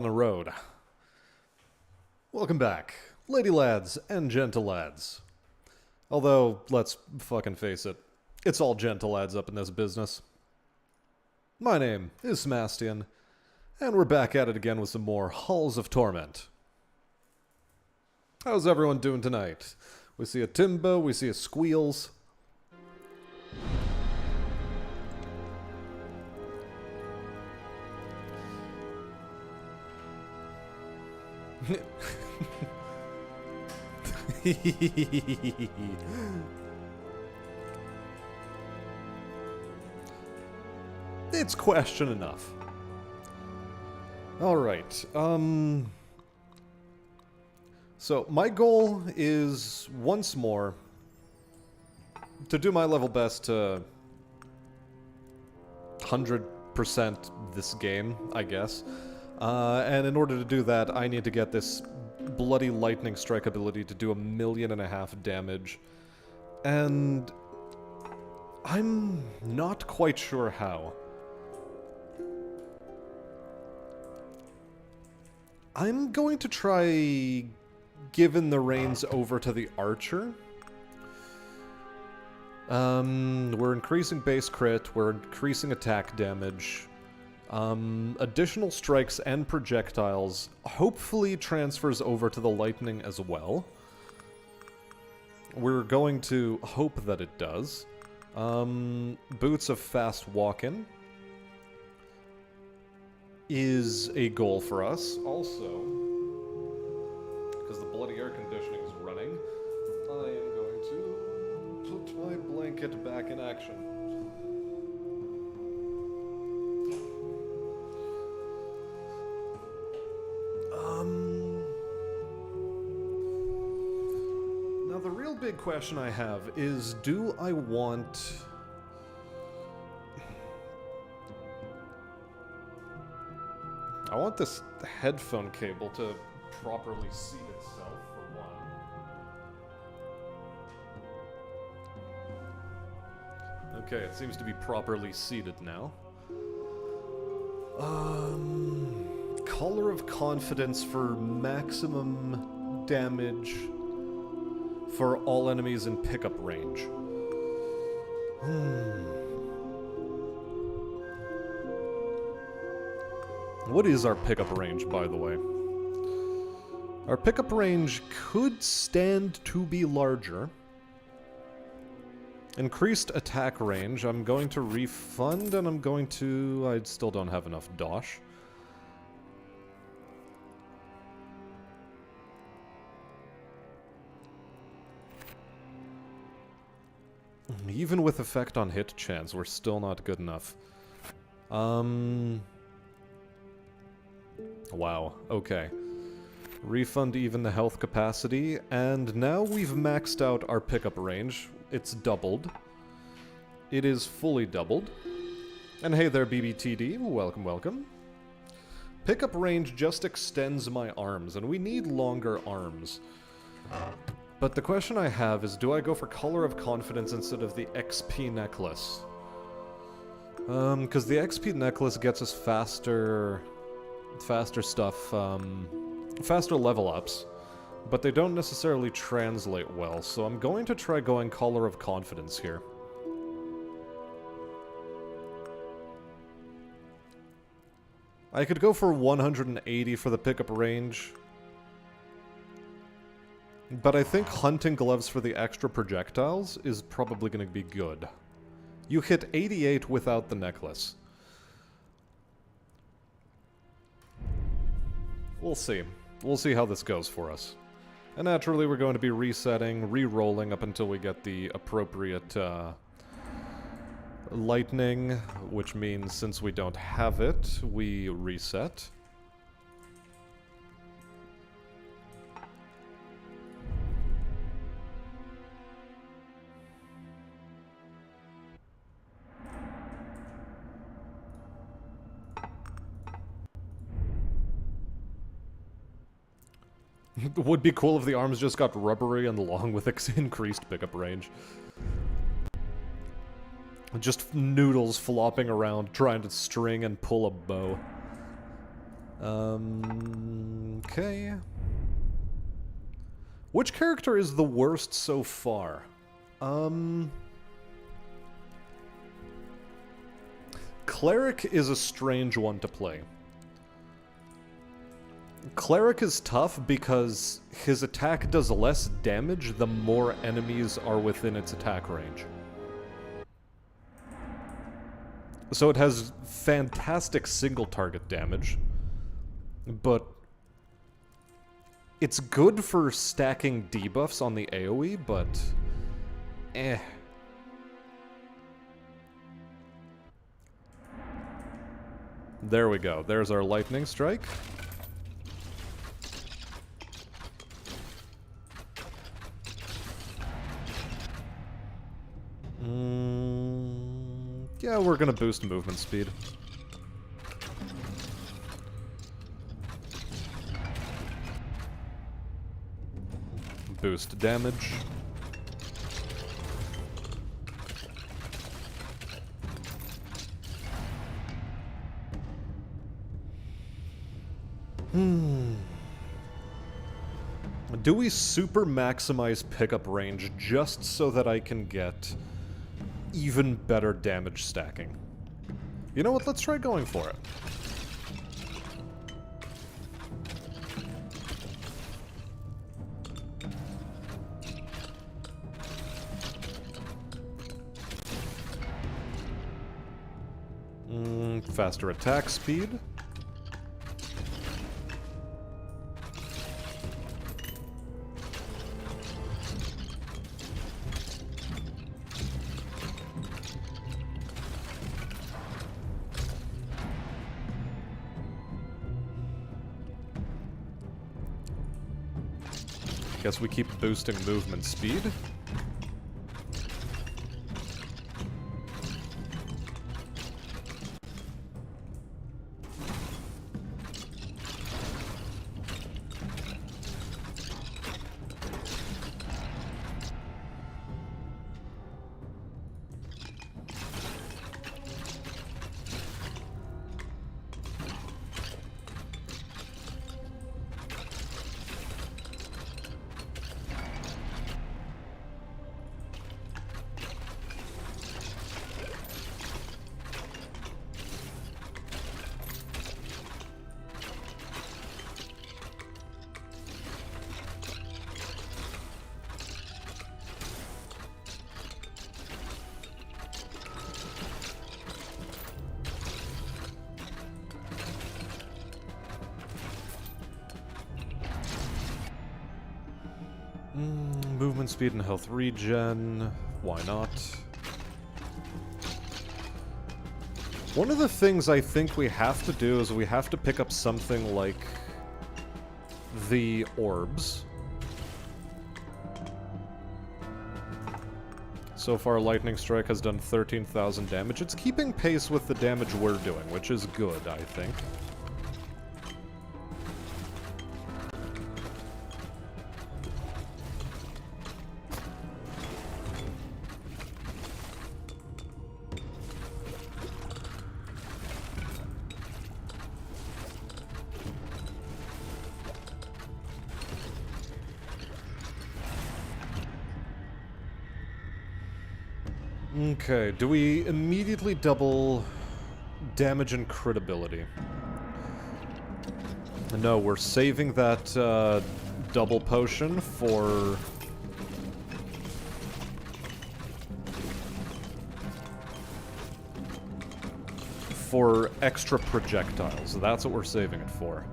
On the road. Welcome back, ladylads and gentlelads. Although, let's fucking face it, it's all gentlelads up in this business. My name is Smastian, and we're back at it again with some more Halls of Torment. How's everyone doing tonight? We see a Timbo, we see a Squeals. It's question enough. Alright, so my goal is, once more, to do my level best to 100% this game, I guess. And in order to do that, I need to get this bloody lightning strike ability to do 1.5 million damage. And I'm not quite sure how. I'm going to try giving the reins over to the archer. We're increasing base crit, we're increasing attack damage. Additional strikes and projectiles hopefully transfers over to the lightning as well. We're going to hope that it does. Boots of fast walking is a goal for us. Also, because the bloody air conditioning is running, I am going to put my blanket back in action. Now the real big question I have is, do I want... I want this headphone cable to properly seat itself, for one. Okay, it seems to be properly seated now. Color of Confidence for maximum damage for all enemies in pickup range. What is our pickup range, by the way? Our pickup range could stand to be larger. Increased attack range, I'm going to refund, and I'm going to... I still don't have enough dosh. Even with effect on hit chance, we're still not good enough. Wow, okay. Refund even the health capacity, and now we've maxed out our pickup range. It's doubled. It is fully doubled. And hey there, BBTD. Welcome, welcome. Pickup range just extends my arms, and we need longer arms. But the question I have is, do I go for Color of Confidence instead of the XP necklace? Because the XP necklace gets us faster stuff, faster level ups, but they don't necessarily translate well, so I'm going to try going Color of Confidence here. I could go for 180 for the pickup range, but I think Hunting Gloves for the extra projectiles is probably going to be good. You hit 88 without the necklace. We'll see. We'll see how this goes for us. And naturally, we're going to be resetting, re-rolling up until we get the appropriate lightning, which means since we don't have it, we reset. It would be cool if the arms just got rubbery and long with increased pickup range. Just noodles flopping around trying to string and pull a bow. Okay. Which character is the worst so far? Cleric is a strange one to play. Cleric is tough because his attack does less damage the more enemies are within its attack range. So it has fantastic single target damage, but it's good for stacking debuffs on the AoE, but eh. There we go. There's our lightning strike. Yeah, we're gonna boost movement speed. Boost damage. Do we super maximize pickup range just so that I can get even better damage stacking? You know what? Let's try going for it. Faster attack speed. Guess we keep boosting movement speed. Movement speed and health regen. Why not? One of the things I think we have to do is we have to pick up something like the orbs. So far, Lightning Strike has done 13,000 damage. It's keeping pace with the damage we're doing, which is good, I think. Okay, do we immediately double damage and crit ability? No, we're saving that double potion for extra projectiles. That's what we're saving it for.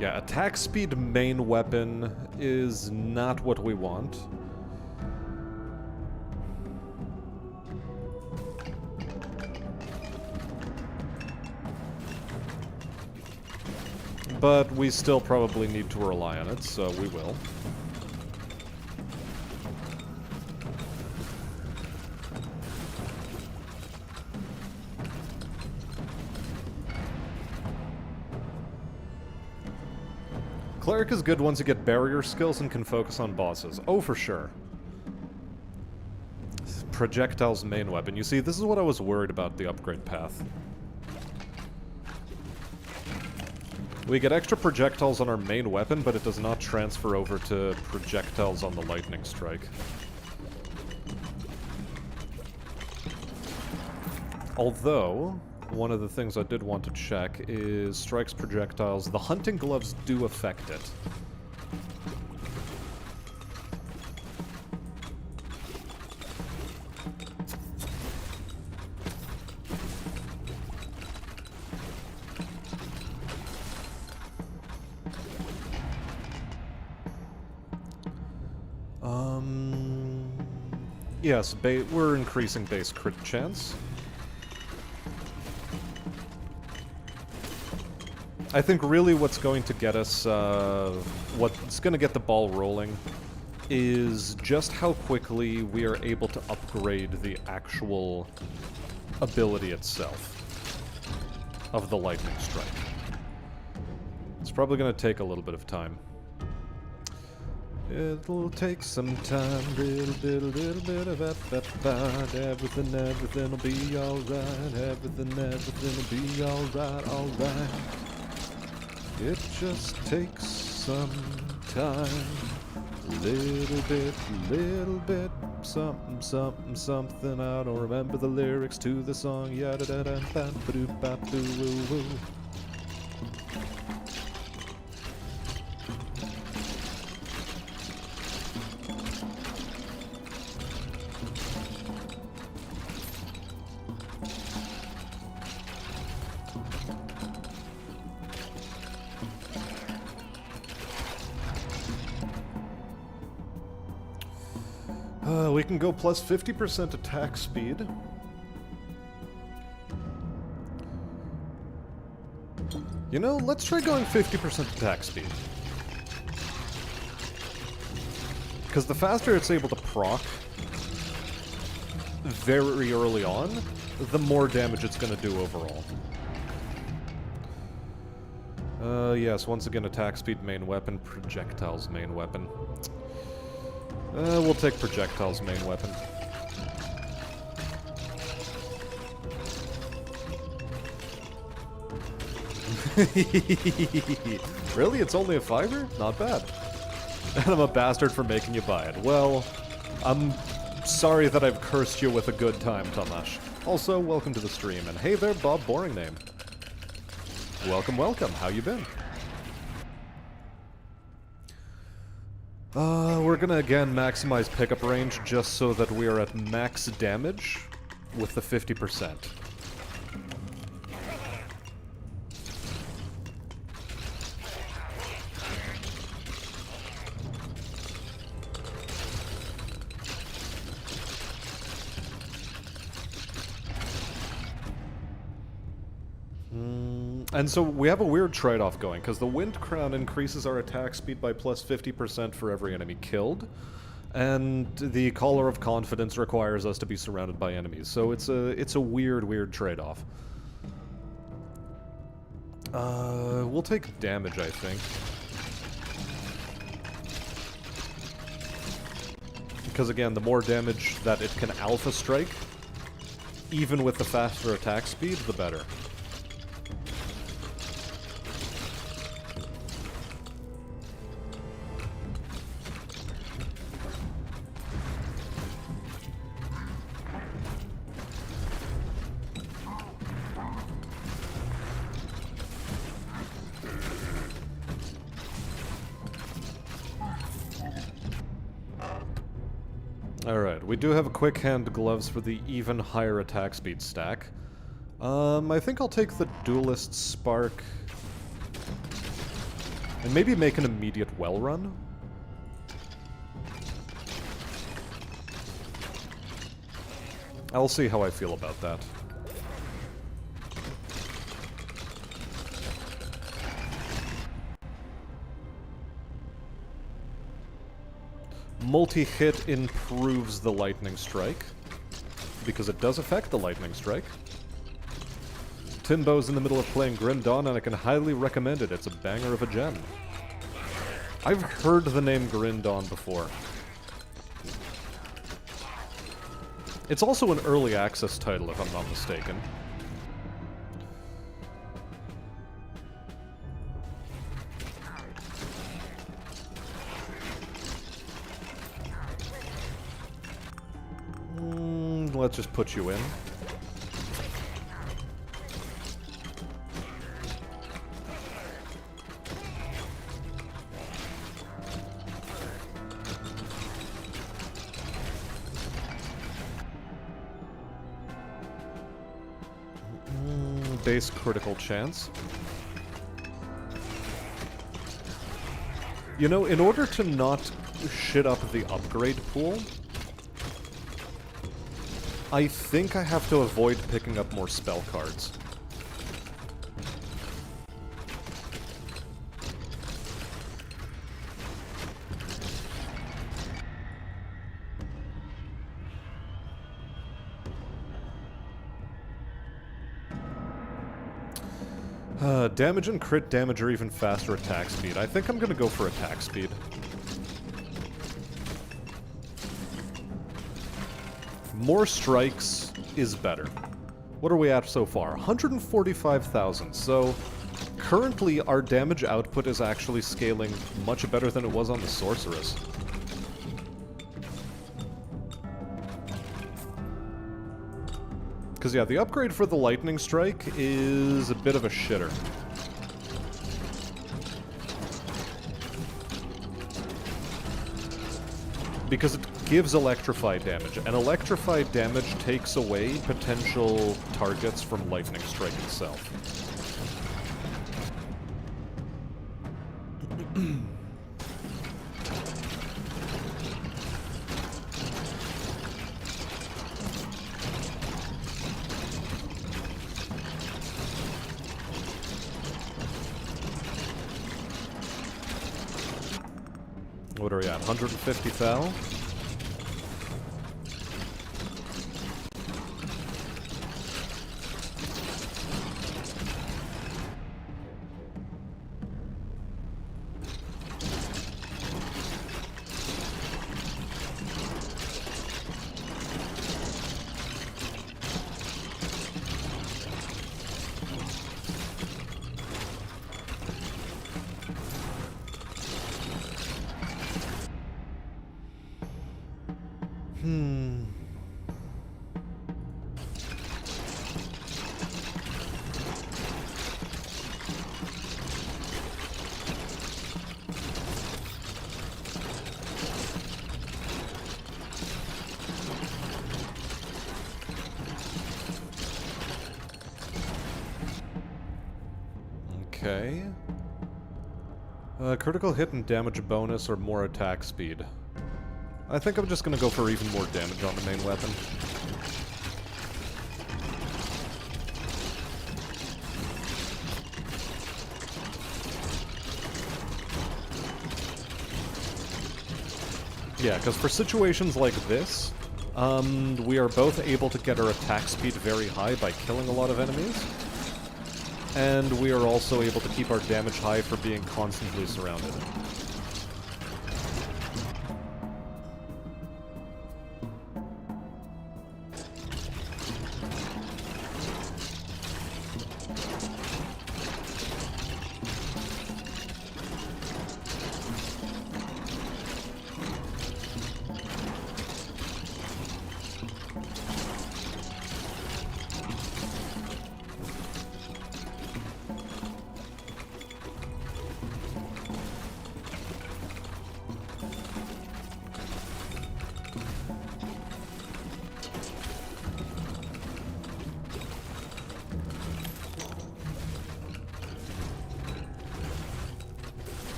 Yeah, attack speed main weapon is not what we want. But we still probably need to rely on it, so we will. Cleric is good once you get barrier skills and can focus on bosses. Oh, for sure. Projectile's main weapon. You see, this is what I was worried about the upgrade path. We get extra projectiles on our main weapon, but it does not transfer over to projectiles on the lightning strike. Although, one of the things I did want to check is strikes projectiles. The hunting gloves do affect it. Yes, we're increasing base crit chance. I think really what's going to get us, what's going to get the ball rolling is just how quickly we are able to upgrade the actual ability itself of the lightning strike. It's probably going to take a little bit of time. It'll take some time, little bit of everything will be alright, everything will be alright. It just takes some time, little bit, something, I don't remember the lyrics to the song, yada da da ba ba doo ba boo woo woo. We can go plus 50% attack speed. You know, let's try going 50% attack speed. Because the faster it's able to proc very early on, the more damage it's going to do overall. Yes, once again, attack speed main weapon, projectiles main weapon. We'll take projectiles main weapon. Really? It's only a $5? Not bad. And I'm a bastard for making you buy it. Well, I'm sorry that I've cursed you with a good time, Tomasz. Also, welcome to the stream. And hey there, Bob Boring Name. Welcome, welcome. How you been? We're gonna again maximize pickup range just so that we are at max damage with the 50%. And so we have a weird trade-off going, because the Wind Crown increases our attack speed by plus 50% for every enemy killed, and the Collar of Confidence requires us to be surrounded by enemies. So it's a weird trade-off. We'll take damage, I think. Because again, the more damage that it can alpha strike, even with the faster attack speed, the better. Alright, we do have quick hand gloves for the even higher attack speed stack. I think I'll take the Duelist Spark. And maybe make an immediate well run. I'll see how I feel about that. Multi-hit improves the lightning strike, because it does affect the lightning strike. Timbo's in the middle of playing Grim Dawn, and I can highly recommend it. It's a banger of a gem. I've heard the name Grim Dawn before. It's also an early access title, if I'm not mistaken. Let's just put you in. Base critical chance. You know, in order to not shit up the upgrade pool, I think I have to avoid picking up more spell cards. Damage and crit damage or even faster attack speed. I think I'm gonna go for attack speed. More strikes is better. What are we at so far? 145,000. So currently our damage output is actually scaling much better than it was on the Sorceress. Because yeah, the upgrade for the Lightning Strike is a bit of a shitter. Because it gives electrified damage, and electrified damage takes away potential targets from Lightning Strike itself. What are we at? 150 thou? Okay. Critical hit and damage bonus or more attack speed. I think I'm just gonna go for even more damage on the main weapon. Yeah, because for situations like this, we are both able to get our attack speed very high by killing a lot of enemies. And we are also able to keep our damage high for being constantly surrounded.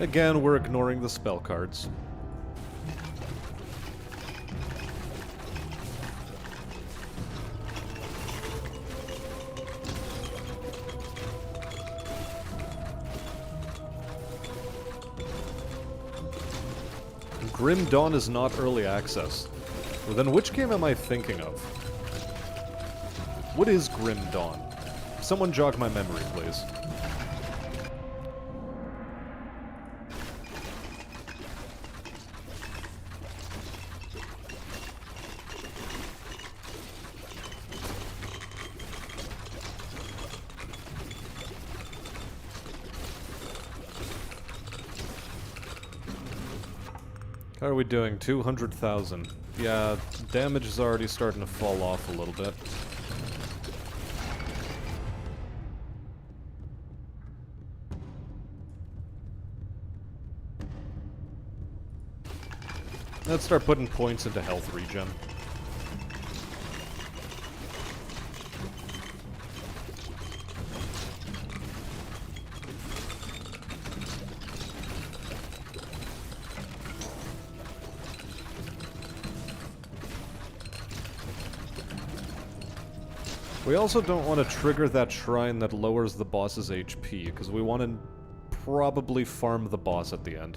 Again, we're ignoring the spell cards. Grim Dawn is not early access. Well, then which game am I thinking of? What is Grim Dawn? Someone jog my memory, please. How are we doing? 200,000. Yeah, damage is already starting to fall off a little bit. Let's start putting points into health regen. We also don't want to trigger that shrine that lowers the boss's HP, because we want to probably farm the boss at the end.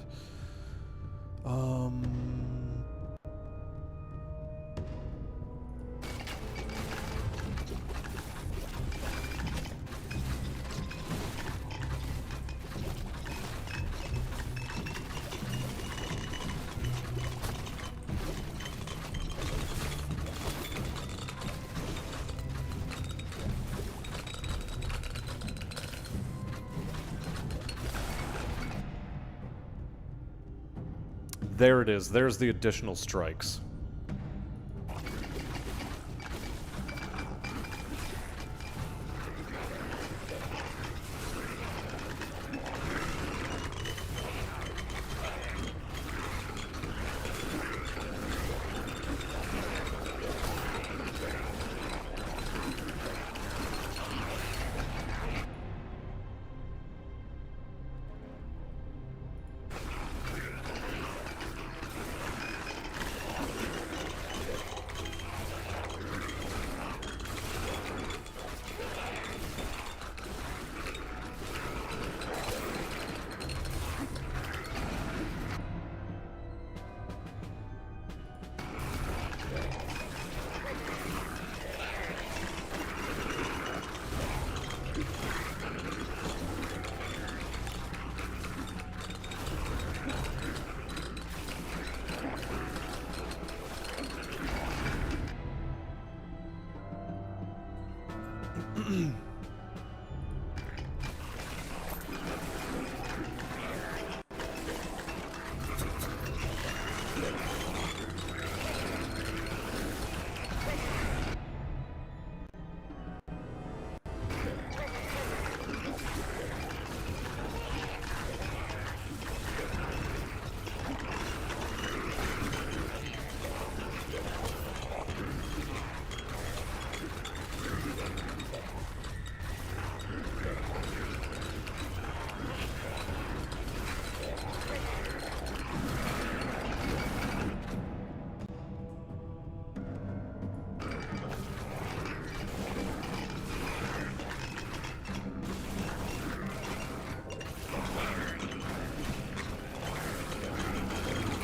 There it is. There's the additional strikes.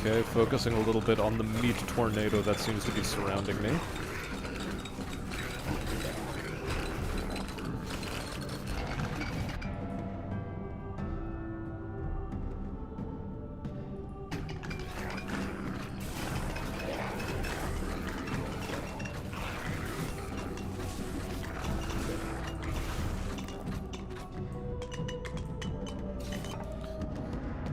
Okay, focusing a little bit on the meat tornado that seems to be surrounding me.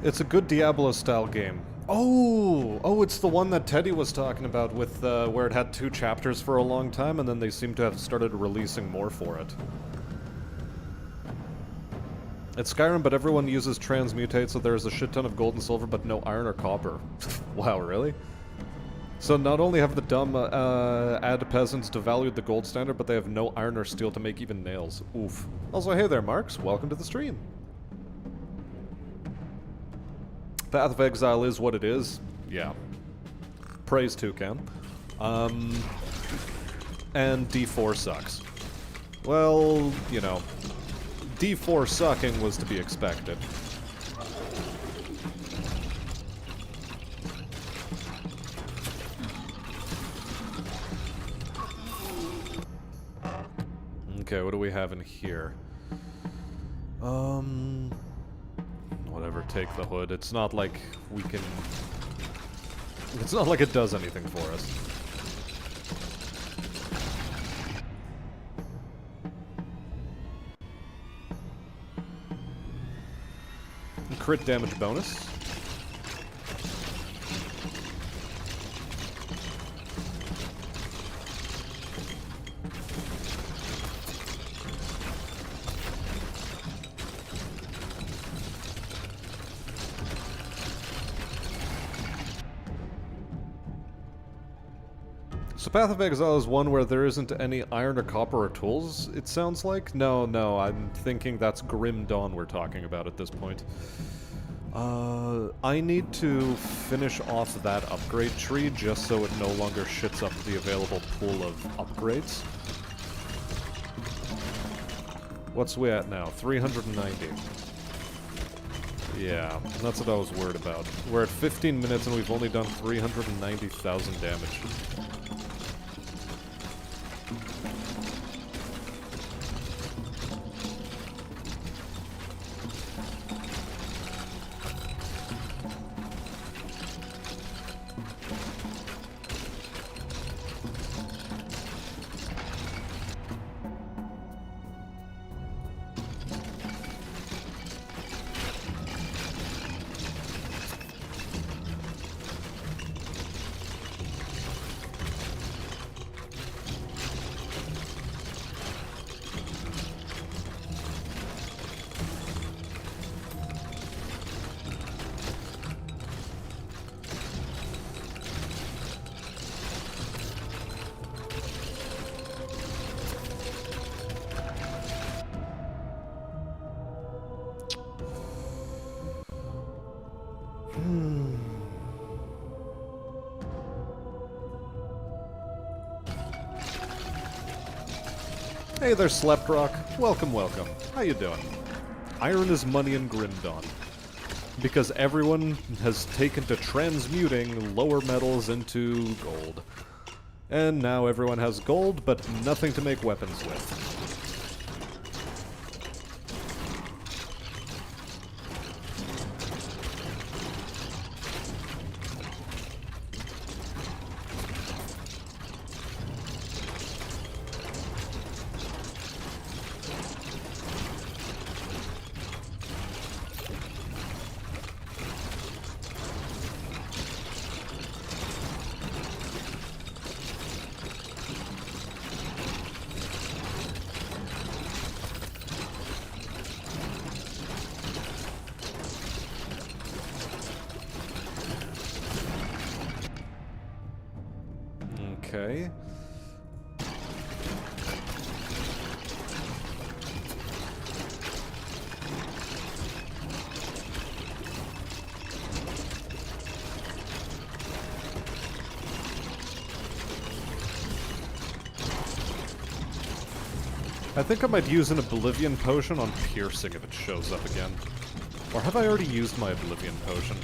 It's a good Diablo-style game. Oh, it's the one that Teddy was talking about with, where it had 2 chapters for a long time, and then they seem to have started releasing more for it. It's Skyrim, but everyone uses transmutate, so there's a shit ton of gold and silver, but no iron or copper. Wow, really? So not only have the dumb, ad peasants devalued the gold standard, but they have no iron or steel to make even nails. Oof. Also, hey there, Marks. Welcome to the stream. Path of Exile is what it is. Yeah. Praise Toucan. And D4 sucks. Well, you know, D4 sucking was to be expected. Okay, what do we have in here? Whatever, take the hood. It's not like we can... It's not like it does anything for us. Crit damage bonus. So Path of Exile is one where there isn't any iron or copper or tools, it sounds like? No, I'm thinking that's Grim Dawn we're talking about at this point. I need to finish off that upgrade tree just so it no longer shits up the available pool of upgrades. What's we at now? 390. Yeah, that's what I was worried about. We're at 15 minutes and we've only done 390,000 damage. Hey there, Sleptrock. Welcome, welcome. How you doing? Iron is money in Grim Dawn. Because everyone has taken to transmuting lower metals into gold. And now everyone has gold, but nothing to make weapons with. Okay. I think I might use an Oblivion Potion on Piercing if it shows up again. Or have I already used my Oblivion Potion?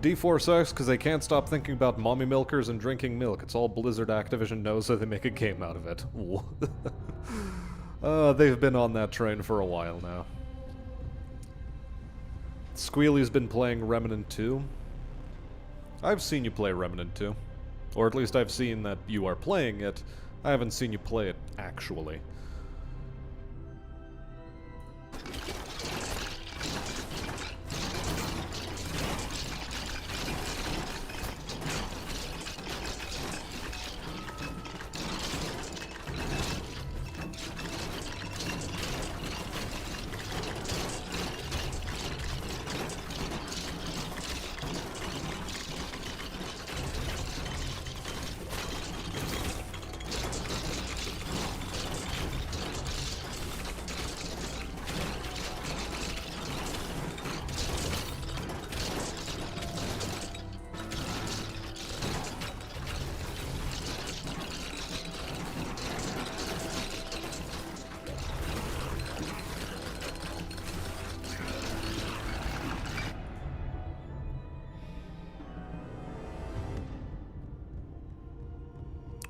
D4 sucks because they can't stop thinking about mommy milkers and drinking milk. It's all Blizzard Activision knows, so they make a game out of it. They've been on that train for a while now. Squealy's been playing Remnant 2. I've seen you play Remnant 2. Or at least I've seen that you are playing it. I haven't seen you play it, actually.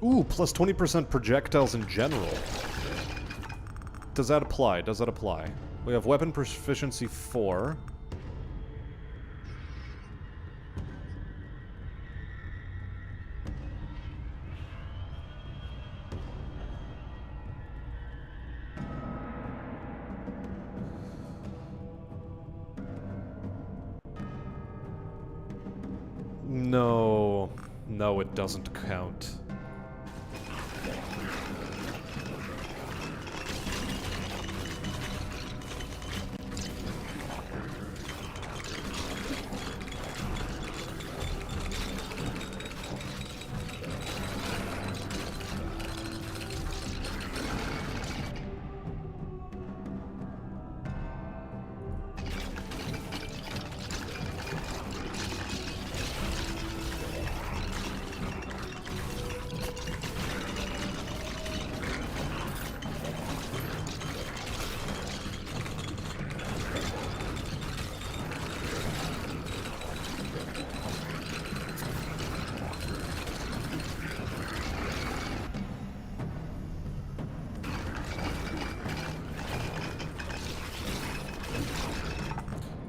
Ooh, plus 20% projectiles in general. Does that apply? Does that apply? We have weapon proficiency 4. No. No, it doesn't count.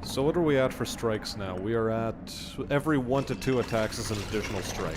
So what are we at for strikes now? We are at every 1 to 2 attacks is an additional strike.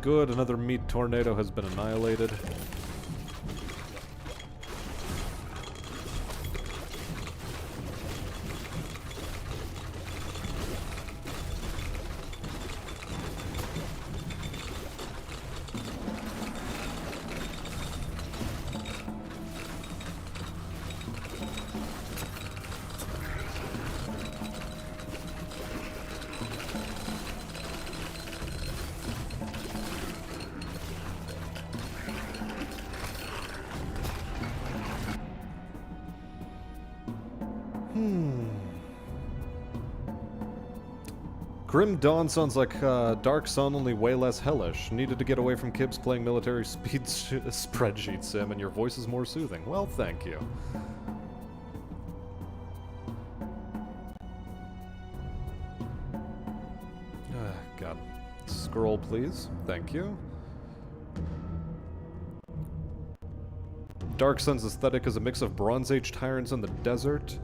Good, another meat tornado has been annihilated. Grim Dawn sounds like Dark Sun, only way less hellish. Needed to get away from Kibbs playing military speed spreadsheet sim, and your voice is more soothing. Well, thank you. God. Scroll, please. Thank you. Dark Sun's aesthetic is a mix of Bronze Age tyrants in the desert.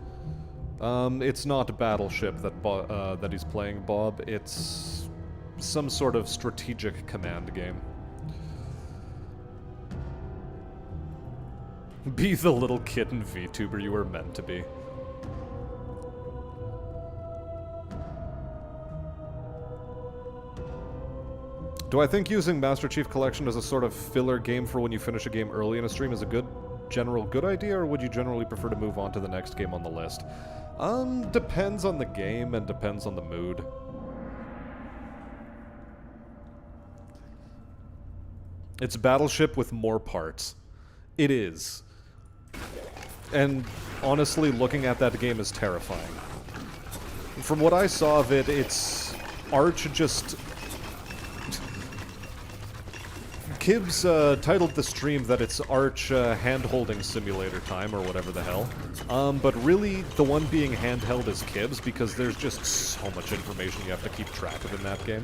It's not Battleship that he's playing, Bob. It's some sort of strategic command game. Be the little kitten VTuber you were meant to be. Do I think using Master Chief Collection as a sort of filler game for when you finish a game early in a stream is a good idea, or would you generally prefer to move on to the next game on the list? Depends on the game and depends on the mood. It's Battleship with more parts. It is. And honestly, looking at that game is terrifying. From what I saw of it, it's Arch just... Kibbs titled the stream that it's Arch hand-holding simulator time, or whatever the hell. But really, the one being handheld is Kibbs, because there's just so much information you have to keep track of in that game.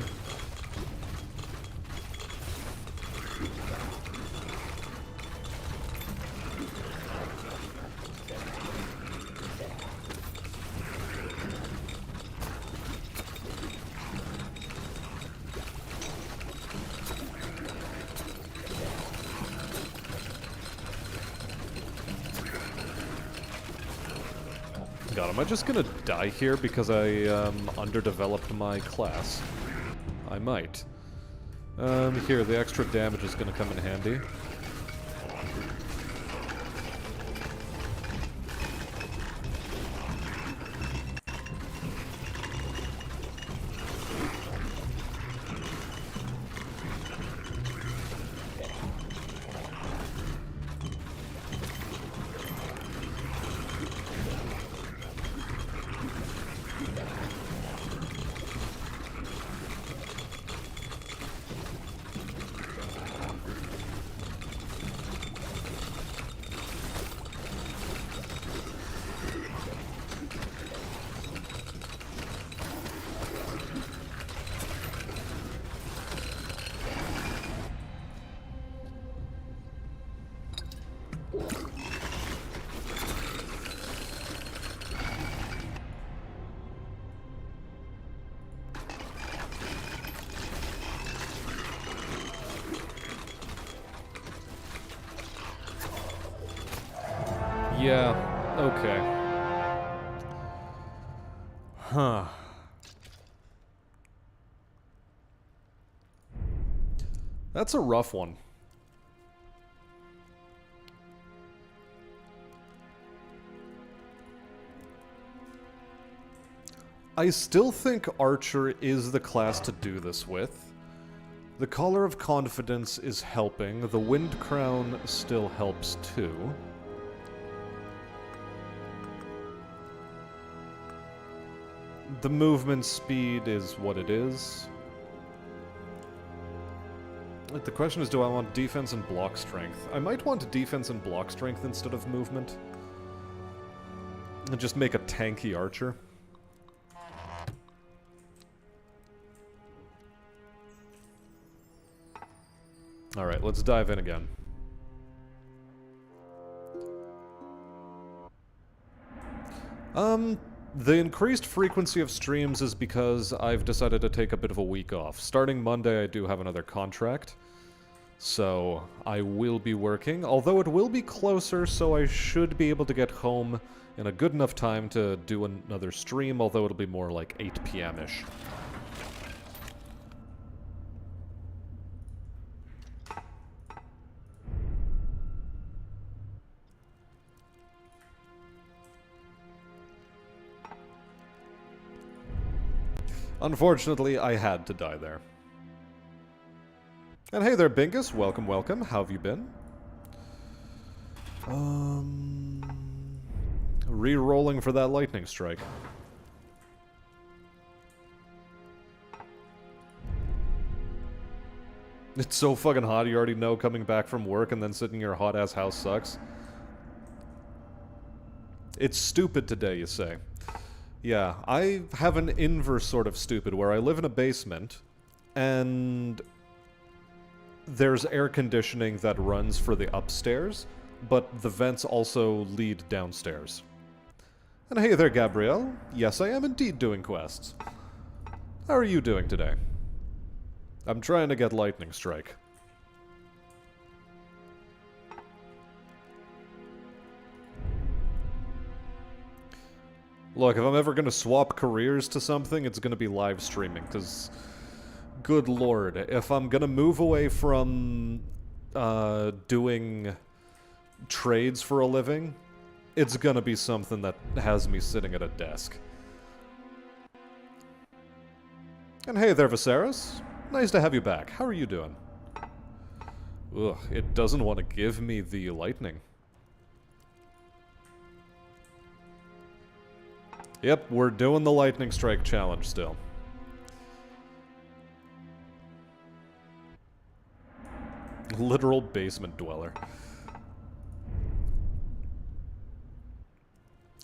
god, am I just gonna die here because I underdeveloped my class? I might. Here, the extra damage is gonna come in handy. Yeah, okay. Huh. That's a rough one. I still think Archer is the class to do this with. The Collar of Confidence is helping. The Wind Crown still helps too. The movement speed is what it is. The question is, do I want defense and block strength? I might want defense and block strength instead of movement. And just make a tanky archer. Alright, let's dive in again. The increased frequency of streams is because I've decided to take a bit of a week off. Starting Monday, I do have another contract. So, I will be working, although it will be closer, so I should be able to get home in a good enough time to do another stream, although it'll be more like 8 p.m.-ish. Unfortunately, I had to die there. And hey there, Bingus. Welcome, welcome. How have you been? Re-rolling for that lightning strike. It's so fucking hot, you already know coming back from work and then sitting in your hot-ass house sucks. It's stupid today, you say. Yeah, I have an inverse sort of stupid where I live in a basement, and there's air conditioning that runs for the upstairs, but the vents also lead downstairs. And hey there, Gabrielle. Yes, I am indeed doing quests. How are you doing today? I'm trying to get Lightning Strike. Look, if I'm ever going to swap careers to something, it's going to be live streaming, because, good lord, if I'm going to move away from doing trades for a living, it's going to be something that has me sitting at a desk. And hey there, Viserys. Nice to have you back. How are you doing? Ugh, it doesn't want to give me the lightning. Yep, we're doing the lightning strike challenge still. Literal basement dweller.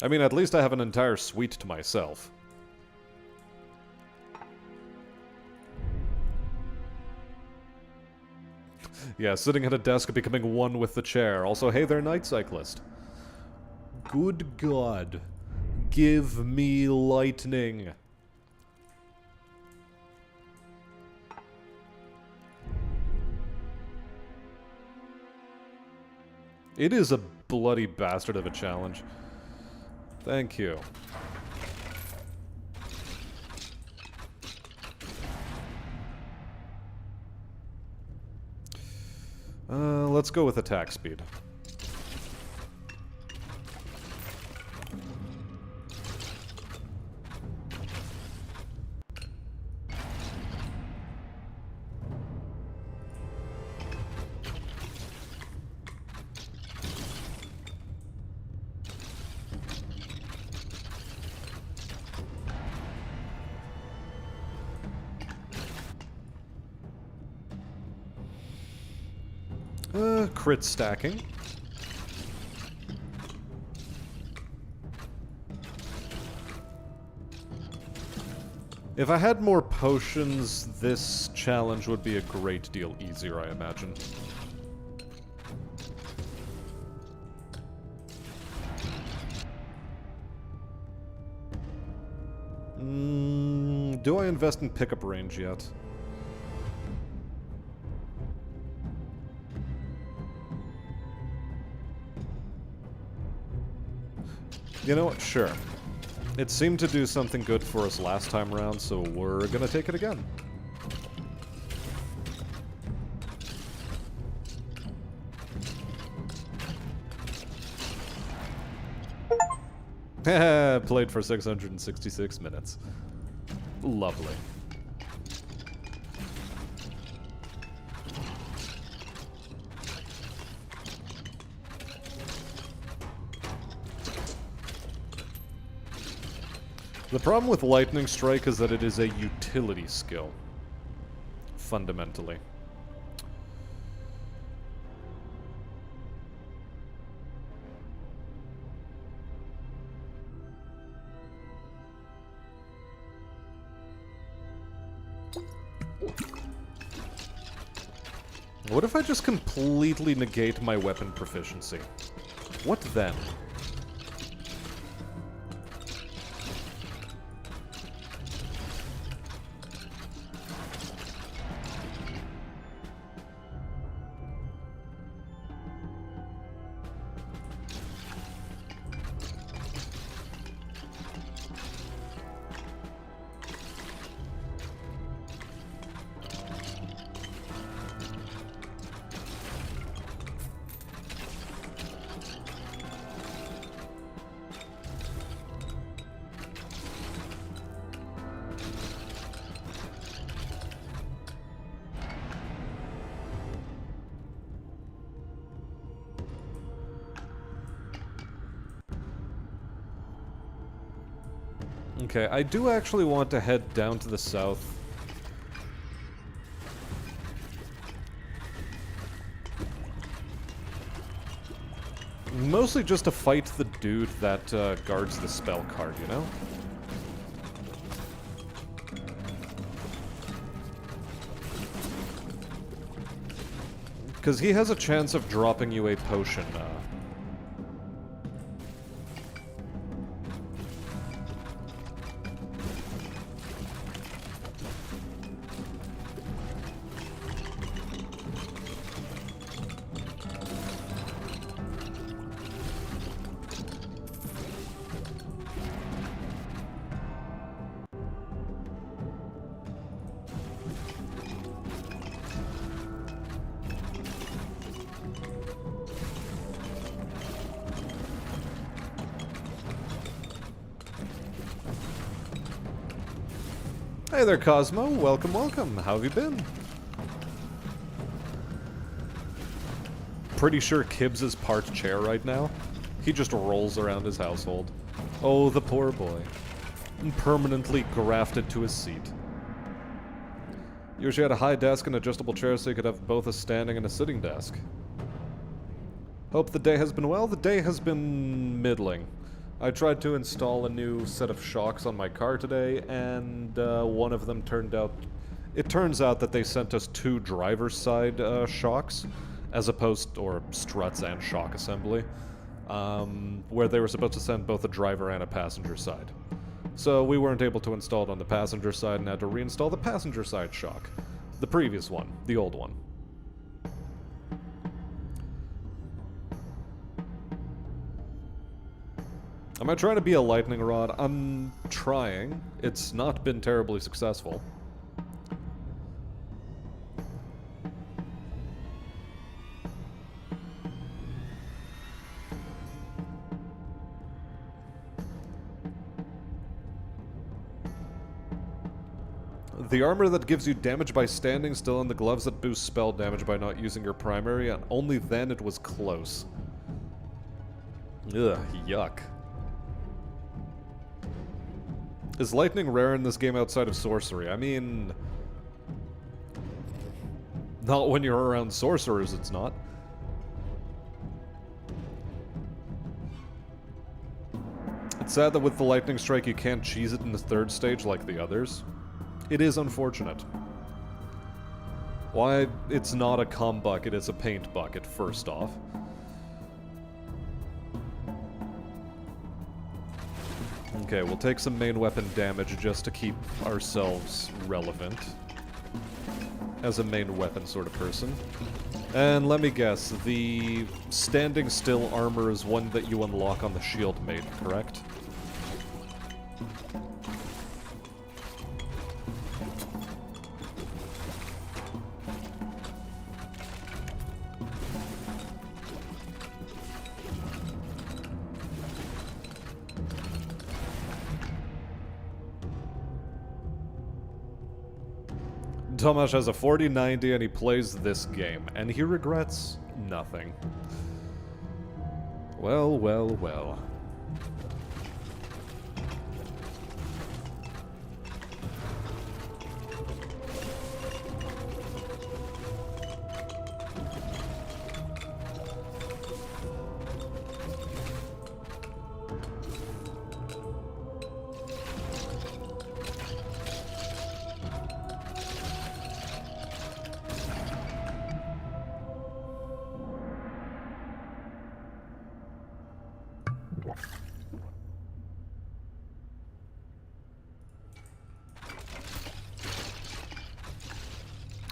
I mean, at least I have an entire suite to myself. Yeah, sitting at a desk becoming one with the chair. Also, hey there, Night Cyclist. Good God. Give me lightning. It is a bloody bastard of a challenge. Thank you. Let's go with attack speed. Crit stacking. If I had more potions, this challenge would be a great deal easier, I imagine. Do I invest in pickup range yet? You know what? Sure. It seemed to do something good for us last time around, so we're gonna take it again. Played for 666 minutes. Lovely. The problem with Lightning Strike is that it is a utility skill, fundamentally. What if I just completely negate my weapon proficiency? What then? Okay, I do actually want to head down to the south. Mostly just to fight the dude that guards the spell card, you know? Because he has a chance of dropping you a potion. Hey there, Cosmo. Welcome, welcome. How have you been? Pretty sure Kibbs is part chair right now. He just rolls around his household. Oh, the poor boy. Permanently grafted to his seat. You wish you had a high desk and adjustable chair so you could have both a standing and a sitting desk. Hope the day has been well. The day has been middling. I tried to install a new set of shocks on my car today, and one of them turned out... It turns out that they sent us two driver's side shocks, as opposed... or struts and shock assembly, where they were supposed to send both a driver and a passenger side. So we weren't able to install it on the passenger side and had to reinstall the passenger side shock. The previous one, the old one. Am I trying to be a lightning rod? I'm trying. It's not been terribly successful. The armor that gives you damage by standing still and the gloves that boost spell damage by not using your primary, and only then it was close. Ugh, yuck. Is lightning rare in this game outside of sorcery? I mean... not when you're around sorcerers, it's not. It's sad that with the lightning strike you can't cheese it in the third stage like the others. It is unfortunate. Why it's not a comm bucket, it's a paint bucket, first off. Okay, we'll take some main weapon damage just to keep ourselves relevant. As a main weapon sort of person. And let me guess, the standing still armor is one that you unlock on the shield maiden, correct? Tomasz has a 40-90 and he plays this game, and he regrets nothing. Well, well, well.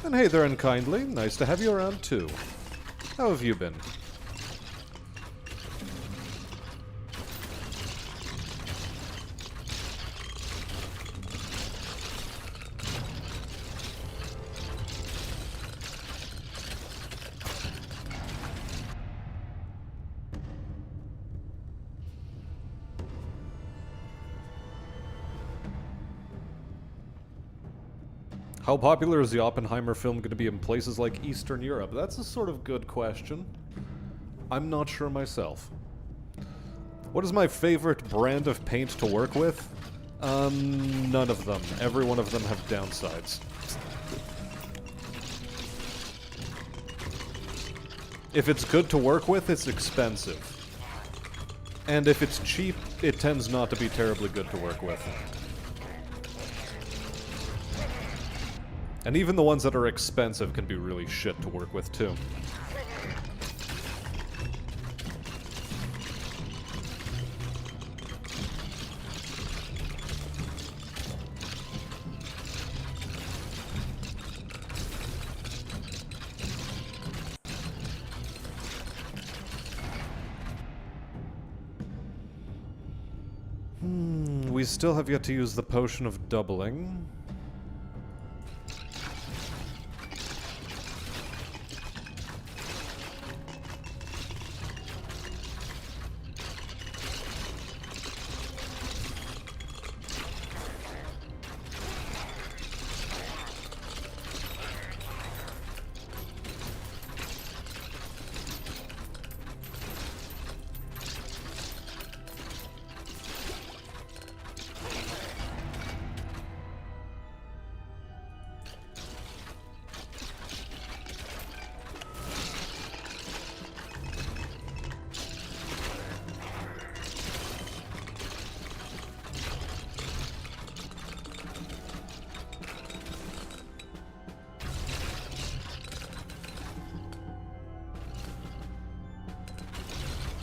And hey there, Unkindly. Nice to have you around, too. How have you been? How popular is the Oppenheimer film going to be in places like Eastern Europe? That's a sort of good question. I'm not sure myself. What is my favorite brand of paint to work with? None of them. Every one of them have downsides. If it's good to work with, it's expensive. And if it's cheap, it tends not to be terribly good to work with. And even the ones that are expensive can be really shit to work with, too. We still have yet to use the potion of doubling.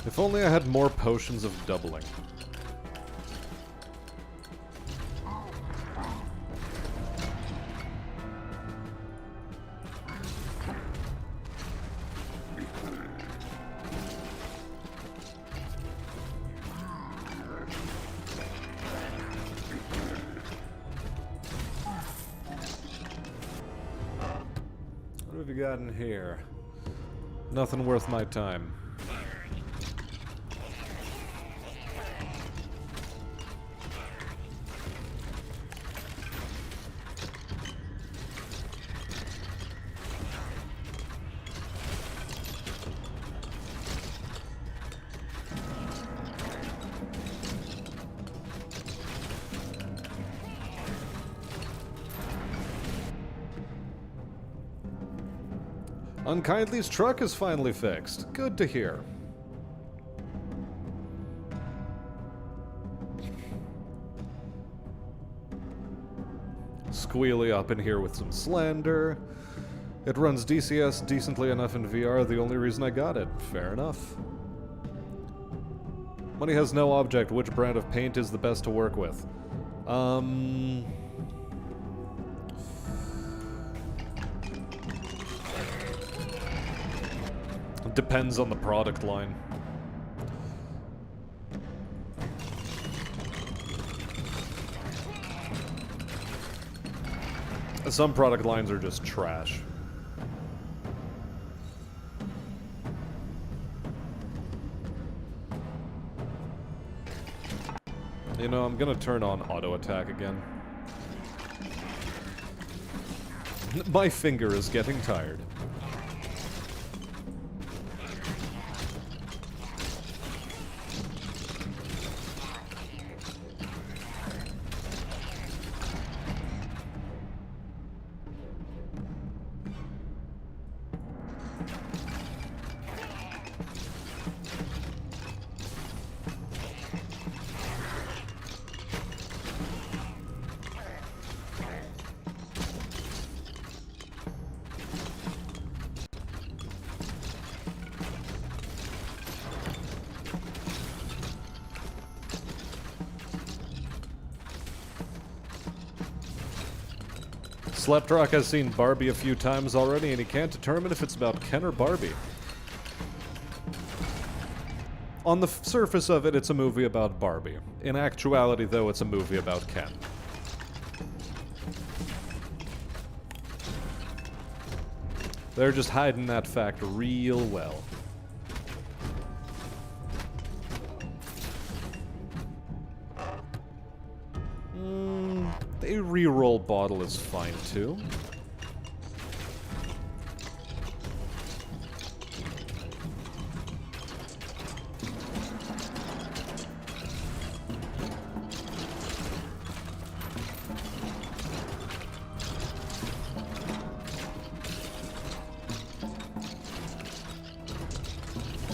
If only I had more potions of doubling. have you got in here? Nothing worth my time. Unkindly's truck is finally fixed. Good to hear. Squealy up in here with some slander. It runs DCS decently enough in VR, the only reason I got it. Fair enough. Money has no object. Which brand of paint is the best to work with? Depends on the product line. Some product lines are just trash. You know, I'm gonna turn on auto attack again. My finger is getting tired. Sleptrock has seen Barbie a few times already, and he can't determine if it's about Ken or Barbie. On the surface of it, it's a movie about Barbie. In actuality, though, it's a movie about Ken. They're just hiding that fact real well. A reroll bottle is fine, too.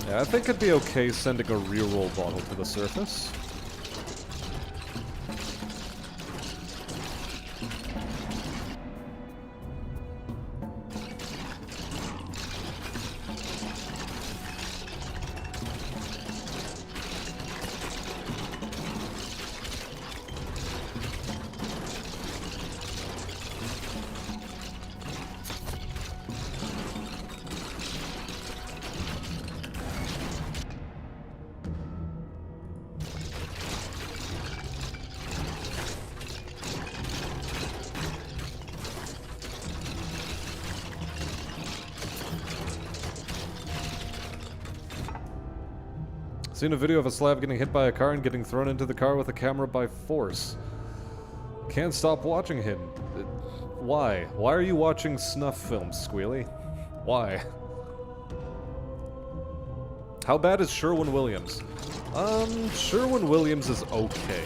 Yeah, I think it'd be okay sending a reroll bottle to the surface. Seen a video of a slab getting hit by a car and getting thrown into the car with a camera by force. Can't stop watching him. Why? Why are you watching snuff films, Squealy? Why? How bad is Sherwin-Williams? Sherwin-Williams is okay.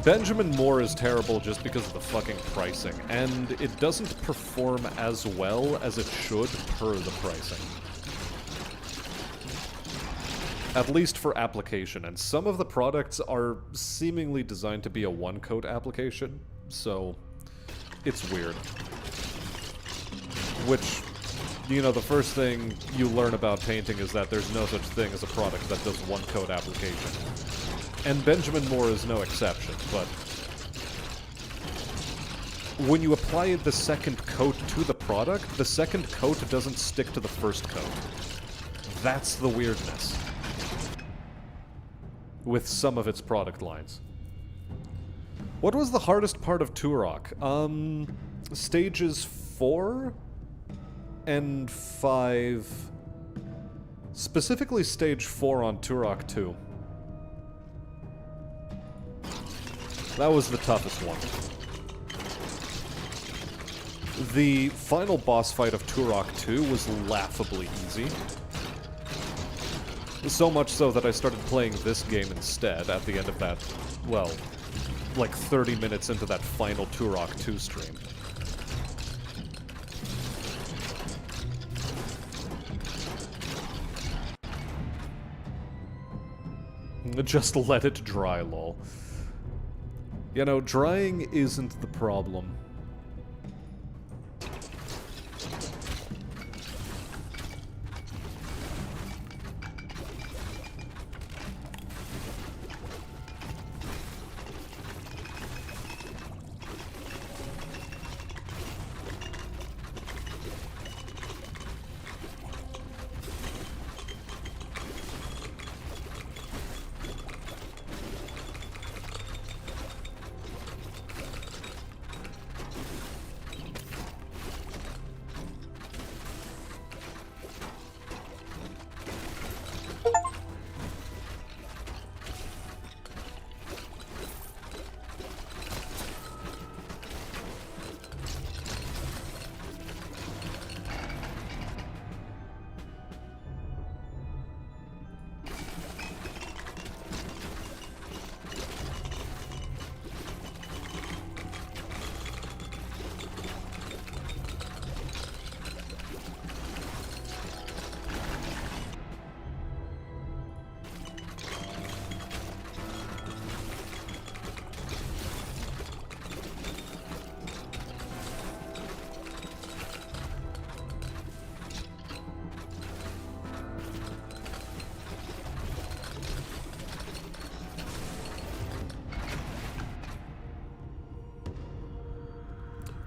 Benjamin Moore is terrible just because of the fucking pricing, and it doesn't perform as well as it should per the pricing. At least for application, and some of the products are seemingly designed to be a one-coat application, so it's weird. Which, you know, the first thing you learn about painting is that there's no such thing as a product that does one-coat application. And Benjamin Moore is no exception, but when you apply the second coat to the product, the second coat doesn't stick to the first coat. That's the weirdness with some of its product lines. What was the hardest part of Turok? Stages 4 and 5. Specifically stage 4 on Turok 2. That was the toughest one. The final boss fight of Turok 2 was laughably easy. So much so that I started playing this game instead at the end of that, well, like 30 minutes into that final Turok 2 stream. Just let it dry, lol. You know, drying isn't the problem.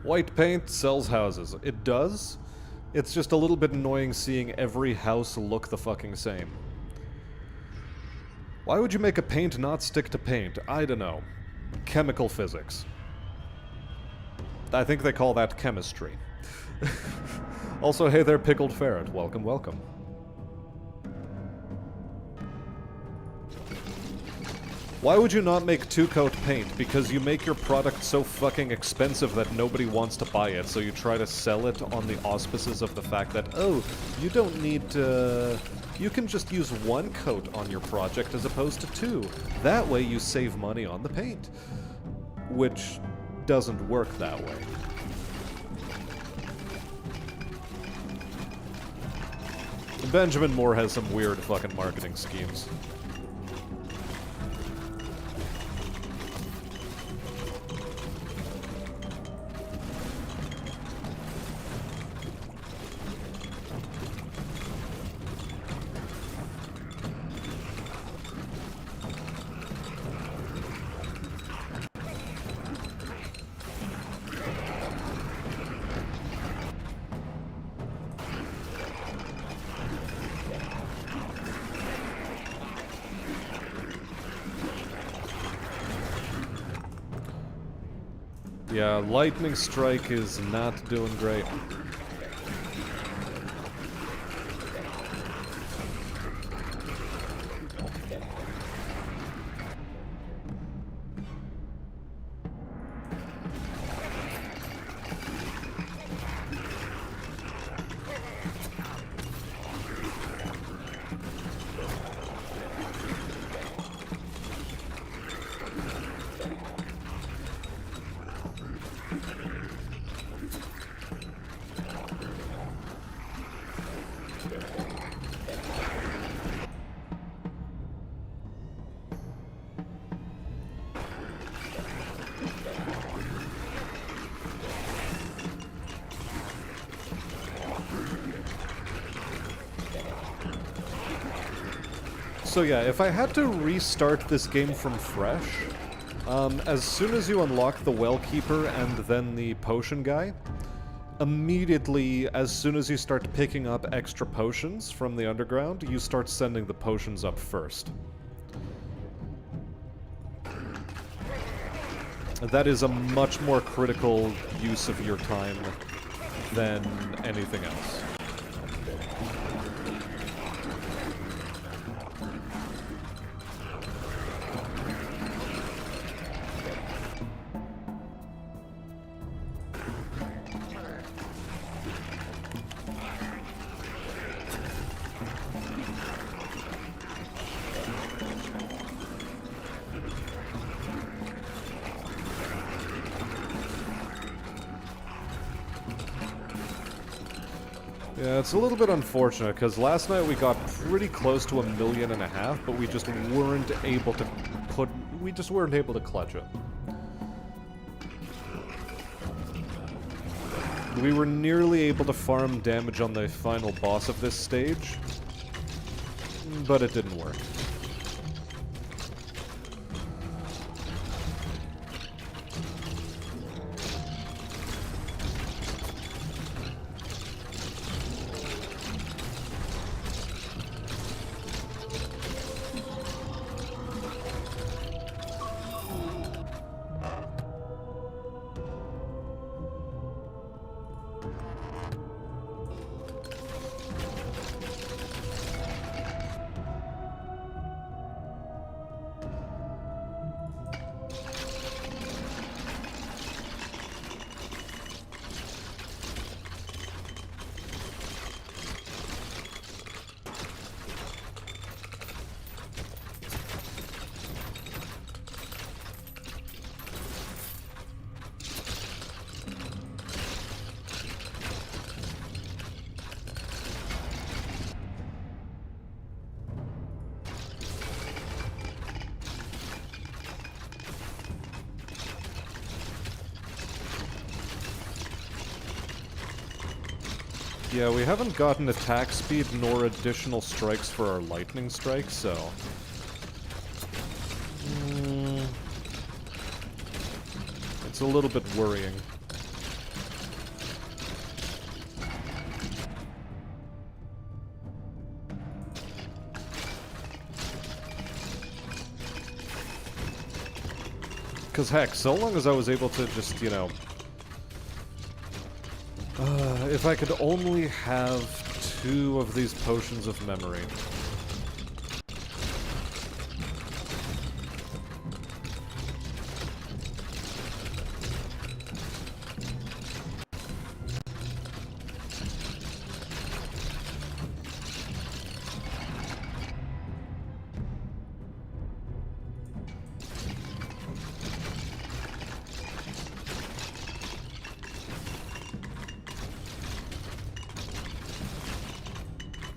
White paint sells houses. It does. It's just a little bit annoying seeing every house look the fucking same. Why would you make a paint not stick to paint? I don't know. Chemical physics. I think they call that chemistry. Also, hey there, Pickled Ferret. Welcome, welcome. Why would you not make two-coat paint? Because you make your product so fucking expensive that nobody wants to buy it, so you try to sell it on the auspices of the fact that, oh, you don't need to... You can just use one coat on your project as opposed to two. That way you save money on the paint. Which doesn't work that way. Benjamin Moore has some weird fucking marketing schemes. Yeah, Lightning Strike is not doing great. So yeah, if I had to restart this game from fresh, as soon as you unlock the Well Keeper and then the Potion Guy, immediately, as soon as you start picking up extra potions from the underground, you start sending the potions up first. That is a much more critical use of your time than anything else. Yeah, it's a little bit unfortunate, because last night we got pretty close to 1.5 million, but we just weren't able to clutch it. We were nearly able to farm damage on the final boss of this stage, but it didn't work. Yeah, we haven't gotten attack speed nor additional strikes for our lightning strikes, so... It's a little bit worrying. Because heck, so long as I was able to just, you know... if I could only have 2 of these potions of memory.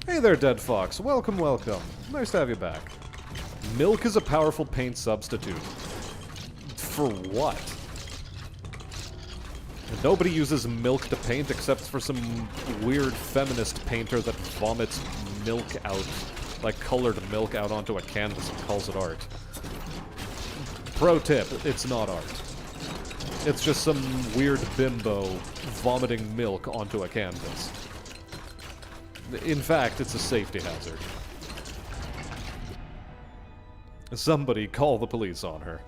Hey there, Dead Fox. Welcome, welcome. Nice to have you back. Milk is a powerful paint substitute. For what? Nobody uses milk to paint except for some weird feminist painter that vomits milk out, like colored milk out onto a canvas and calls it art. Pro tip, it's not art. It's just some weird bimbo vomiting milk onto a canvas. In fact, it's a safety hazard. Somebody call the police on her.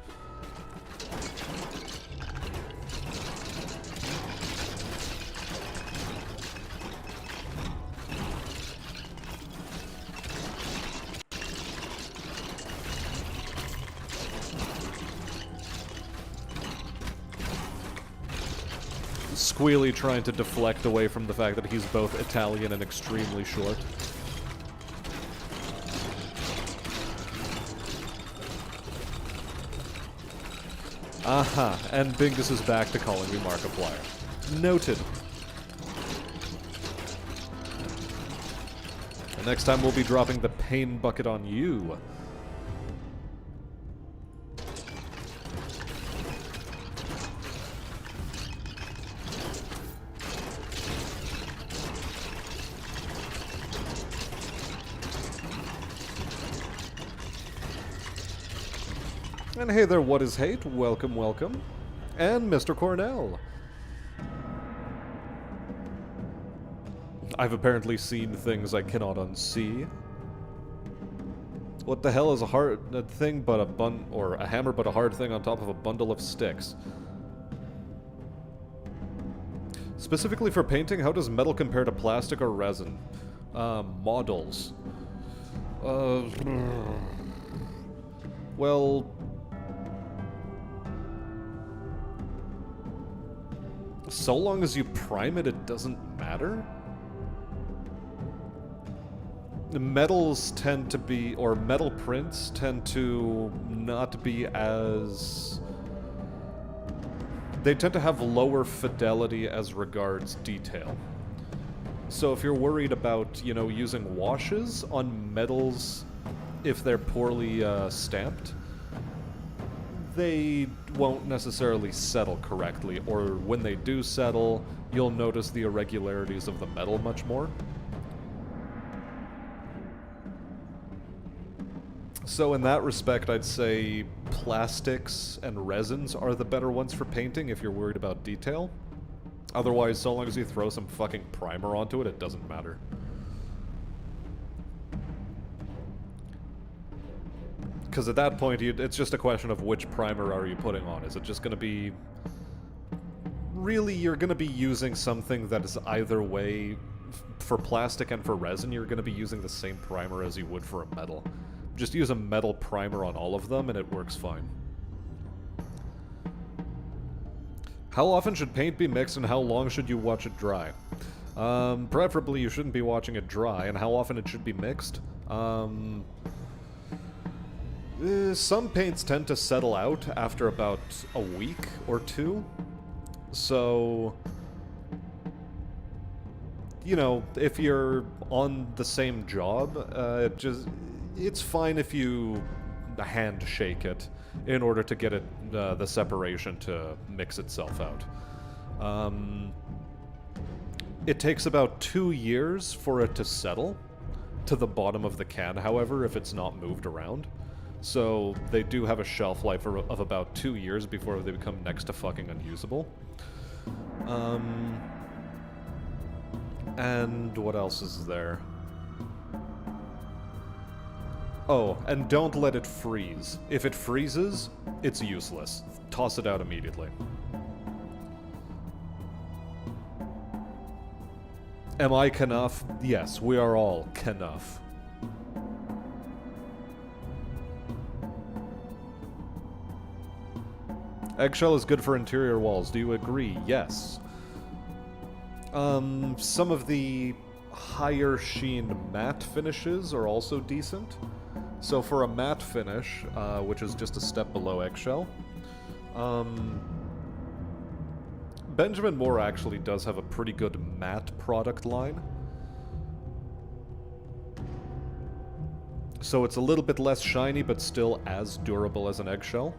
Squealy trying to deflect away from the fact that he's both Italian and extremely short. Aha, and Bingus is back to calling me Markiplier. Noted. And next time we'll be dropping the pain bucket on you. And hey there, what is hate? Welcome, welcome. And Mr. Cornell. I've apparently seen things I cannot unsee. What the hell is a thing but a hammer but a hard thing on top of a bundle of sticks? Specifically for painting, how does metal compare to plastic or resin? Models. Well... so long as you prime it, it doesn't matter? Metals tend to be, or metal prints tend to not be as... they tend to have lower fidelity as regards detail. So if you're worried about, you know, using washes on metals, if they're poorly stamped, they won't necessarily settle correctly, or when they do settle, you'll notice the irregularities of the metal much more. So in that respect, I'd say plastics and resins are the better ones for painting if you're worried about detail. Otherwise, so long as you throw some fucking primer onto it, it doesn't matter. Because at that point, it's just a question of which primer are you putting on. Is it just going to be... really, you're going to be using something that is either way... for plastic and for resin, you're going to be using the same primer as you would for a metal. Just use a metal primer on all of them and it works fine. How often should paint be mixed and how long should you watch it dry? Preferably you shouldn't be watching it dry, and how often it should be mixed? Some paints tend to settle out after about a week or two. So, you know, if you're on the same job, it's fine if you handshake it in order to get it the separation to mix itself out. It takes about 2 years for it to settle to the bottom of the can, however, if it's not moved around. So they do have a shelf life of about 2 years before they become next to fucking unusable. And what else is there? Oh, and don't let it freeze. If it freezes, it's useless. Toss it out immediately. Am I Knuff? Yes, we are all Knuff. Eggshell is good for interior walls. Do you agree? Yes. Some of the higher sheen matte finishes are also decent. So for a matte finish, which is just a step below eggshell, Benjamin Moore actually does have a pretty good matte product line. So it's a little bit less shiny, but still as durable as an eggshell.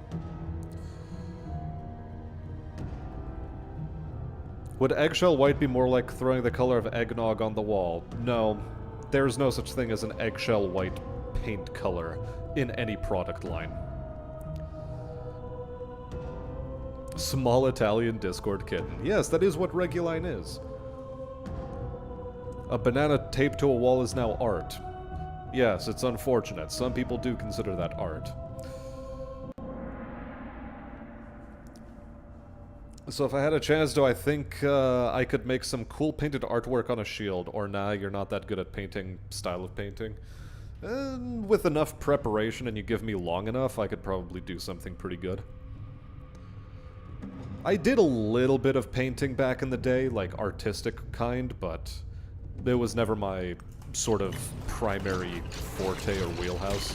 Would eggshell white be more like throwing the color of eggnog on the wall? No, there's no such thing as an eggshell white paint color in any product line. Small Italian Discord kitten. Yes, that is what Reguline is. A banana taped to a wall is now art. Yes, it's unfortunate. Some people do consider that art. So if I had a chance, do I think I could make some cool painted artwork on a shield? Or nah, you're not that good at painting, style of painting? With enough preparation and you give me long enough, I could probably do something pretty good. I did a little bit of painting back in the day, like artistic kind, but it was never my sort of primary forte or wheelhouse.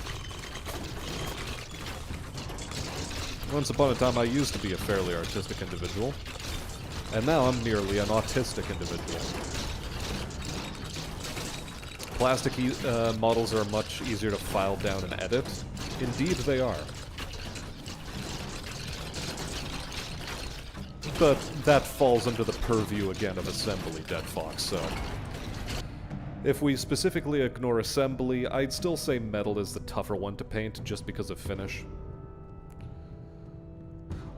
Once upon a time, I used to be a fairly artistic individual, and now I'm merely an autistic individual. Plastic models are much easier to file down and edit. Indeed, they are. But that falls under the purview, again, of assembly, Dead Fox, so... If we specifically ignore assembly, I'd still say metal is the tougher one to paint, just because of finish.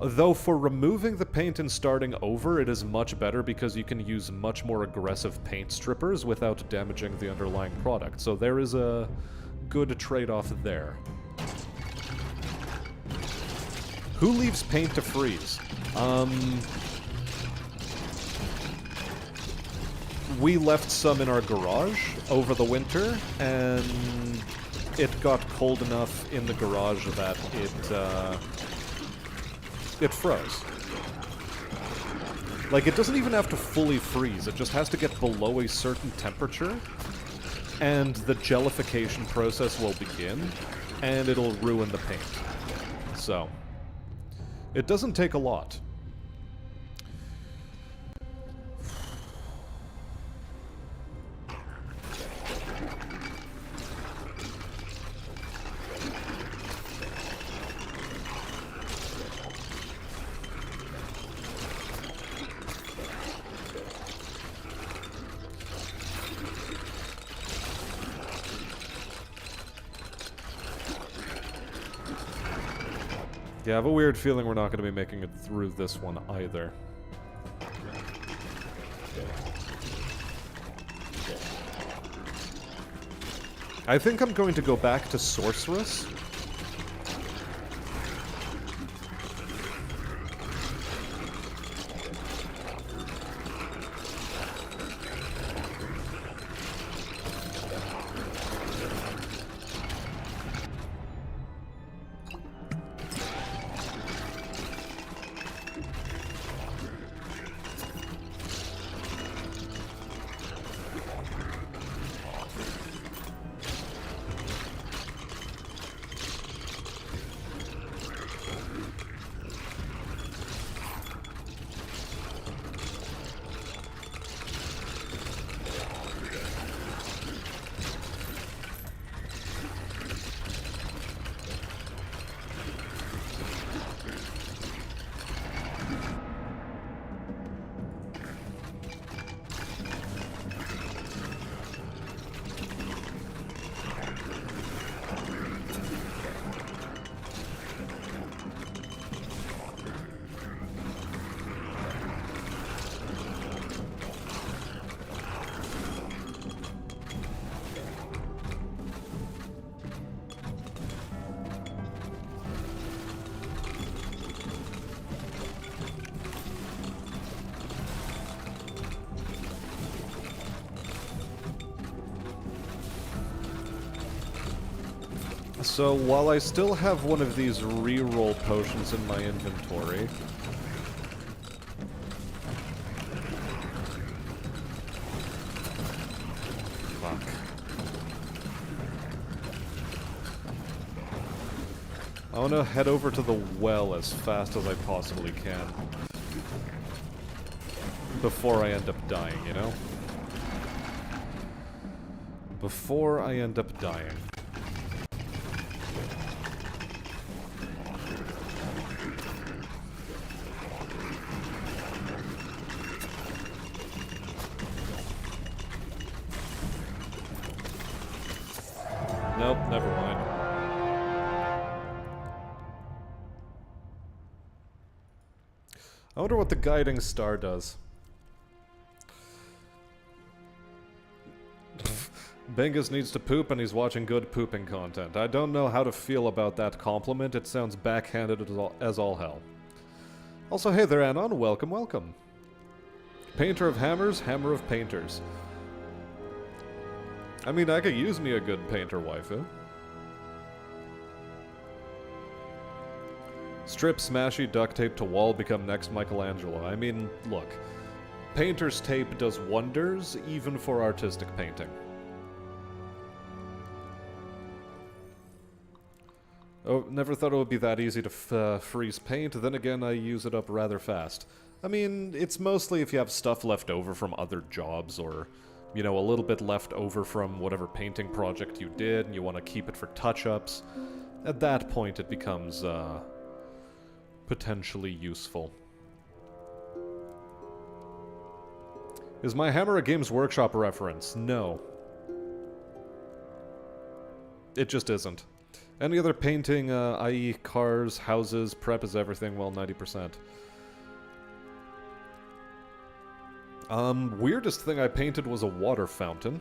Though for removing the paint and starting over, it is much better because you can use much more aggressive paint strippers without damaging the underlying product. So there is a good trade-off there. Who leaves paint to freeze? We left some in our garage over the winter, and it got cold enough in the garage that it froze. Like, it doesn't even have to fully freeze, it just has to get below a certain temperature, and the jellification process will begin, and it'll ruin the paint. So, it doesn't take a lot. Yeah, I have a weird feeling we're not going to be making it through this one either. I think I'm going to go back to Sorceress. So, while I still have one of these reroll potions in my inventory... Fuck. I want to head over to the well as fast as I possibly can. Before I end up dying, you know? Before I end up dying. Nope, never mind. I wonder what the guiding star does. Bengus needs to poop and he's watching good pooping content. I don't know how to feel about that compliment. It sounds backhanded as all hell. Also, hey there, Anon. Welcome, welcome. Painter of hammers, hammer of painters. I mean, I could use me a good painter waifu. Strip, smashy, duct tape to wall, become next Michelangelo. I mean, look. Painter's tape does wonders, even for artistic painting. Oh, never thought it would be that easy to freeze paint. Then again, I use it up rather fast. I mean, it's mostly if you have stuff left over from other jobs or... you know, a little bit left over from whatever painting project you did, and you want to keep it for touch-ups. At that point, it becomes, potentially useful. Is my hammer a Games Workshop reference? No. It just isn't. Any other painting, i.e. cars, houses, prep is everything, well, 90%. Weirdest thing I painted was a water fountain.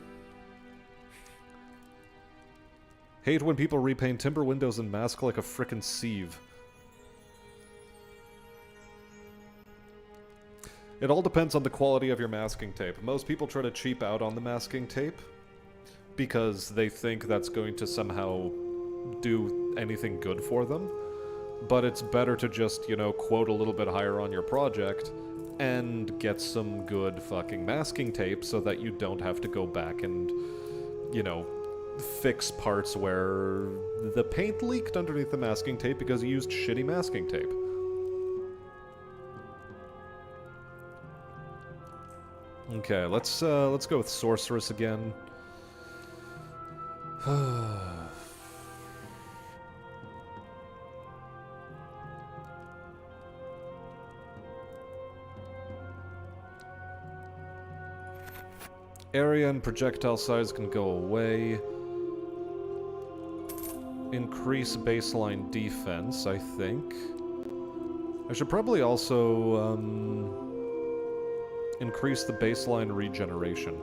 Hate when people repaint timber windows and mask like a frickin' sieve. It all depends on the quality of your masking tape. Most people try to cheap out on the masking tape because they think that's going to somehow do anything good for them. But it's better to just, you know, quote a little bit higher on your project and get some good fucking masking tape so that you don't have to go back and, you know, fix parts where the paint leaked underneath the masking tape because you used shitty masking tape. Okay, let's go with Sorceress again. Area and projectile size can go away. Increase baseline defense, I think. I should probably also, increase the baseline regeneration.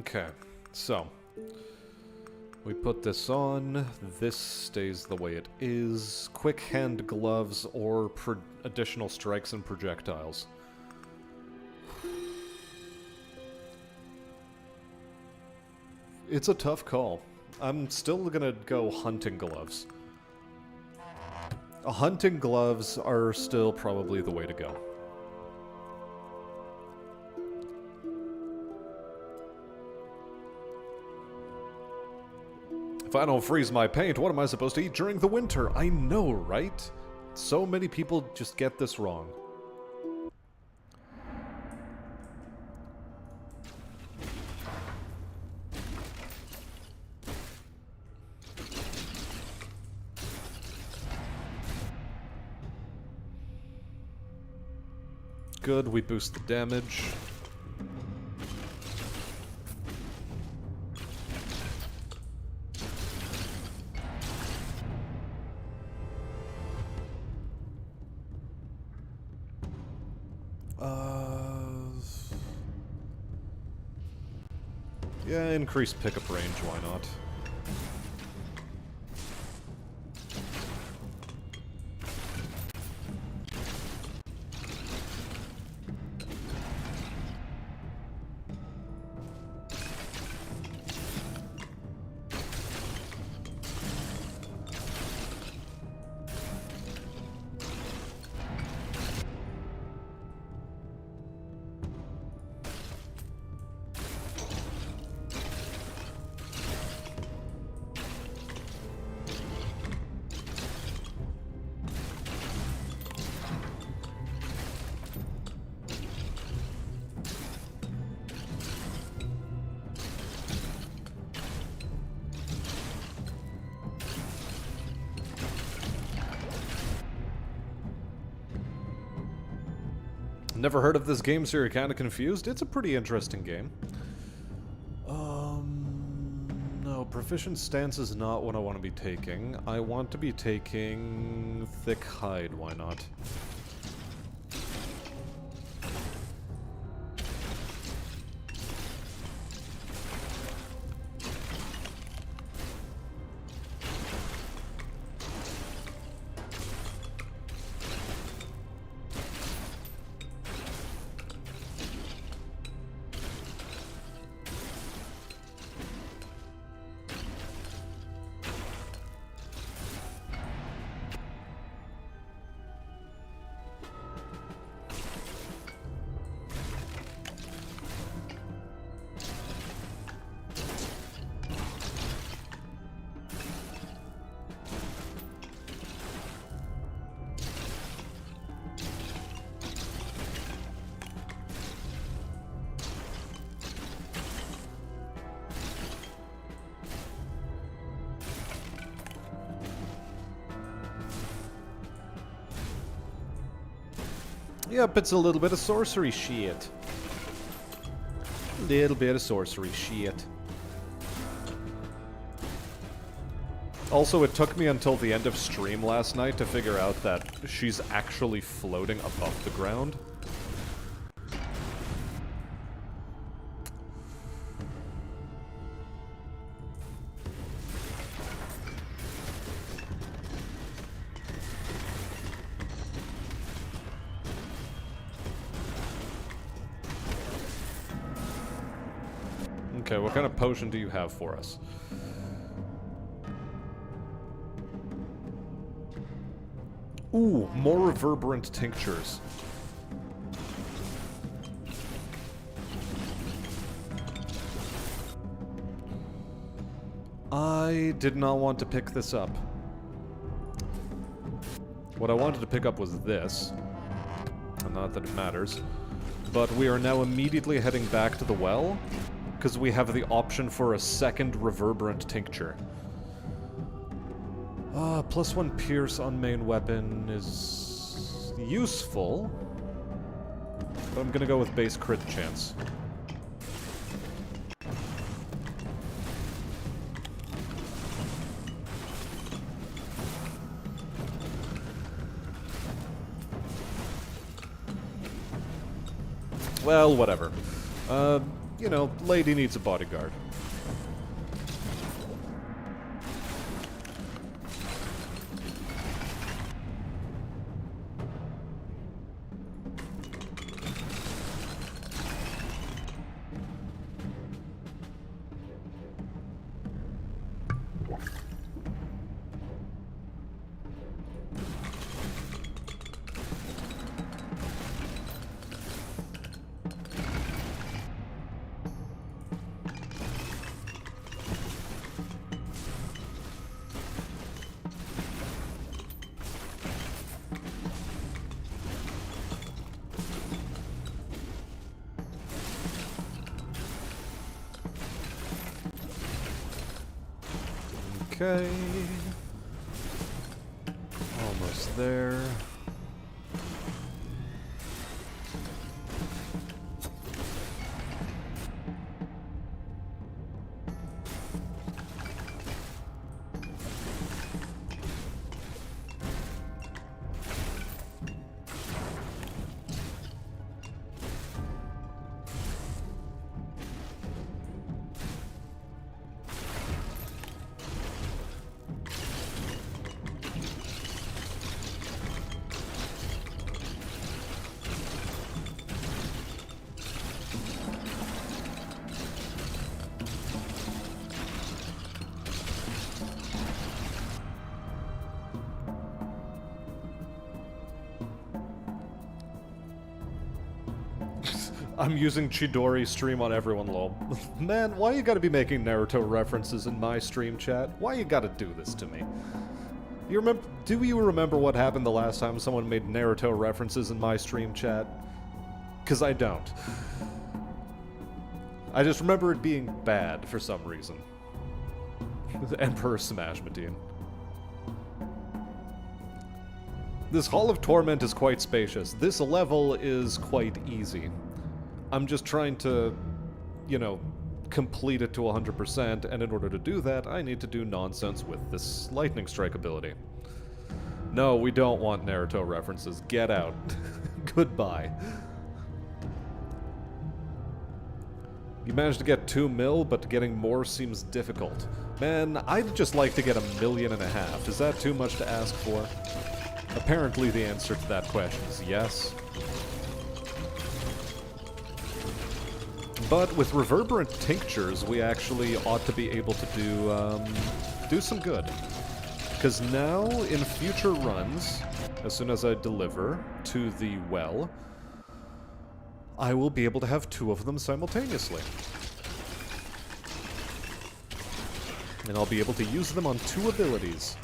Okay, so we put this on, this stays the way it is. Quick hand gloves or additional strikes and projectiles. It's a tough call. I'm still gonna go hunting gloves. Hunting gloves are still probably the way to go. If I don't freeze my paint, what am I supposed to eat during the winter? I know, right? So many people just get this wrong. Good, we boost the damage. Yeah, increase pickup range, why not? Never heard of this game, so you're kind of confused? It's a pretty interesting game. No, Proficient Stance is not what I want to be taking. I want to be taking Thick Hide, why not? Yep, it's a little bit of sorcery shit. Little bit of sorcery shit. Also, it took me until the end of stream last night to figure out that she's actually floating above the ground. Okay, what kind of potion do you have for us? Ooh, more reverberant tinctures. I did not want to pick this up. What I wanted to pick up was this. And not that it matters. But we are now immediately heading back to the well, because we have the option for a second reverberant tincture. +1 pierce on main weapon is useful, but I'm gonna go with base crit chance. Well, whatever. You know, lady needs a bodyguard. Okay. Almost there. I'm using Chidori stream on everyone, lol. Man, why you gotta be making Naruto references in my stream chat? Why you gotta do this to me? Do you remember what happened the last time someone made Naruto references in my stream chat? 'Cause I don't. I just remember it being bad for some reason. Emperor Smash Mateen. This Hall of Torment is quite spacious. This level is quite easy. I'm just trying to, you know, complete it to 100%, and in order to do that, I need to do nonsense with this Lightning Strike ability. No, we don't want Naruto references. Get out. Goodbye. You managed to get 2 mil, but getting more seems difficult. Man, I'd just like to get 1.5 million. Is that too much to ask for? Apparently the answer to that question is yes. But with reverberant tinctures, we actually ought to be able to do some good. Because now, in future runs, as soon as I deliver to the well, I will be able to have 2 of them simultaneously. And I'll be able to use them on 2 abilities.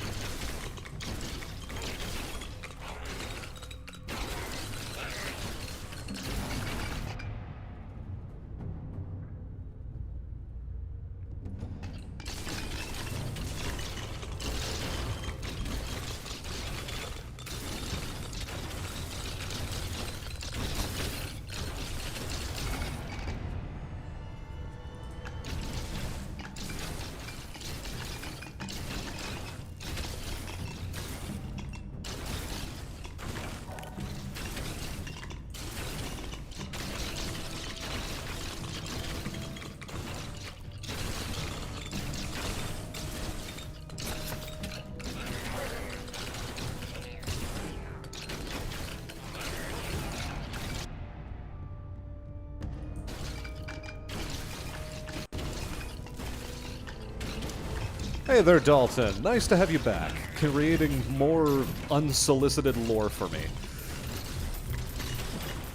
Hey there, Dalton. Nice to have you back, creating more unsolicited lore for me.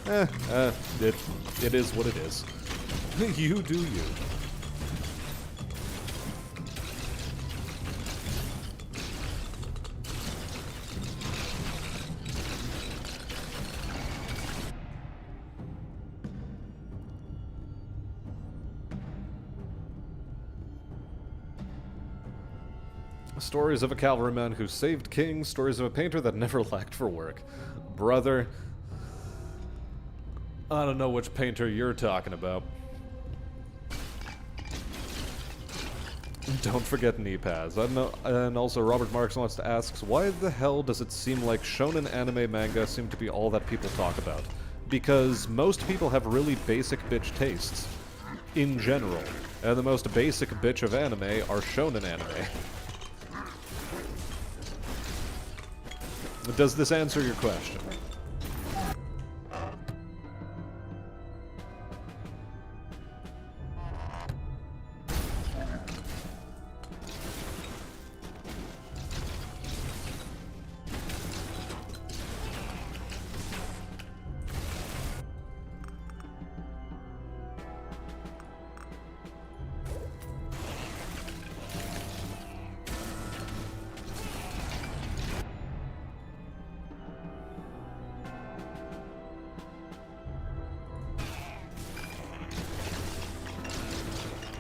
It is what it is. You do you. Stories of a cavalryman who saved kings, stories of a painter that never lacked for work. Brother, I don't know which painter you're talking about. Don't forget Knee-Pads. And also Robert Marks wants to ask, why the hell does it seem like shonen anime manga seem to be all that people talk about? Because most people have really basic bitch tastes, in general. And the most basic bitch of anime are shonen anime. Does this answer your question?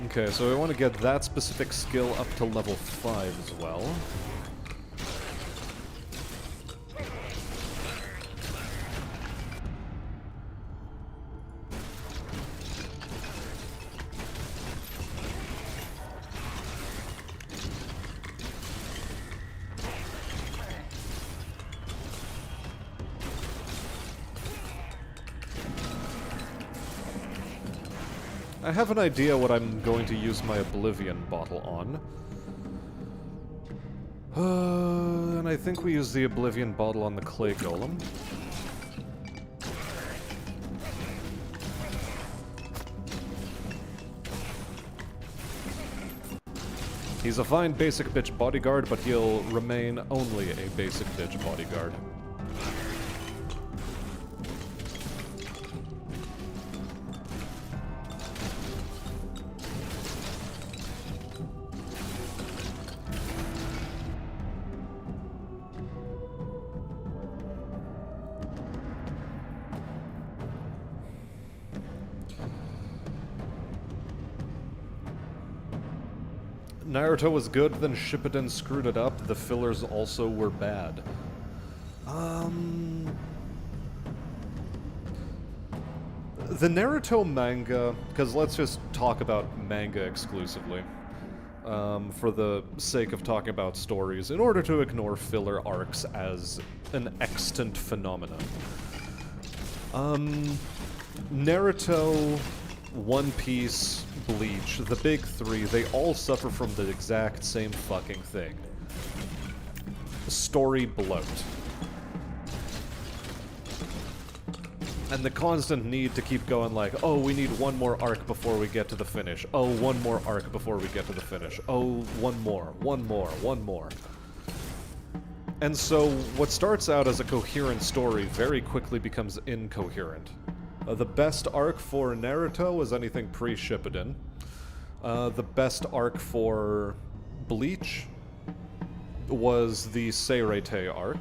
Okay, so I want to get that specific skill up to level 5 as well. I have an idea what I'm going to use my Oblivion bottle on. And I think we use the Oblivion bottle on the Clay Golem. He's a fine basic bitch bodyguard, but he'll remain only a basic bitch bodyguard. Naruto was good, then Shippuden screwed it up. The fillers also were bad. The Naruto manga, because let's just talk about manga exclusively, for the sake of talking about stories, in order to ignore filler arcs as an extant phenomenon. Naruto, One Piece, Bleach, the big three, they all suffer from the exact same fucking thing. Story bloat. And the constant need to keep going like, oh, we need one more arc before we get to the finish. Oh, one more arc before we get to the finish. Oh, one more. And so, what starts out as a coherent story very quickly becomes incoherent. The best arc for Naruto is anything pre-Shippuden. The best arc for Bleach was the Seirete arc,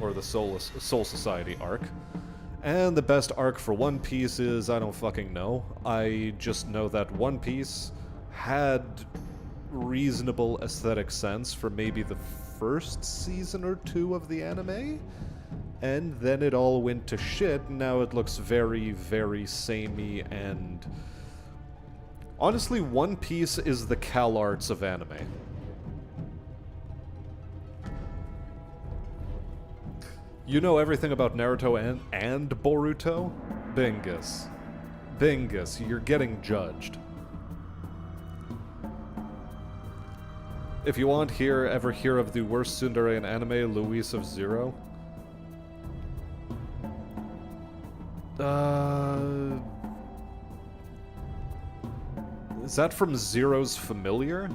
or the Soul Society arc. And the best arc for One Piece is, I don't fucking know. I just know that One Piece had reasonable aesthetic sense for maybe the first season or two of the anime. And then it all went to shit, and now it looks very, very samey, and... honestly, One Piece is the CalArts of anime. You know everything about Naruto and Boruto? Bingus. Bingus, you're getting judged. If you want ever hear of the worst tsundere in anime, Luis of Zero? Is that from Zero's Familiar?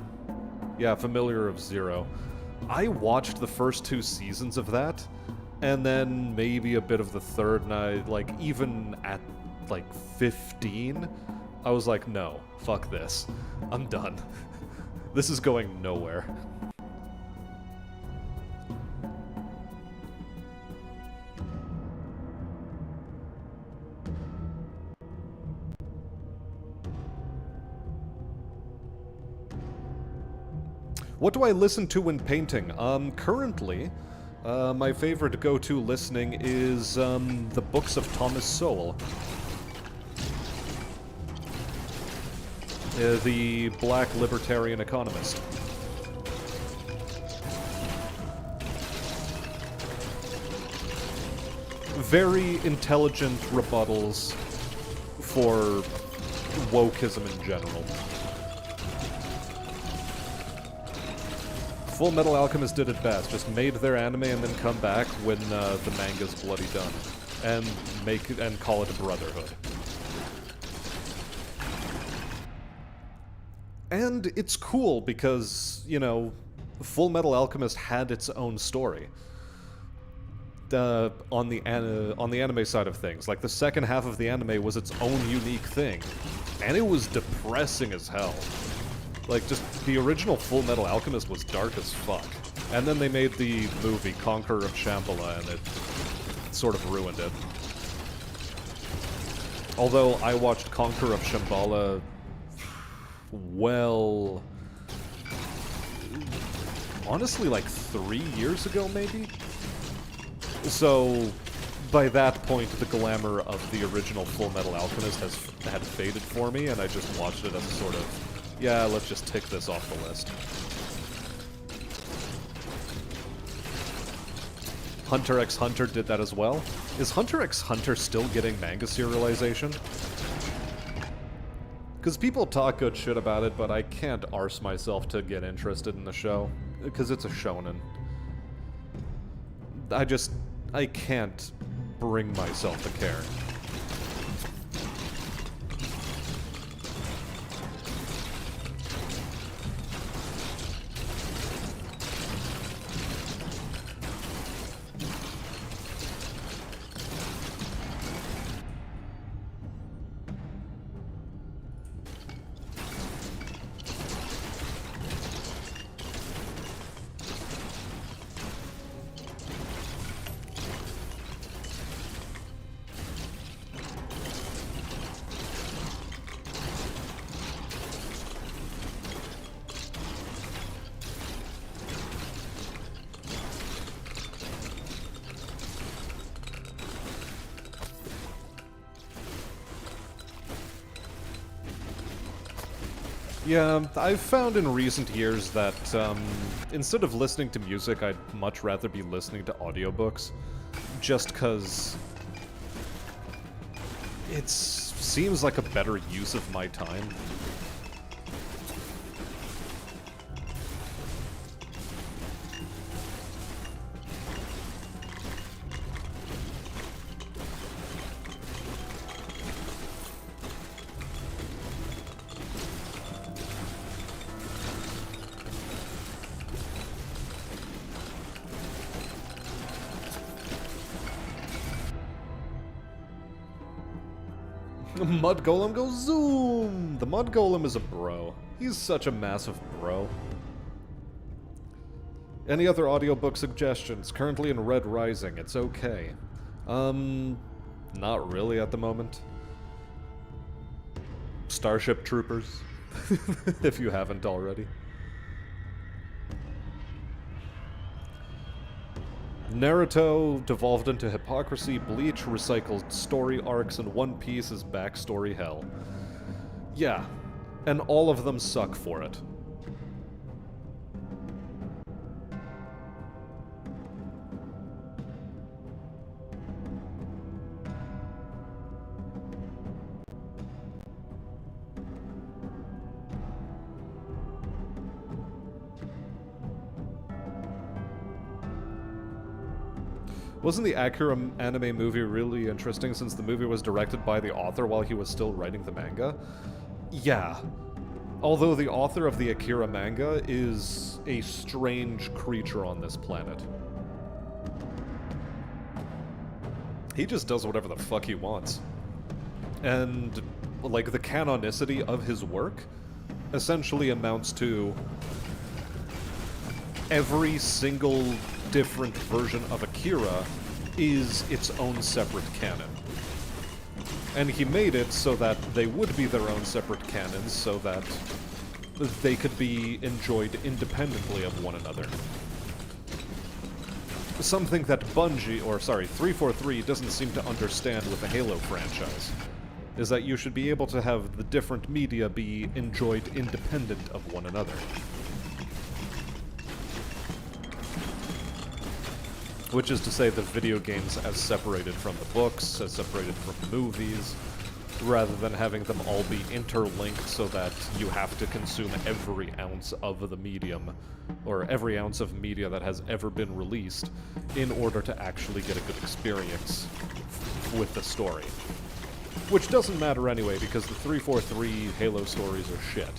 Yeah, familiar of Zero. I watched the first 2 seasons of that, and then maybe a bit of the third, and I, like, even at, like, 15, I was like, no, fuck this. I'm done. This is going nowhere. What do I listen to when painting? Currently, my favorite go-to listening is, the books of Thomas Sowell. The black libertarian economist. Very intelligent rebuttals for wokeism in general. Full Metal Alchemist did it best, just made their anime and then come back when the manga's bloody done. And call it a brotherhood. And it's cool because, you know, Full Metal Alchemist had its own story. On the anime side of things. Like, the second half of the anime was its own unique thing. And it was depressing as hell. Like, just, the original Full Metal Alchemist was dark as fuck. And then they made the movie, Conqueror of Shambhala, and it sort of ruined it. Although, I watched Conqueror of Shambhala, well, honestly, like 3 years ago, maybe? So, by that point, the glamour of the original Full Metal Alchemist had faded for me, and I just watched it as a sort of, yeah, let's just tick this off the list. Hunter x Hunter did that as well. Is Hunter x Hunter still getting manga serialization? Because people talk good shit about it, but I can't arse myself to get interested in the show. Because it's a shonen. I can't bring myself to care. Yeah, I've found in recent years that instead of listening to music, I'd much rather be listening to audiobooks. Just because it seems like a better use of my time. Mud Golem goes zoom! The Mud Golem is a bro. He's such a massive bro. Any other audiobook suggestions? Currently in Red Rising. It's okay. Not really at the moment. Starship Troopers. If you haven't already. Naruto devolved into hypocrisy, Bleach recycled story arcs, and One Piece is backstory hell. Yeah, and all of them suck for it. Wasn't the Akira anime movie really interesting since the movie was directed by the author while he was still writing the manga? Yeah. Although the author of the Akira manga is a strange creature on this planet. He just does whatever the fuck he wants. And, like, the canonicity of his work essentially amounts to every single different version of Akira is its own separate canon. And he made it so that they would be their own separate canons, so that they could be enjoyed independently of one another. Something that Bungie, or sorry, 343 doesn't seem to understand with the Halo franchise, is that you should be able to have the different media be enjoyed independent of one another. Which is to say the video games as separated from the books, as separated from the movies, rather than having them all be interlinked so that you have to consume every ounce of the medium, or every ounce of media that has ever been released, in order to actually get a good experience with the story. Which doesn't matter anyway, because the 343 Halo stories are shit.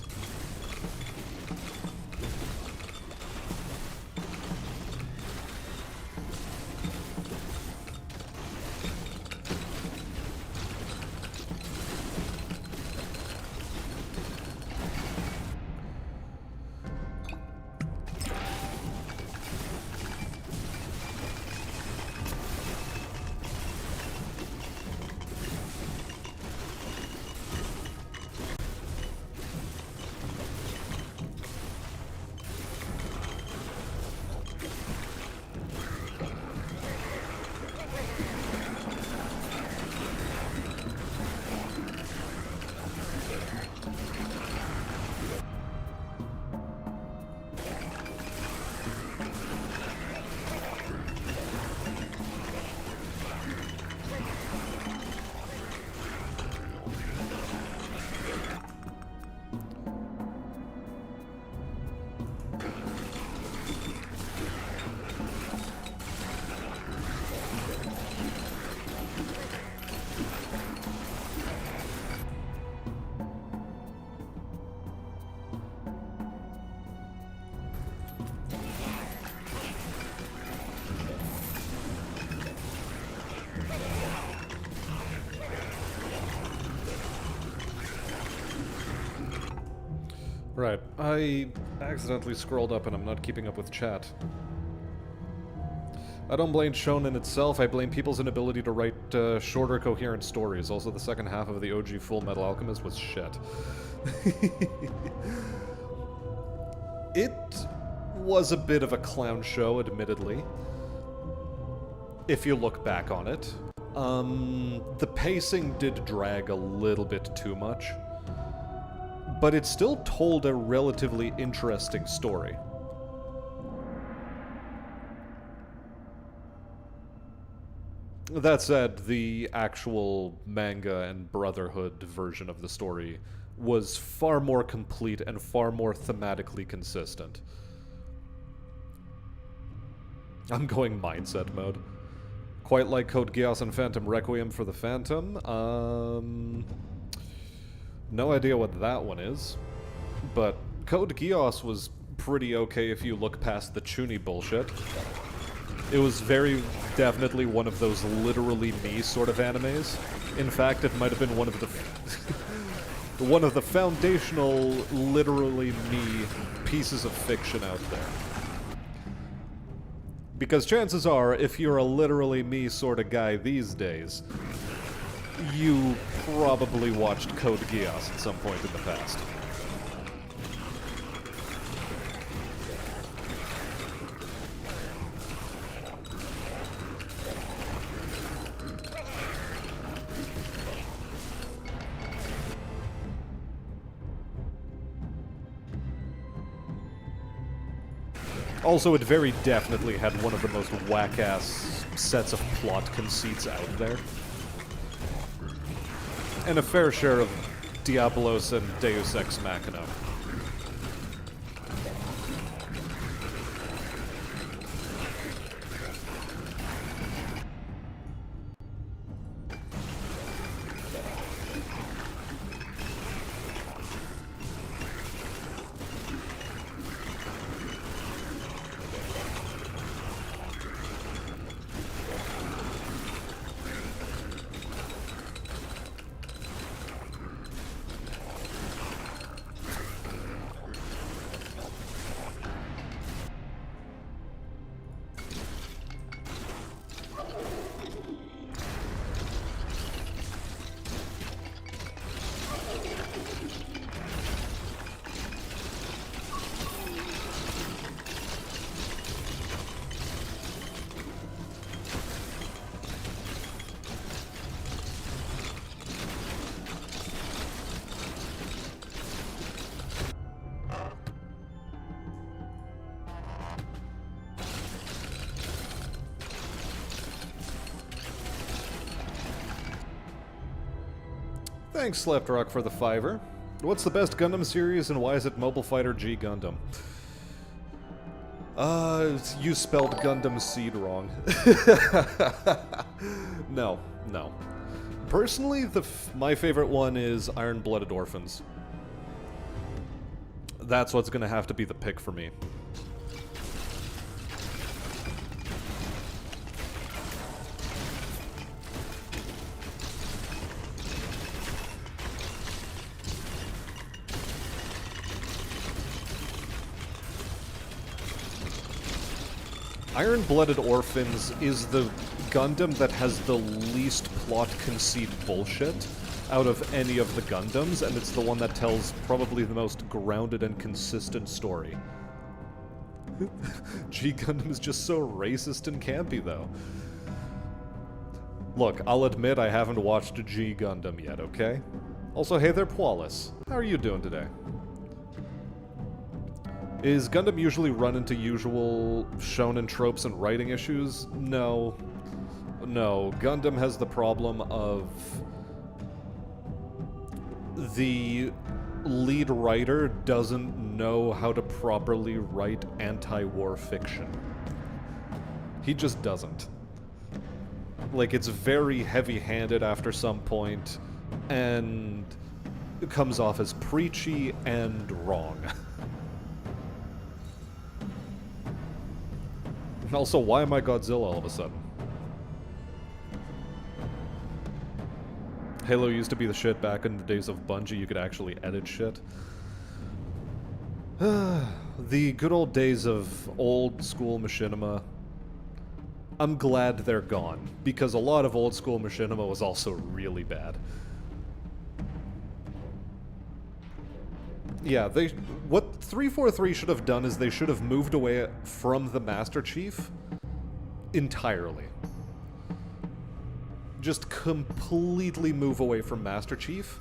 Right, I accidentally scrolled up and I'm not keeping up with chat. I don't blame Shonen itself, I blame people's inability to write shorter, coherent stories. Also, the second half of the OG Full Metal Alchemist was shit. It was a bit of a clown show, admittedly, if you look back on it. The pacing did drag a little bit too much, but it still told a relatively interesting story. That said, the actual manga and Brotherhood version of the story was far more complete and far more thematically consistent. I'm going mindset mode. Quite like Code Geass and Phantom Requiem for the Phantom. No idea what that one is. But Code Geass was pretty okay if you look past the Chuny bullshit. It was very definitely one of those literally me sort of animes. In fact, it might have been one of the one of the foundational literally me pieces of fiction out there. Because chances are, if you're a literally me sort of guy these days, you probably watched Code Geass at some point in the past. Also, it very definitely had one of the most whack-ass sets of plot conceits out there. And a fair share of Diablos and Deus Ex Machina. Thanks, Sleptrock, for the $5. What's the best Gundam series and why is it Mobile Fighter G Gundam? You spelled Gundam Seed wrong. No. Personally, my favorite one is Iron-Blooded Orphans. That's what's gonna have to be the pick for me. Iron-Blooded Orphans is the Gundam that has the least plot conceit bullshit out of any of the Gundams, and it's the one that tells probably the most grounded and consistent story. G Gundam is just so racist and campy, though. Look, I'll admit I haven't watched G Gundam yet, okay? Also, hey there, Poalis. How are you doing today? Is Gundam usually run into usual shonen tropes and writing issues? No. No. Gundam has the problem of the lead writer doesn't know how to properly write anti-war fiction. He just doesn't. Like, it's very heavy-handed after some point, and it comes off as preachy and wrong. Also, why am I Godzilla all of a sudden? Halo used to be the shit back in the days of Bungie, you could actually edit shit. The good old days of old school machinima. I'm glad they're gone, because a lot of old school machinima was also really bad. Yeah, what 343 should have done is they should have moved away from the Master Chief entirely. Just completely move away from Master Chief.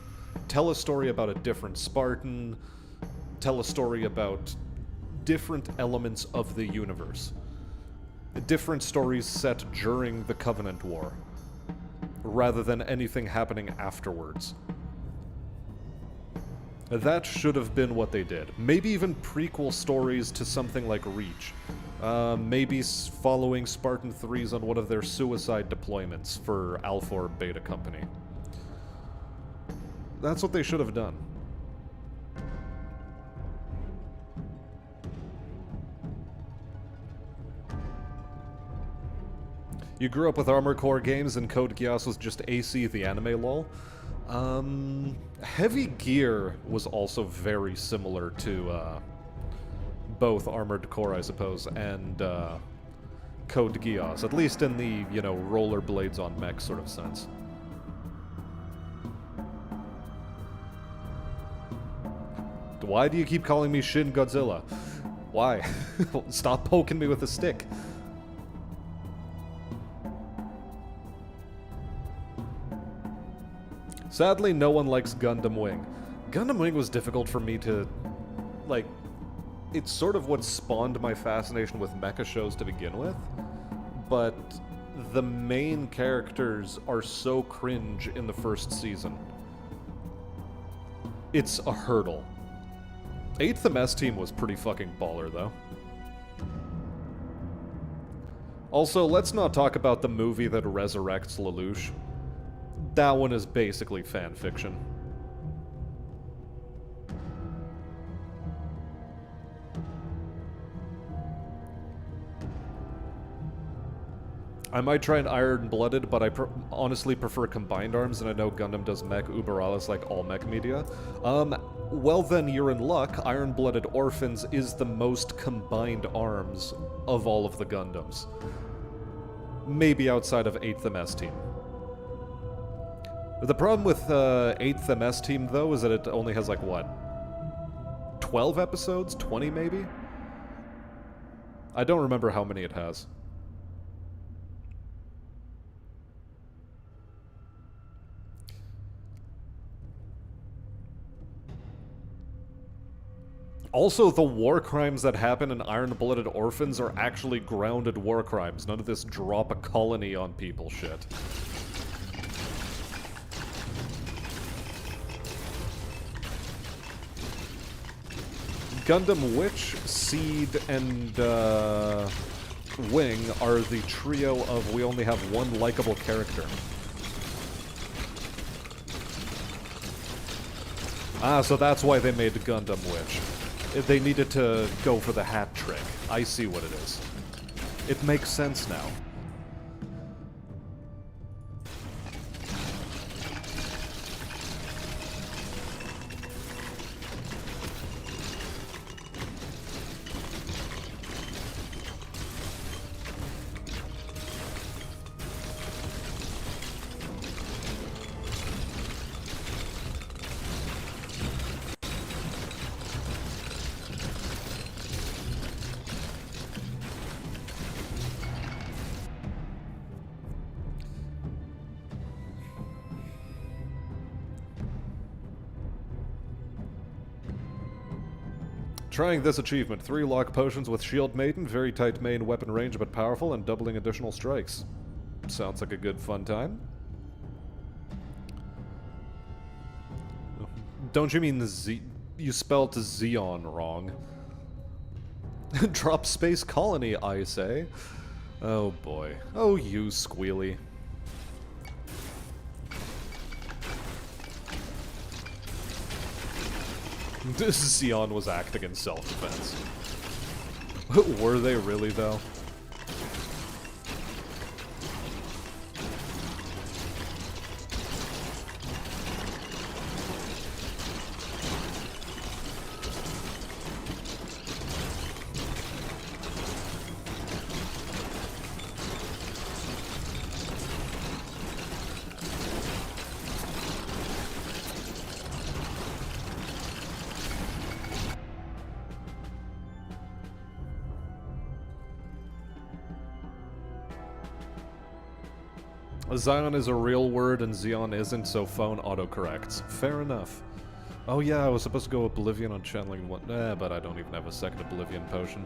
Tell a story about a different Spartan. Tell a story about different elements of the universe. Different stories set during the Covenant War, rather than anything happening afterwards. That should have been what they did. Maybe even prequel stories to something like Reach. Maybe following Spartan 3s on one of their suicide deployments for Alpha or Beta Company. That's what they should have done. You grew up with Armored Core games and Code Geass was just AC the anime lol? Heavy Gear was also very similar to, both Armored Core, I suppose, and, Code Geass, at least in the, you know, rollerblades on mech sort of sense. Why do you keep calling me Shin Godzilla? Why? Stop poking me with a stick. Sadly, no one likes Gundam Wing. Gundam Wing was difficult for me to, like, it's sort of what spawned my fascination with mecha shows to begin with, but the main characters are so cringe in the first season. It's a hurdle. 8th MS Team was pretty fucking baller, though. Also, let's not talk about the movie that resurrects Lelouch. That one is basically fan fiction. I might try an Iron-Blooded, but I honestly prefer Combined Arms, and I know Gundam does mech uber alles like all mech media. Well then, you're in luck. Iron-Blooded Orphans is the most combined arms of all of the Gundams. Maybe outside of 8th MS Team. The problem with 8th MS Team, though, is that it only has, like, what? 12 episodes? 20, maybe? I don't remember how many it has. Also, the war crimes that happen in Iron-Blooded Orphans are actually grounded war crimes. None of this drop a colony on people shit. Gundam Witch, Seed, and Wing are the trio of we only have one likable character. Ah, so that's why they made Gundam Witch. They needed to go for the hat trick. I see what it is. It makes sense now. Trying this achievement. 3 lock potions with Shield Maiden, very tight main weapon range but powerful, and doubling additional strikes. Sounds like a good fun time. Don't you mean Z... You spelled Xeon wrong. Drop Space Colony, I say. Oh boy. Oh, you squealy. This Xeon was acting in self-defense. Were they really, though? Zion is a real word and Xeon isn't, so phone autocorrects. Fair enough. Oh yeah, I was supposed to go Oblivion on channeling one. But I don't even have a second Oblivion potion.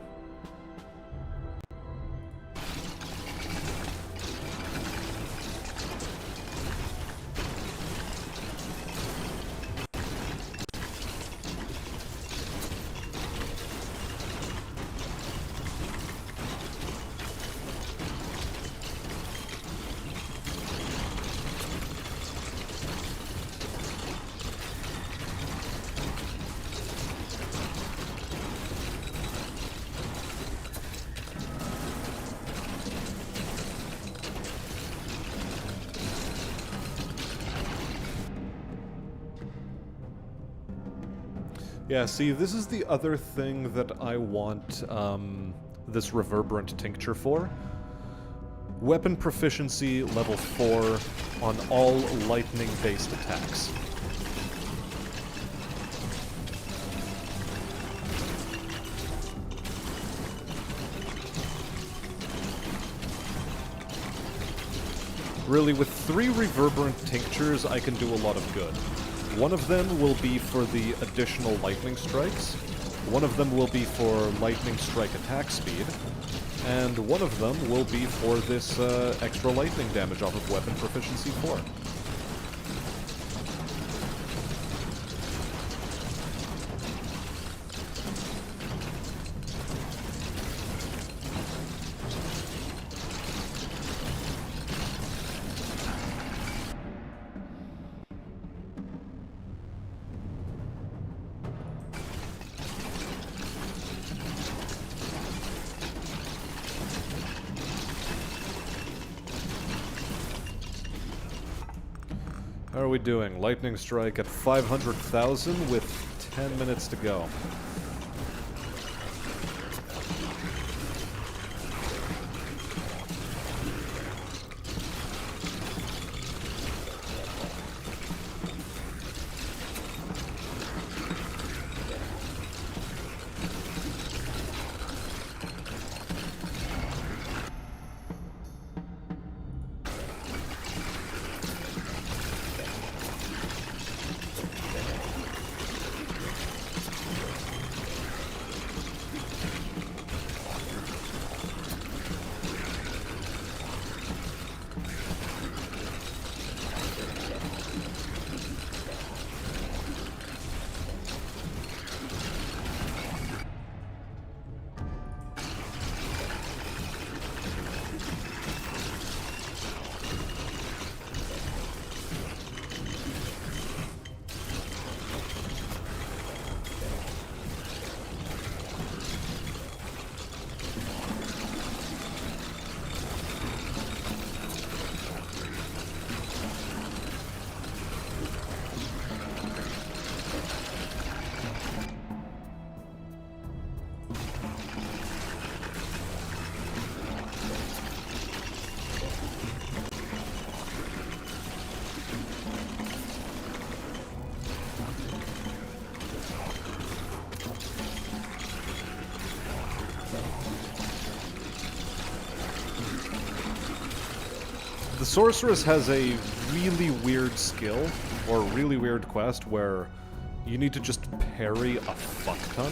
Yeah, see, this is the other thing that I want this Reverberant Tincture for. Weapon proficiency level 4 on all lightning-based attacks. Really, with 3 Reverberant Tinctures, I can do a lot of good. One of them will be for the additional lightning strikes, one of them will be for lightning strike attack speed, and one of them will be for this extra lightning damage off of weapon proficiency 4. How are we doing? Lightning strike at 500,000 with 10 minutes to go. Sorceress has a really weird skill, or really weird quest, where you need to just parry a fuck ton.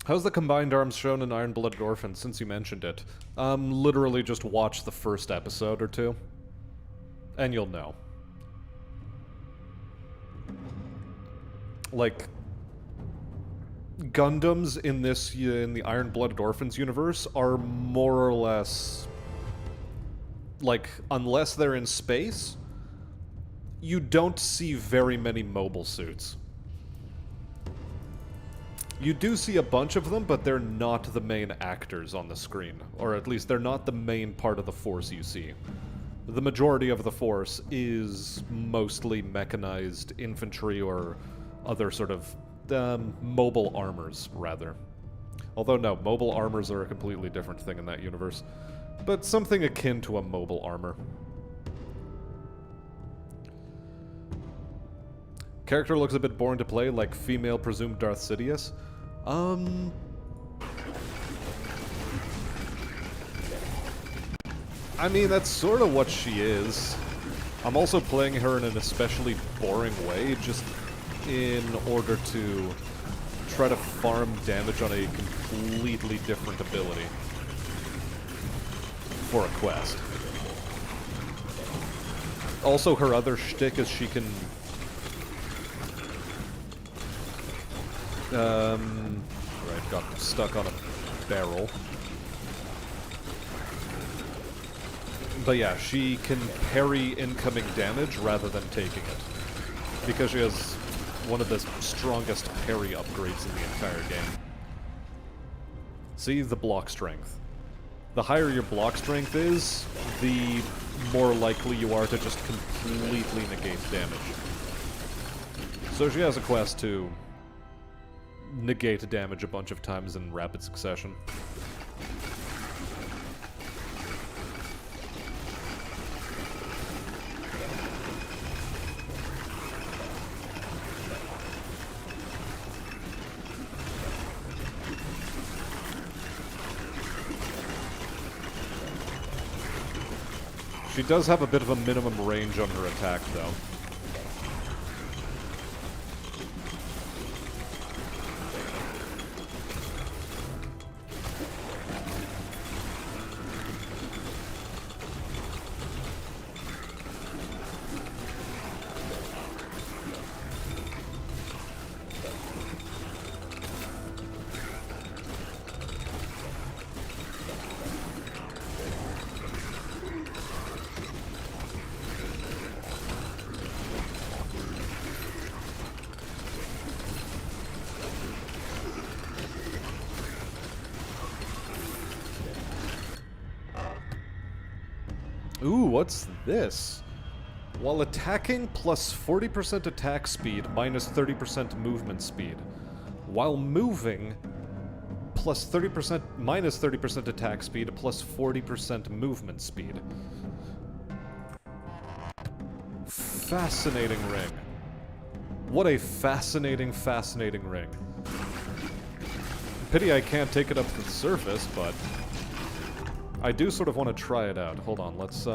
How's the combined arms shown in Iron-Blooded Orphan, since you mentioned it? Literally just watch the first episode or two, and you'll know. Like, Gundams in the Iron-Blooded Orphans universe are more or less, like, unless they're in space, you don't see very many mobile suits. You do see a bunch of them, but they're not the main actors on the screen. Or at least they're not the main part of the Force you see. The majority of the Force is mostly mechanized infantry or other sort of mobile armors, rather. Although no, mobile armors are a completely different thing in that universe. But something akin to a mobile armor. Character looks a bit boring to play, like female presumed Darth Sidious. I mean, that's sort of what she is. I'm also playing her in an especially boring way, just in order to try to farm damage on a completely different ability for a quest. Also, her other shtick is she can... right, got stuck on a barrel. But yeah, she can parry incoming damage rather than taking it. Because she has one of the strongest parry upgrades in the entire game. See, the block strength. The higher your block strength is, the more likely you are to just completely negate damage. So she has a quest to negate damage a bunch of times in rapid succession. She does have a bit of a minimum range on her attack, though. Ooh, what's this? While attacking, plus 40% attack speed, minus 30% movement speed. While moving, plus 30%, minus 30% attack speed, plus 40% movement speed. Fascinating ring. What a fascinating, fascinating ring. Pity I can't take it up to the surface, but I do sort of want to try it out. Hold on, let's,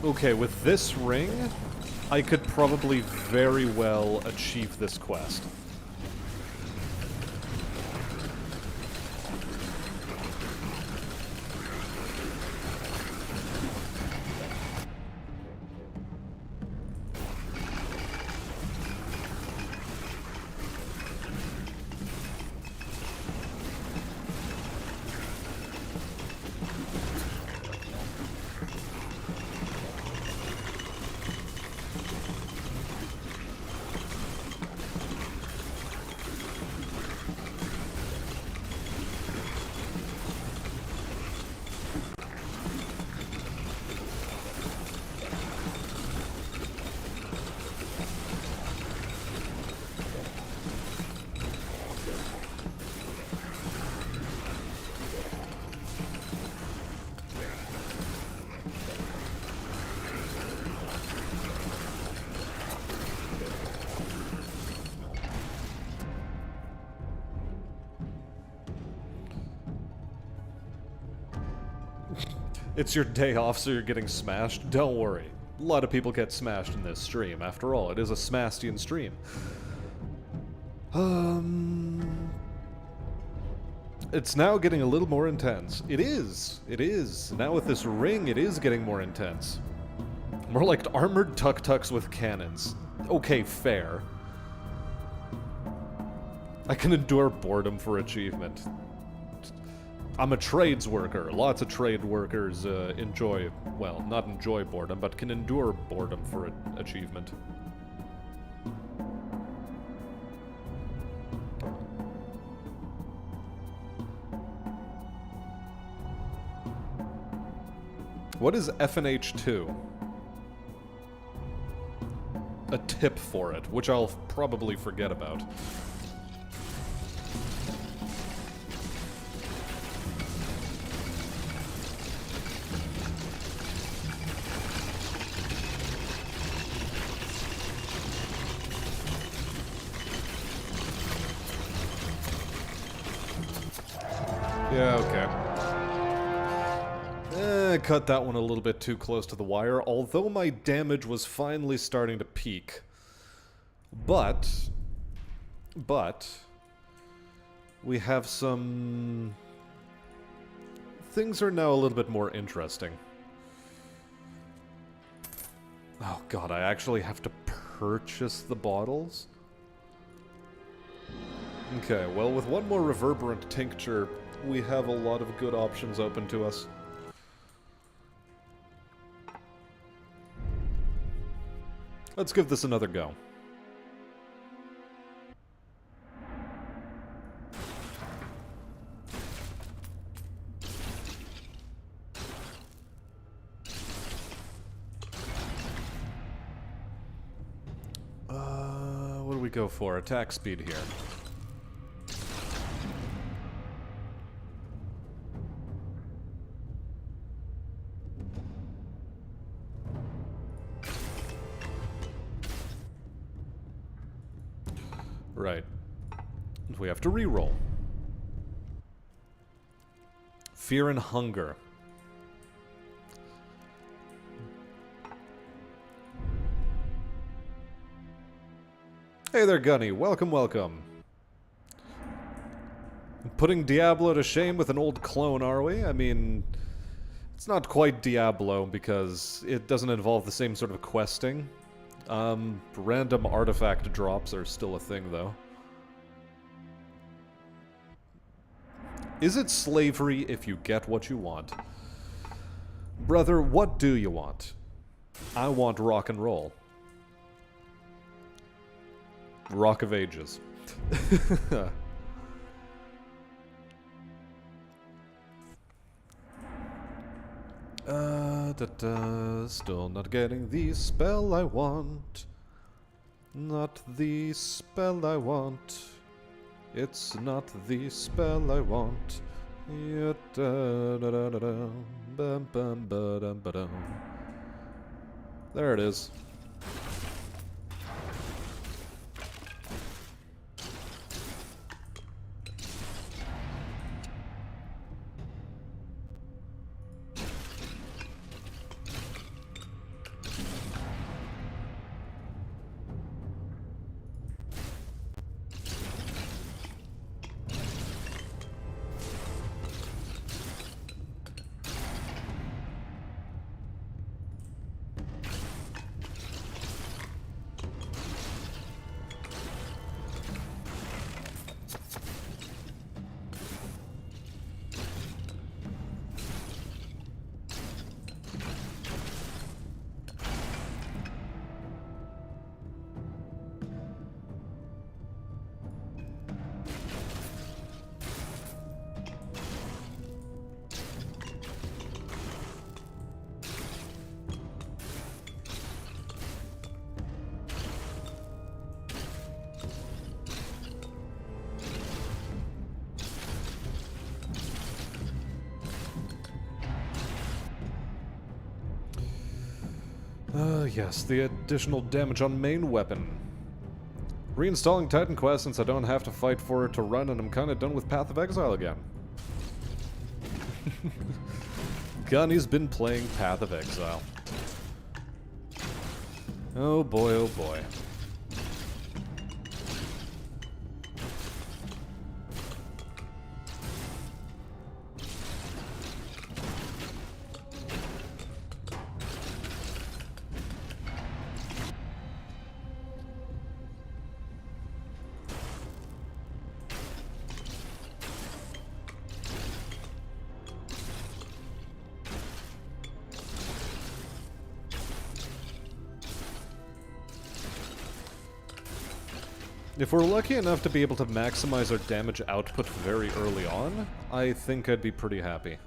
Okay, with this ring, I could probably very well achieve this quest. It's your day off, so you're getting smashed? Don't worry. A lot of people get smashed in this stream. After all, it is a Smastian stream. It's now getting a little more intense. It is. It is. Now with this ring, it is getting more intense. More like armored tuk-tuks with cannons. Okay, fair. I can endure boredom for achievement. I'm a trades worker. Lots of trade workers enjoy, well, not enjoy boredom, but can endure boredom for achievement. What is FNH2? A tip for it, which I'll probably forget about. Yeah, okay. Cut that one a little bit too close to the wire, although my damage was finally starting to peak. But, we have some... Things are now a little bit more interesting. Oh god, I actually have to purchase the bottles? Okay, well, with one more reverberant tincture, we have a lot of good options open to us. Let's give this another go. What do we go for? Attack speed here. Right. We have to reroll. Fear and hunger. Hey there, Gunny. Welcome, welcome. Putting Diablo to shame with an old clone, are we? I mean, it's not quite Diablo because it doesn't involve the same sort of questing. Random artifact drops are still a thing, though. Is it slavery if you get what you want? Brother, what do you want? I want rock and roll. Rock of Ages. Still not getting the spell I want. Not the spell I want. It's not the spell I want. There it is. Yes, the additional damage on main weapon. Reinstalling Titan Quest since I don't have to fight for it to run, and I'm kinda done with Path of Exile again. Gunny's been playing Path of Exile. Oh boy, oh boy. If we're lucky enough to be able to maximize our damage output very early on, I think I'd be pretty happy.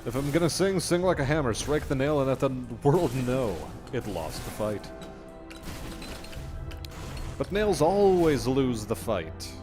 If I'm gonna sing like a hammer, strike the nail and let the world know it lost the fight. But nails always lose the fight.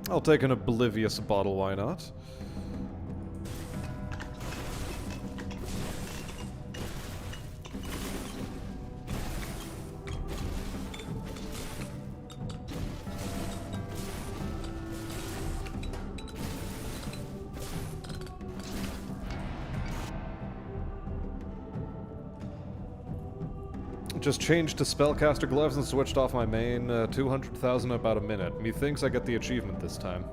I'll take an oblivious bottle, why not? Just changed to Spellcaster Gloves and switched off my main. 200,000 in about a minute. Methinks I get the achievement this time.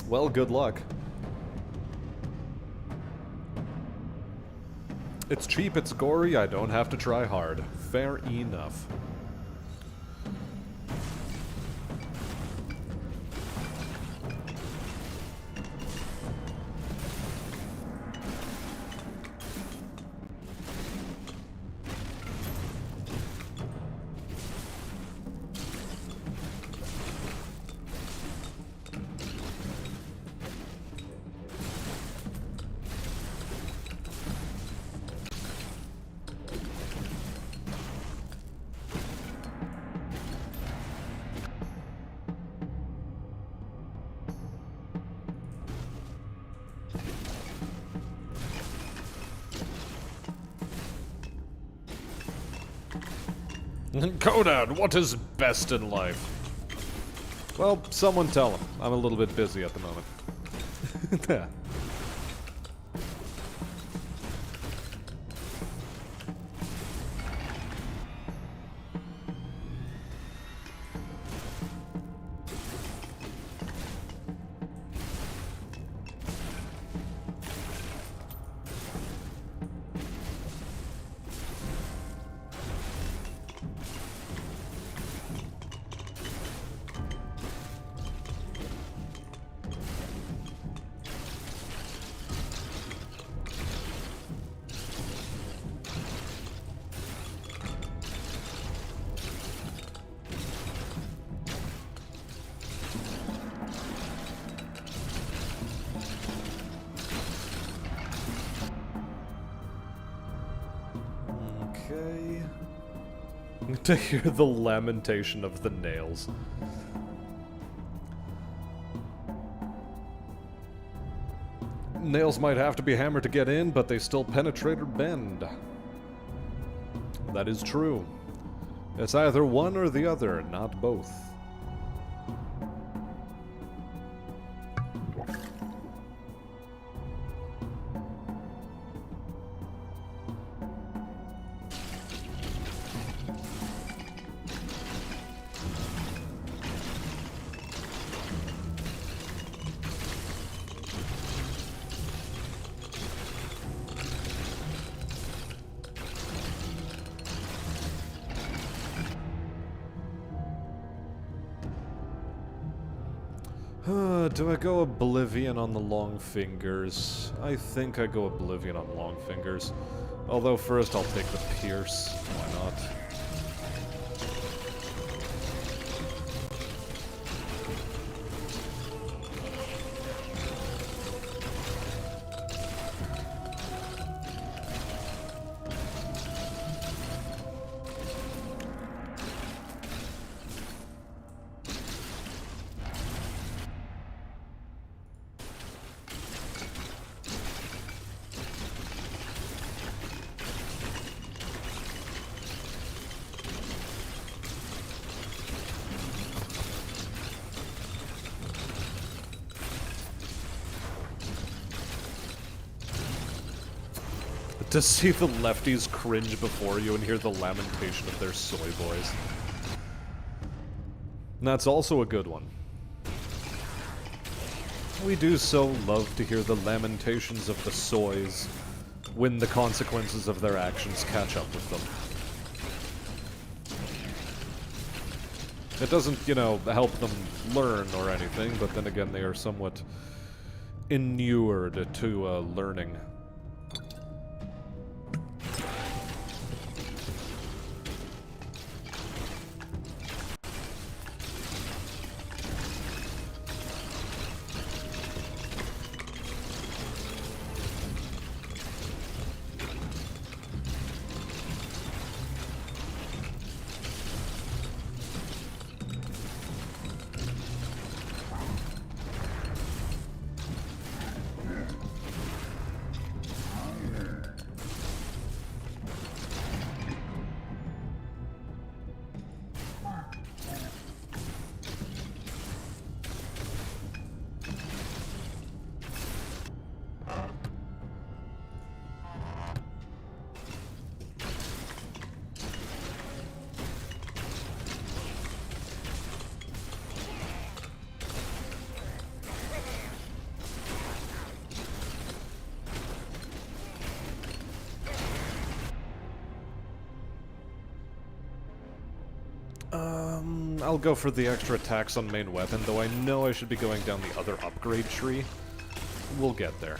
Well, good luck. It's cheap, it's gory, I don't have to try hard. Fair enough. Conan, what is best in life? Well, someone tell him. I'm a little bit busy at the moment. Okay. To hear the lamentation of the nails. Nails might have to be hammered to get in, but they still penetrate or bend. That is true. It's either one or the other, not both. Do I go Oblivion on the long fingers? I think I go Oblivion on long fingers. Although first I'll take the Pierce. Why not? To see the lefties cringe before you and hear the lamentation of their soy boys. And that's also a good one. We do so love to hear the lamentations of the soys when the consequences of their actions catch up with them. It doesn't, you know, help them learn or anything, but then again they are somewhat inured to learning. I'll go for the extra attacks on main weapon, though I know I should be going down the other upgrade tree. We'll get there.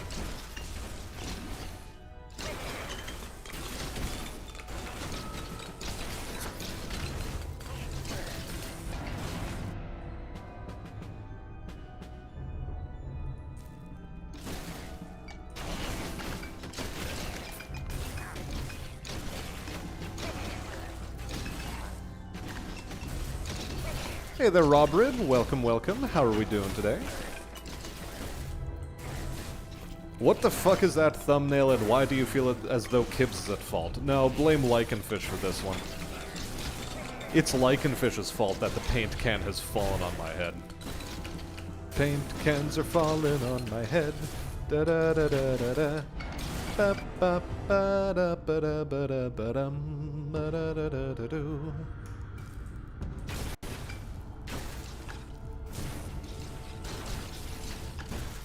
Hey there, Robrid. Welcome, welcome. How are we doing today? What the fuck is that thumbnail, and why do you feel as though Kibbs is at fault? No, blame Lycanfish for this one. It's Lycanfish's fault that the paint can has fallen on my head. Paint cans are falling on my head. Da da da da da da. Ba ba ba da ba da ba da ba dum ba da da da da do.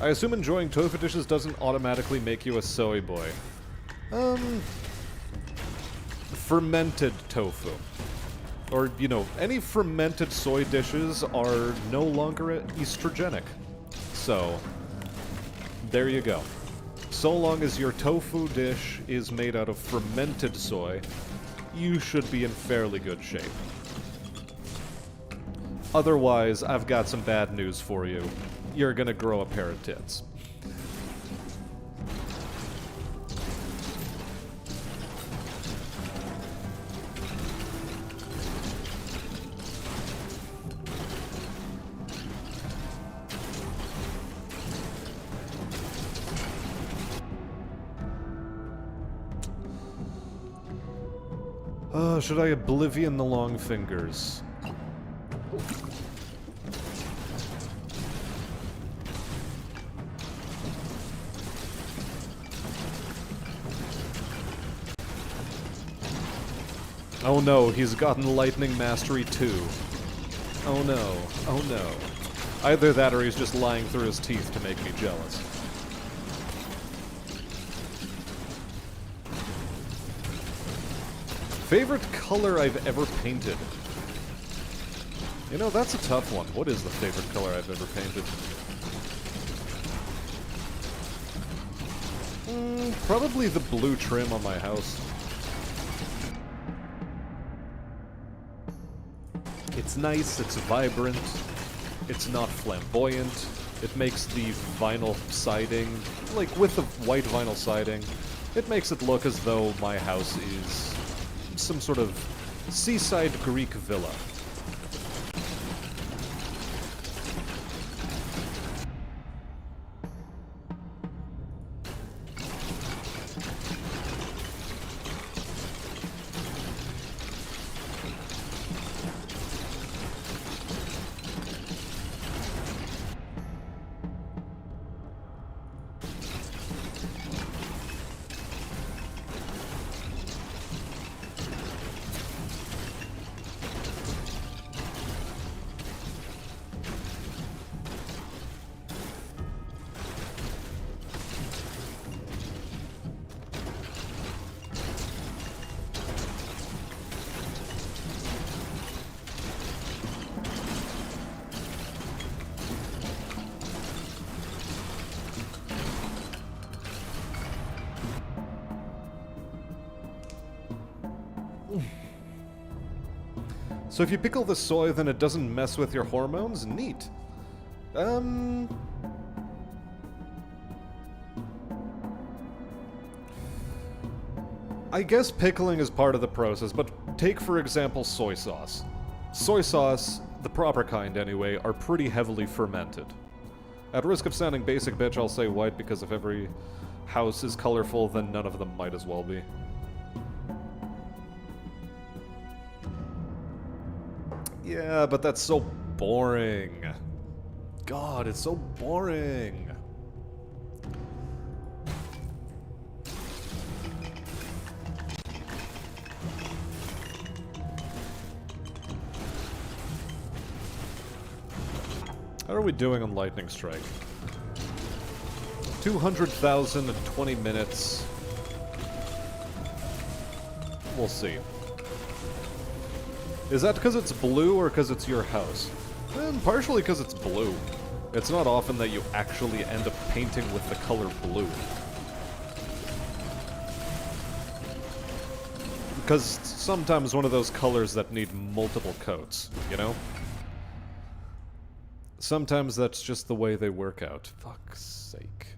I assume enjoying tofu dishes doesn't automatically make you a soy boy. Fermented tofu. Or, you know, any fermented soy dishes are no longer estrogenic. So, there you go. So long as your tofu dish is made out of fermented soy, you should be in fairly good shape. Otherwise, I've got some bad news for you. You're gonna grow a pair of tits. Should I Oblivion the long fingers? Oh no, he's gotten Lightning Mastery 2. Oh no, oh no. Either that or he's just lying through his teeth to make me jealous. Favorite color I've ever painted? You know, that's a tough one. What is the favorite color I've ever painted? Probably the blue trim on my house. It's nice, it's vibrant, it's not flamboyant, it makes the vinyl siding, like with the white vinyl siding, it makes it look as though my house is some sort of seaside Greek villa. So if you pickle the soy, then it doesn't mess with your hormones? Neat. I guess pickling is part of the process, but take, for example, soy sauce. Soy sauce, the proper kind anyway, are pretty heavily fermented. At risk of sounding basic bitch, I'll say white, because if every house is colorful, then none of them might as well be. Yeah, but that's so boring. God, it's so boring. How are we doing on Lightning Strike? 200,000 in 20 minutes. We'll see. Is that because it's blue or because it's your house? Partially because it's blue. It's not often that you actually end up painting with the color blue. Because sometimes one of those colors that need multiple coats, you know? Sometimes that's just the way they work out. Fuck's sake.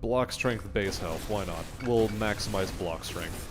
Block strength, base health, why not? We'll maximize block strength.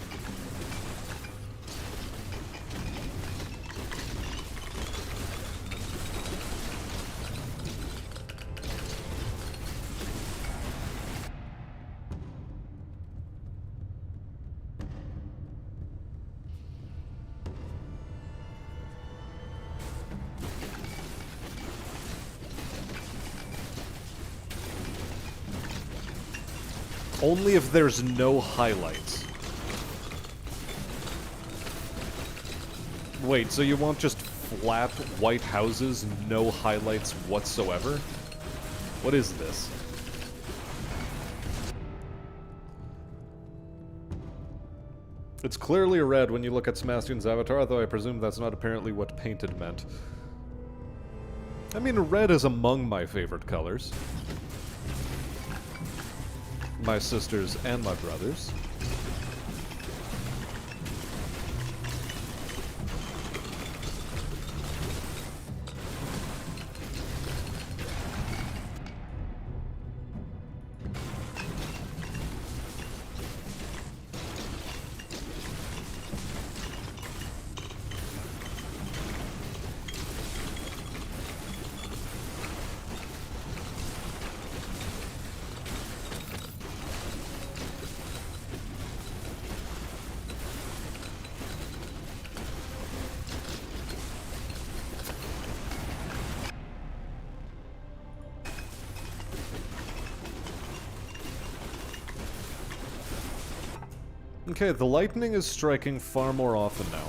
Only if there's no highlights. Wait, so you want just flat white houses, no highlights whatsoever? What is this? It's clearly red when you look at Sebastian's avatar, though I presume that's not apparently what painted meant. I mean, red is among my favorite colors. My sisters and my brothers. Okay, the lightning is striking far more often now.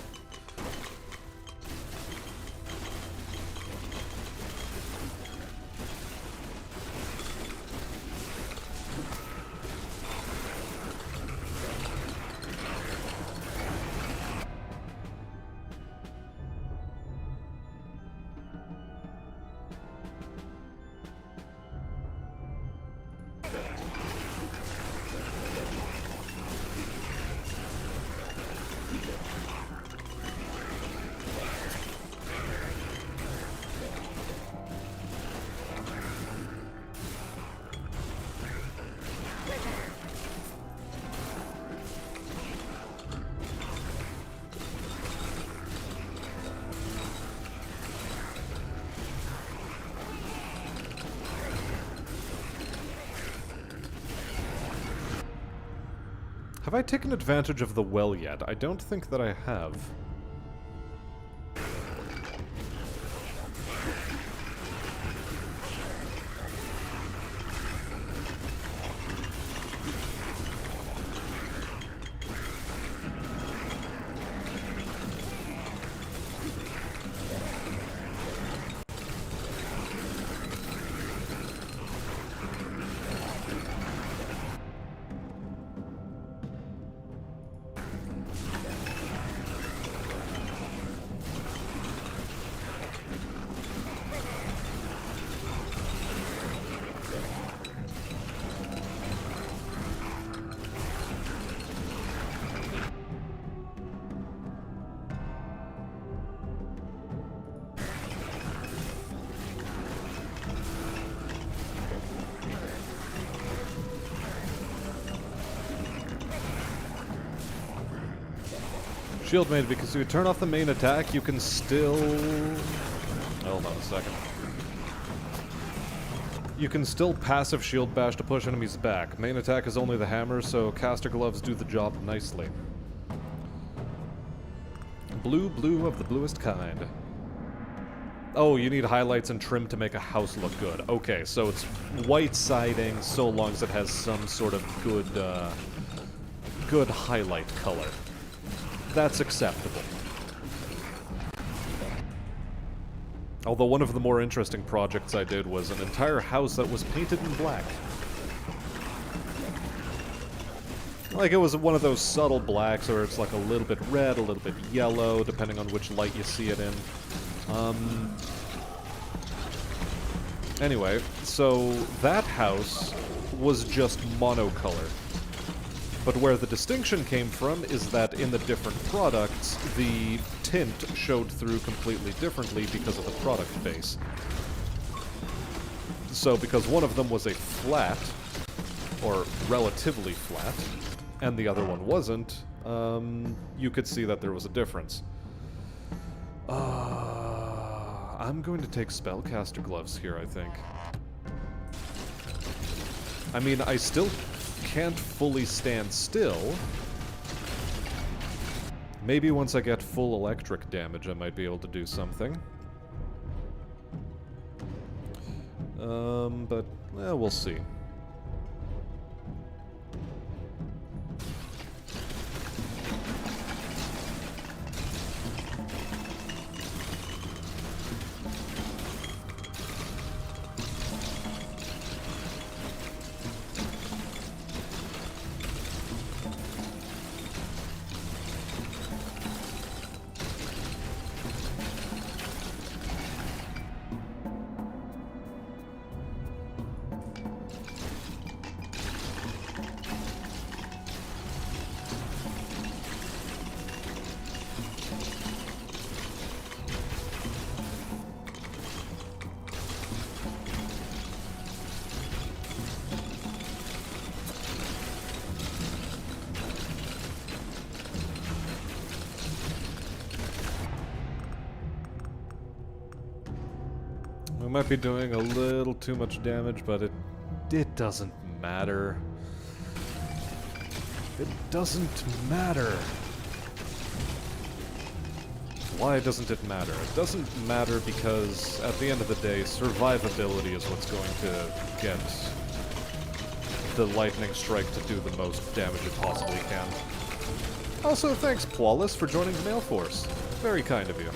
Have I taken advantage of the well yet? I don't think that I have. Shield made, because if you turn off the main attack, you can still... Hold on a second. You can still passive shield bash to push enemies back. Main attack is only the hammer, so caster gloves do the job nicely. Blue of the bluest kind. Oh, you need highlights and trim to make a house look good. Okay, so it's white siding so long as it has some sort of good highlight color. That's acceptable. Although one of the more interesting projects I did was an entire house that was painted in black. Like, it was one of those subtle blacks where it's like a little bit red, a little bit yellow, depending on which light you see it in. Anyway, so that house was just monocolor. But where the distinction came from is that in the different products, the tint showed through completely differently because of the product base. So because one of them was a flat, or relatively flat, and the other one wasn't, you could see that there was a difference. I'm going to take spellcaster gloves here, I think. I mean, I still can't fully stand still. Maybe once I get full electric damage, I might be able to do something. But we'll see. We might be doing a little too much damage, but it doesn't matter. It doesn't matter. Why doesn't it matter? It doesn't matter because, at the end of the day, survivability is what's going to get the lightning strike to do the most damage it possibly can. Also, thanks, Pawless, for joining the Mail Force. Very kind of you.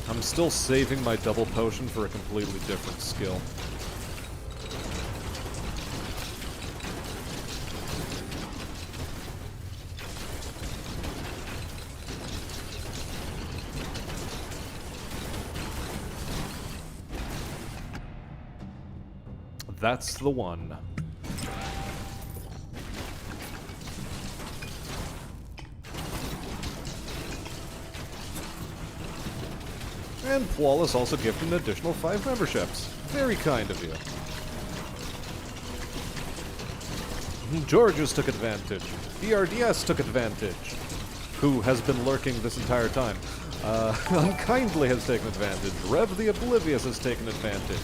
I'm still saving my double potion for a completely different skill. That's the one. And Flawless also gifted an additional 5 memberships. Very kind of you. Georges took advantage. BRDS took advantage. Who has been lurking this entire time. Unkindly has taken advantage. Rev the Oblivious has taken advantage.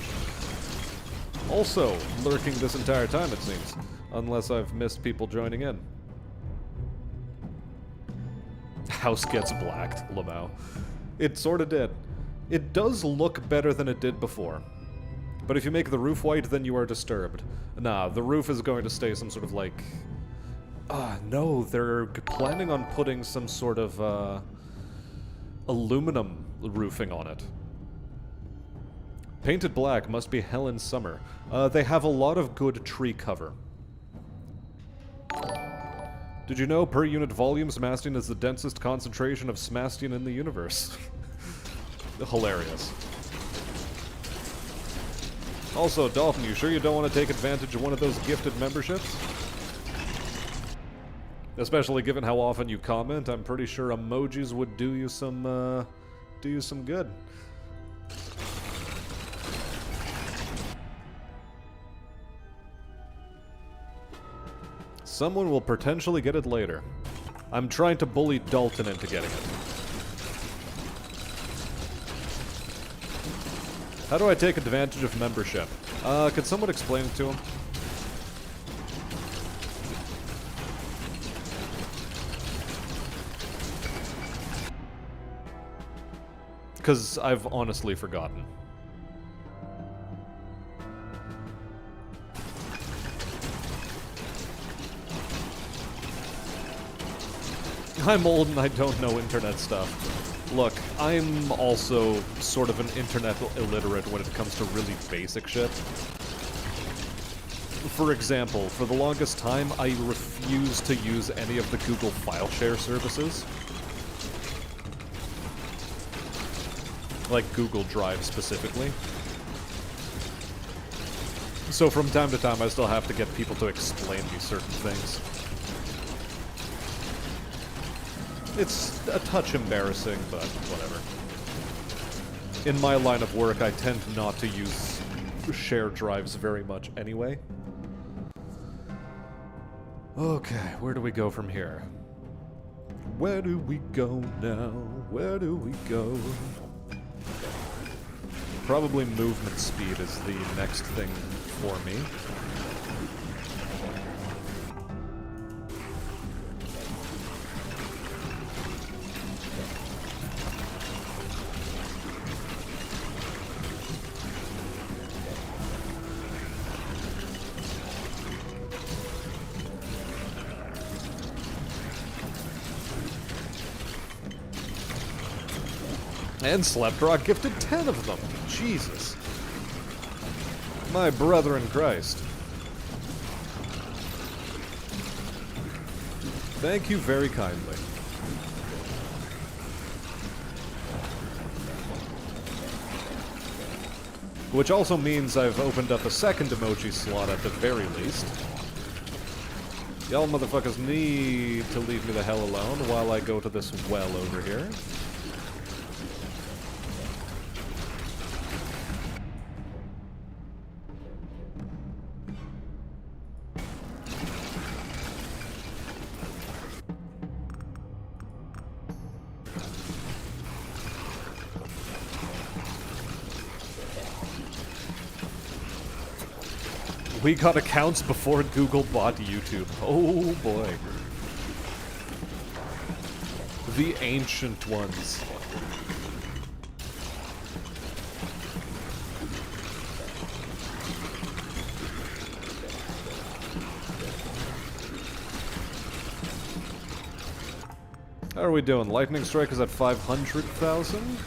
Also lurking this entire time, it seems. Unless I've missed people joining in. House gets blacked, Lamau. It sorta did. It does look better than it did before. But if you make the roof white, then you are disturbed. Nah, the roof is going to stay some sort of like... no, they're planning on putting some sort of, aluminum roofing on it. Painted black must be hell in summer. They have a lot of good tree cover. Did you know, per unit volume, Smastian is the densest concentration of Smastian in the universe? Hilarious. Also, Dolphin, you sure you don't want to take advantage of one of those gifted memberships? Especially given how often you comment, I'm pretty sure emojis would do you some good. Someone will potentially get it later. I'm trying to bully Dalton into getting it. How do I take advantage of membership? Could someone explain it to him? Because I've honestly forgotten. I'm old and I don't know internet stuff. Look, I'm also sort of an internet illiterate when it comes to really basic shit. For example, for the longest time, I refused to use any of the Google file share services. Like Google Drive specifically. So from time to time I still have to get people to explain me certain things. It's a touch embarrassing, but whatever. In my line of work, I tend not to use shared drives very much anyway. Okay, where do we go from here? Where do we go now? Where do we go? Probably movement speed is the next thing for me. And Sleptrock gifted 10 of them. Jesus. My brother in Christ. Thank you very kindly. Which also means I've opened up a second emoji slot at the very least. Y'all motherfuckers need to leave me the hell alone while I go to this well over here. We got accounts before Google bought YouTube. Oh boy. The ancient ones. How are we doing? Lightning Strike is at 500,000?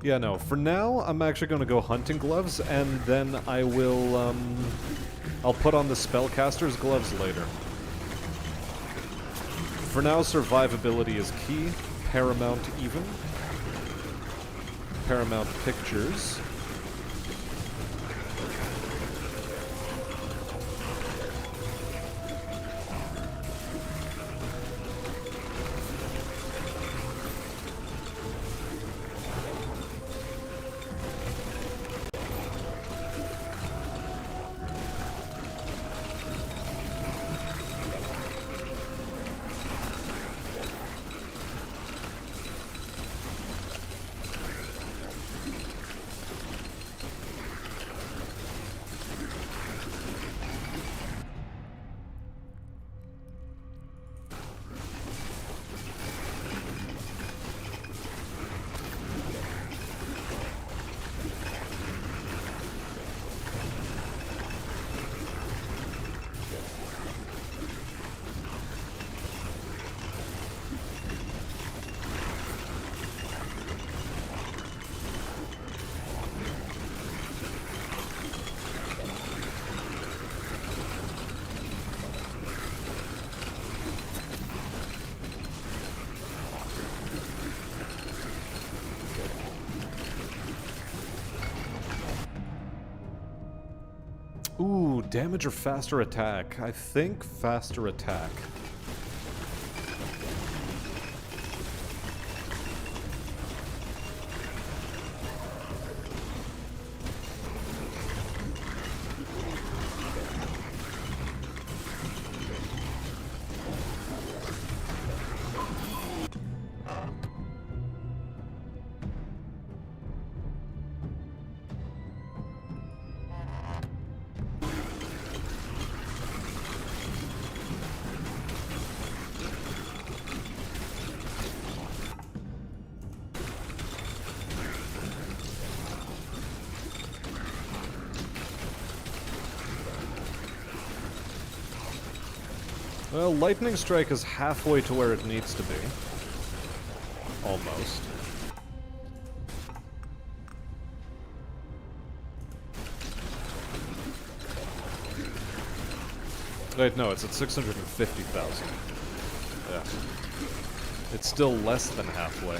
Yeah, no, for now, I'm actually going to go hunting gloves, and then I will, I'll put on the spellcaster's gloves later. For now, survivability is key. Paramount even. Paramount Pictures. Ooh, damage or faster attack? I think faster attack. Well, Lightning Strike is halfway to where it needs to be. Almost. Wait, no, it's at 650,000. Yeah. It's still less than halfway.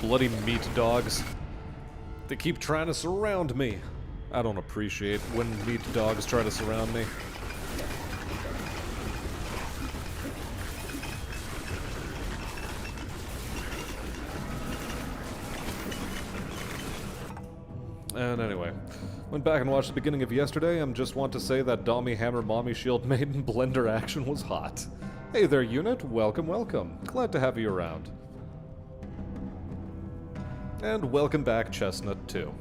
Bloody meat dogs. They keep trying to surround me. I don't appreciate when meat dogs try to surround me. And anyway, went back and watched the beginning of yesterday and just want to say that Dommy Hammer Mommy Shield Maiden Blender action was hot. Hey there, unit. Welcome, welcome. Glad to have you around. And welcome back, Chestnut, too.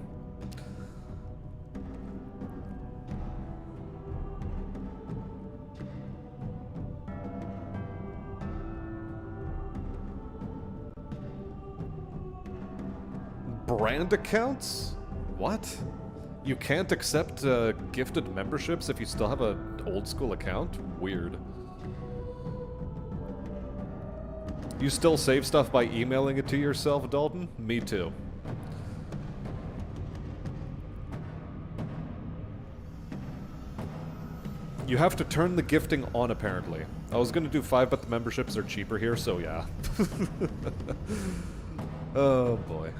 Brand accounts? What? You can't accept gifted memberships if you still have an old school account? Weird. You still save stuff by emailing it to yourself, Dalton? Me too. You have to turn the gifting on, apparently. I was gonna do 5, but the memberships are cheaper here, so yeah. Oh boy.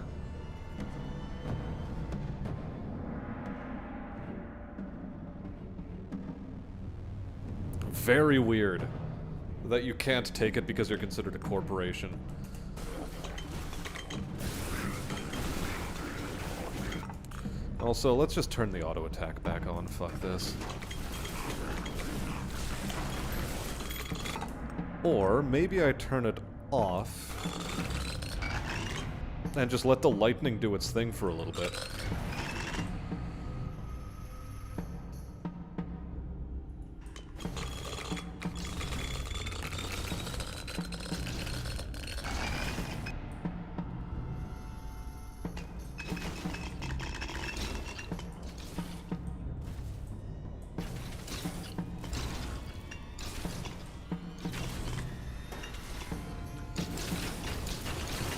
very weird that you can't take it because you're considered a corporation. Also, let's just turn the auto attack back on. Fuck this. Or maybe I turn it off and just let the lightning do its thing for a little bit.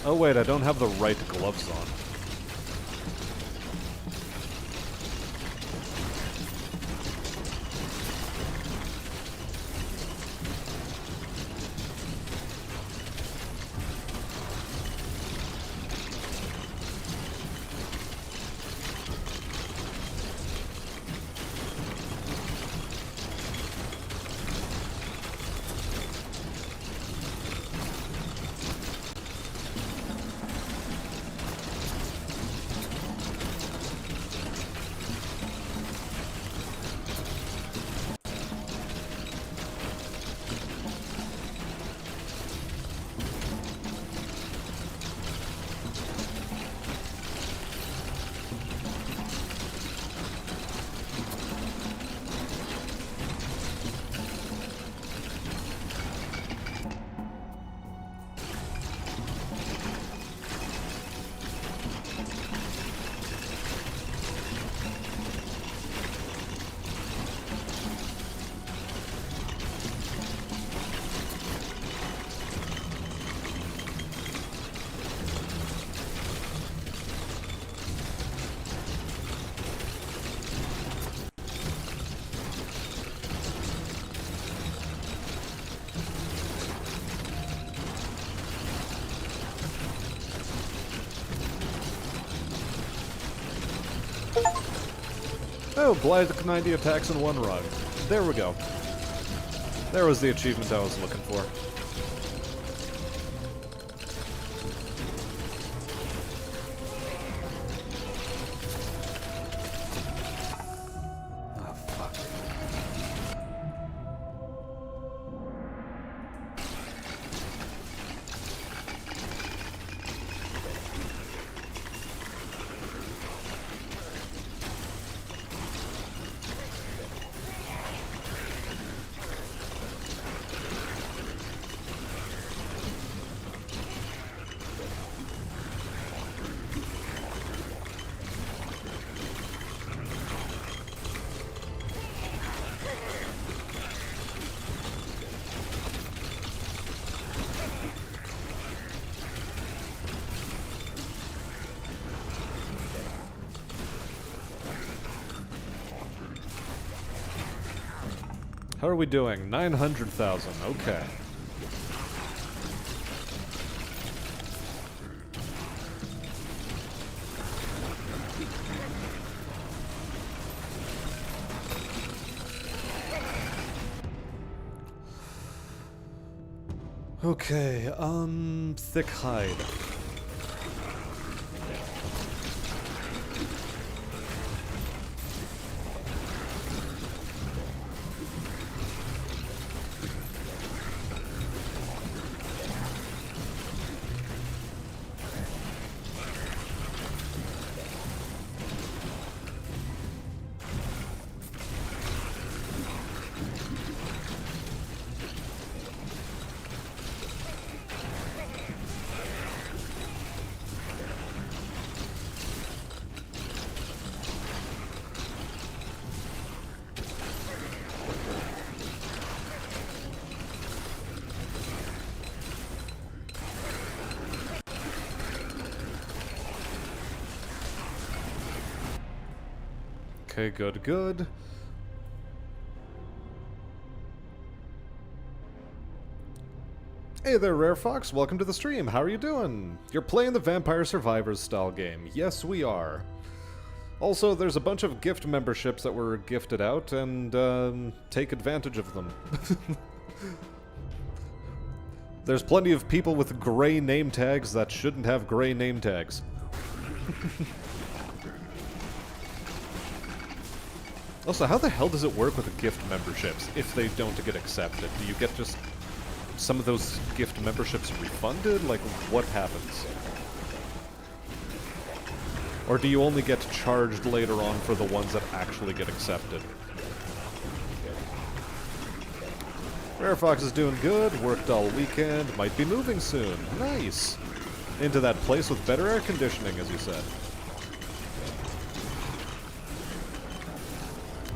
Oh wait, I don't have the right gloves on. Oh, Blythe 90 attacks in one run. There we go. There was the achievement I was looking for. Oh, fuck. How are we doing? 900,000. Okay. Okay, thick hide. Okay, good, good. Hey there, Rare Fox. Welcome to the stream. How are you doing? You're playing the Vampire Survivors style game. Yes, we are. Also, there's a bunch of gift memberships that were gifted out, and take advantage of them. There's plenty of people with gray name tags that shouldn't have gray name tags. Also, how the hell does it work with gift memberships if they don't get accepted? Do you get just some of those gift memberships refunded? Like, what happens? Or do you only get charged later on for the ones that actually get accepted? Rare Fox is doing good, worked all weekend, might be moving soon. Nice! Into that place with better air conditioning, as you said.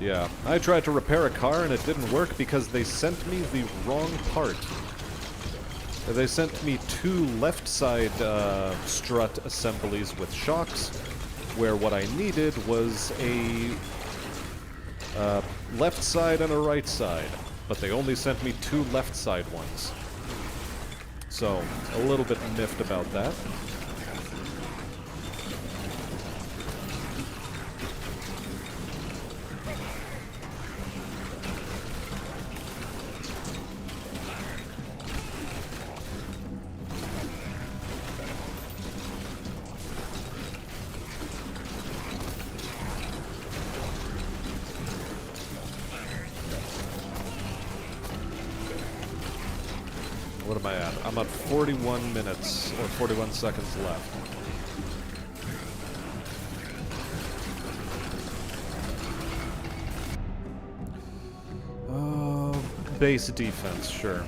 Yeah, I tried to repair a car and it didn't work because they sent me the wrong part. They sent me 2 left side strut assemblies with shocks, where what I needed was a left side and a right side, but they only sent me 2 left side ones. So, a little bit miffed about that. What am I at? I'm at 41 minutes, or 41 seconds left. Base defense, sure.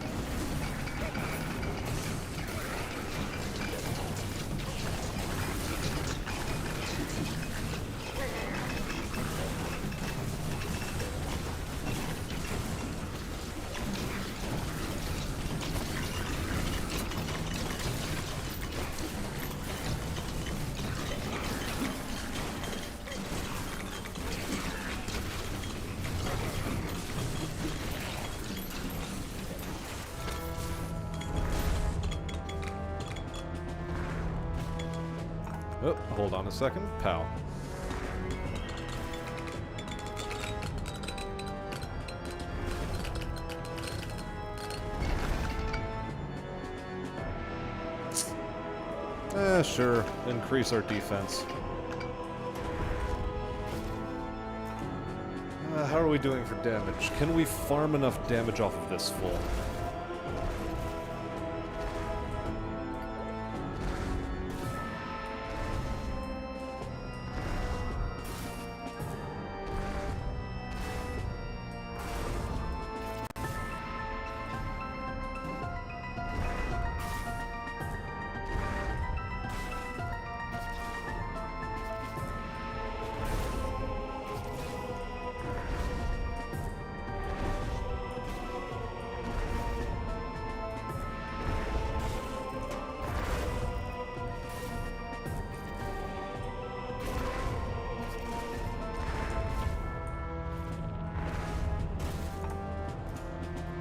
Oh, hold on a second. Pow. Sure. Increase our defense. How are we doing for damage? Can we farm enough damage off of this full?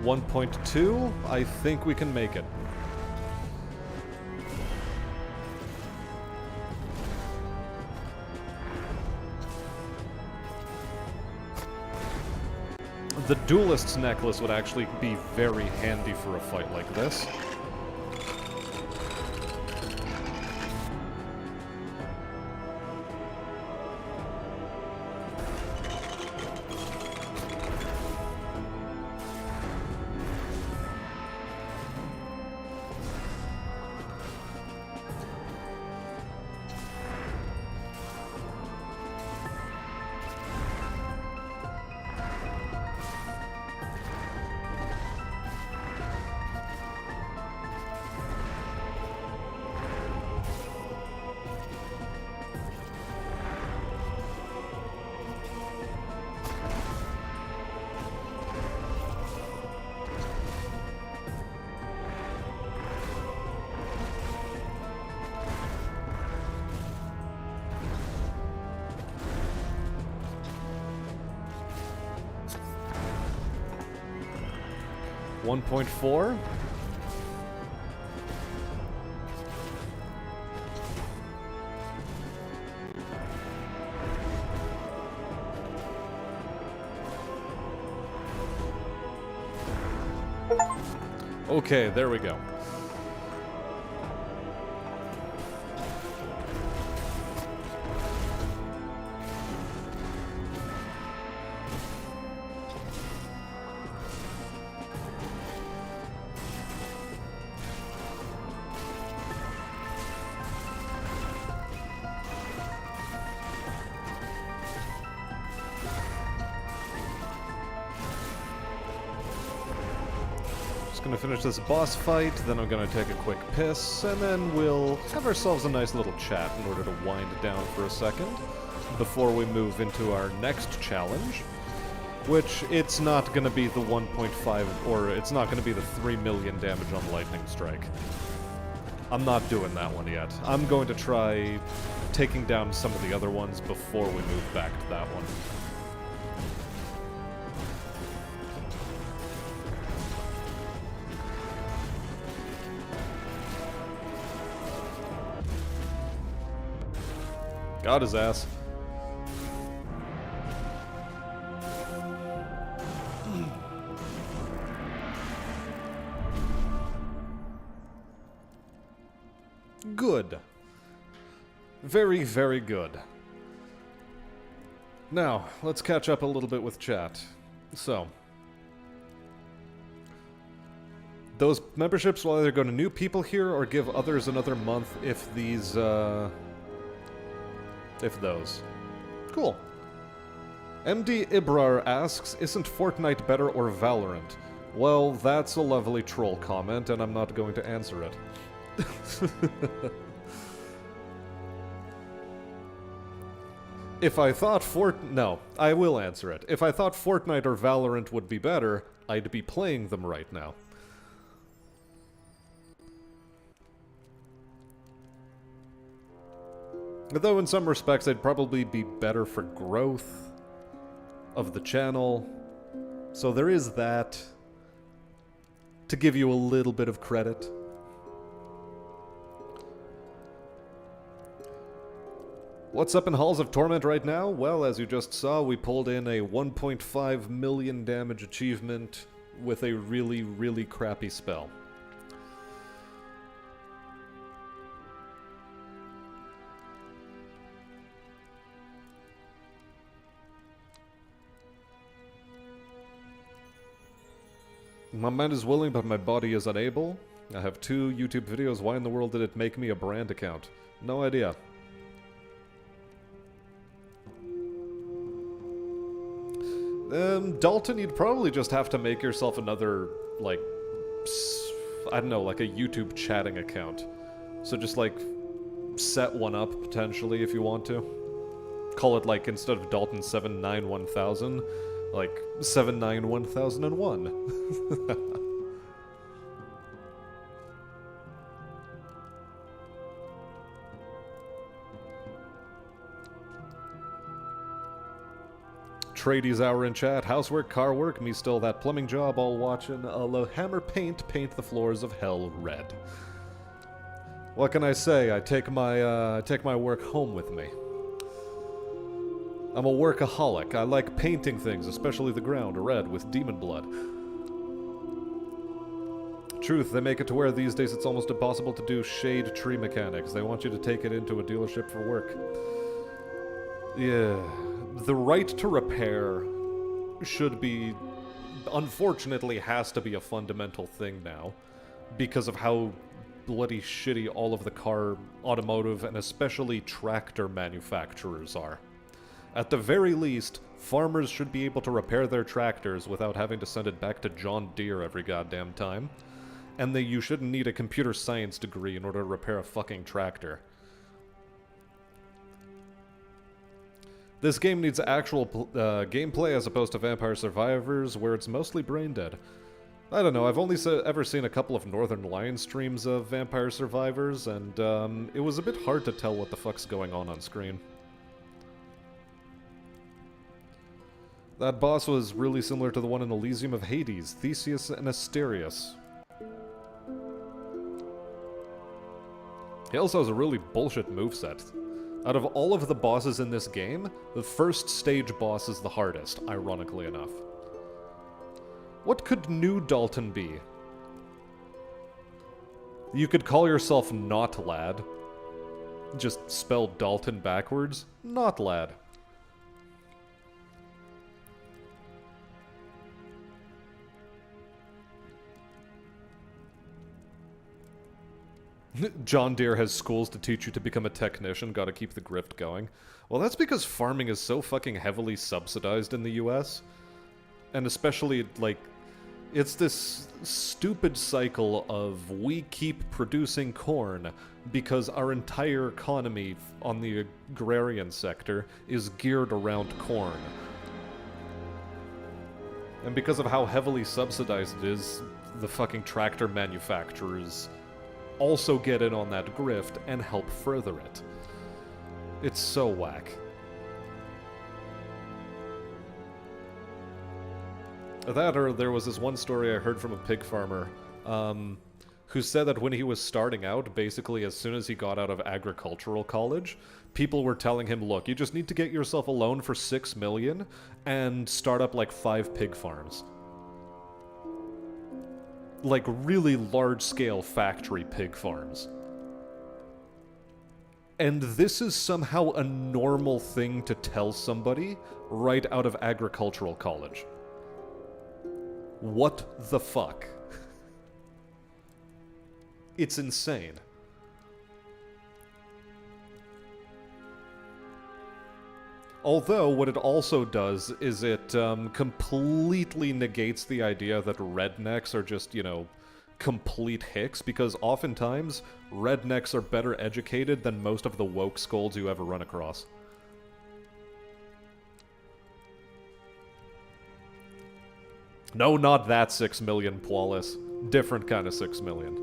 .2, I think we can make it. The Duelist's necklace would actually be very handy for a fight like this. .4. Okay, there we go. Gonna finish this boss fight, then I'm gonna take a quick piss, and then we'll have ourselves a nice little chat in order to wind down for a second before we move into our next challenge, which it's not gonna be the 1.5, or it's not gonna be the 3 million damage on Lightning Strike. I'm not doing that one yet. I'm going to try taking down some of the other ones before we move back to that one. Got his ass. Good. Very, very good. Now, let's catch up a little bit with chat. So, those memberships will either go to new people here or give others another month if these, if those. Cool. MD Ibrar asks, isn't Fortnite better or Valorant? Well, that's a lovely troll comment, and I'm not going to answer it. If I thought No, I will answer it. If I thought Fortnite or Valorant would be better, I'd be playing them right now. Though in some respects they'd probably be better for growth of the channel. So there is that, to give you a little bit of credit. What's up in Halls of Torment right now? Well, as you just saw, we pulled in a 1.5 million damage achievement with a really, really crappy spell. My mind is willing, but my body is unable. I have 2 YouTube videos. Why in the world did it make me a brand account? No idea. Dalton, you'd probably just have to make yourself another, like, I don't know, like a YouTube chatting account. So just, like, set one up, potentially, if you want to. Call it, like, instead of Dalton 791,000, like, 791,001. Tradies hour in chat. Housework, car work, me still that plumbing job, all watching. Hammer paint the floors of hell red. What can I say? I take my work home with me. I'm a workaholic. I like painting things, especially the ground, red with demon blood. Truth, they make it to where these days it's almost impossible to do shade tree mechanics. They want you to take it into a dealership for work. Yeah. The right to repair should be, unfortunately, has to be a fundamental thing now, because of how bloody shitty all of the car, automotive, and especially tractor manufacturers are. At the very least, farmers should be able to repair their tractors without having to send it back to John Deere every goddamn time. And you shouldn't need a computer science degree in order to repair a fucking tractor. This game needs actual gameplay as opposed to Vampire Survivors, where it's mostly brain dead. I don't know, I've only ever seen a couple of Northern Lion streams of Vampire Survivors, and it was a bit hard to tell what the fuck's going on screen. That boss was really similar to the one in Elysium of Hades, Theseus and Asterius. He also has a really bullshit moveset. Out of all of the bosses in this game, the first stage boss is the hardest, ironically enough. What could New Dalton be? You could call yourself Not Lad. Just spell Dalton backwards. Not Lad. John Deere has schools to teach you to become a technician, gotta keep the grift going. Well, that's because farming is so fucking heavily subsidized in the US. And especially, like, it's this stupid cycle of we keep producing corn because our entire economy on the agrarian sector is geared around corn. And because of how heavily subsidized it is, the fucking tractor manufacturers also get in on that grift and help further it. It's so whack. That, or there was this one story I heard from a pig farmer, who said that when he was starting out, basically as soon as he got out of agricultural college, people were telling him, look, you just need to get yourself a loan for $6 million and start up like 5 pig farms. Like really large-scale factory pig farms. And this is somehow a normal thing to tell somebody right out of agricultural college. What the fuck? It's insane. Although, what it also does is it completely negates the idea that rednecks are just, you know, complete hicks, because oftentimes, rednecks are better educated than most of the woke scolds you ever run across. No, not that 6 million, Pwalis. Different kind of 6 million.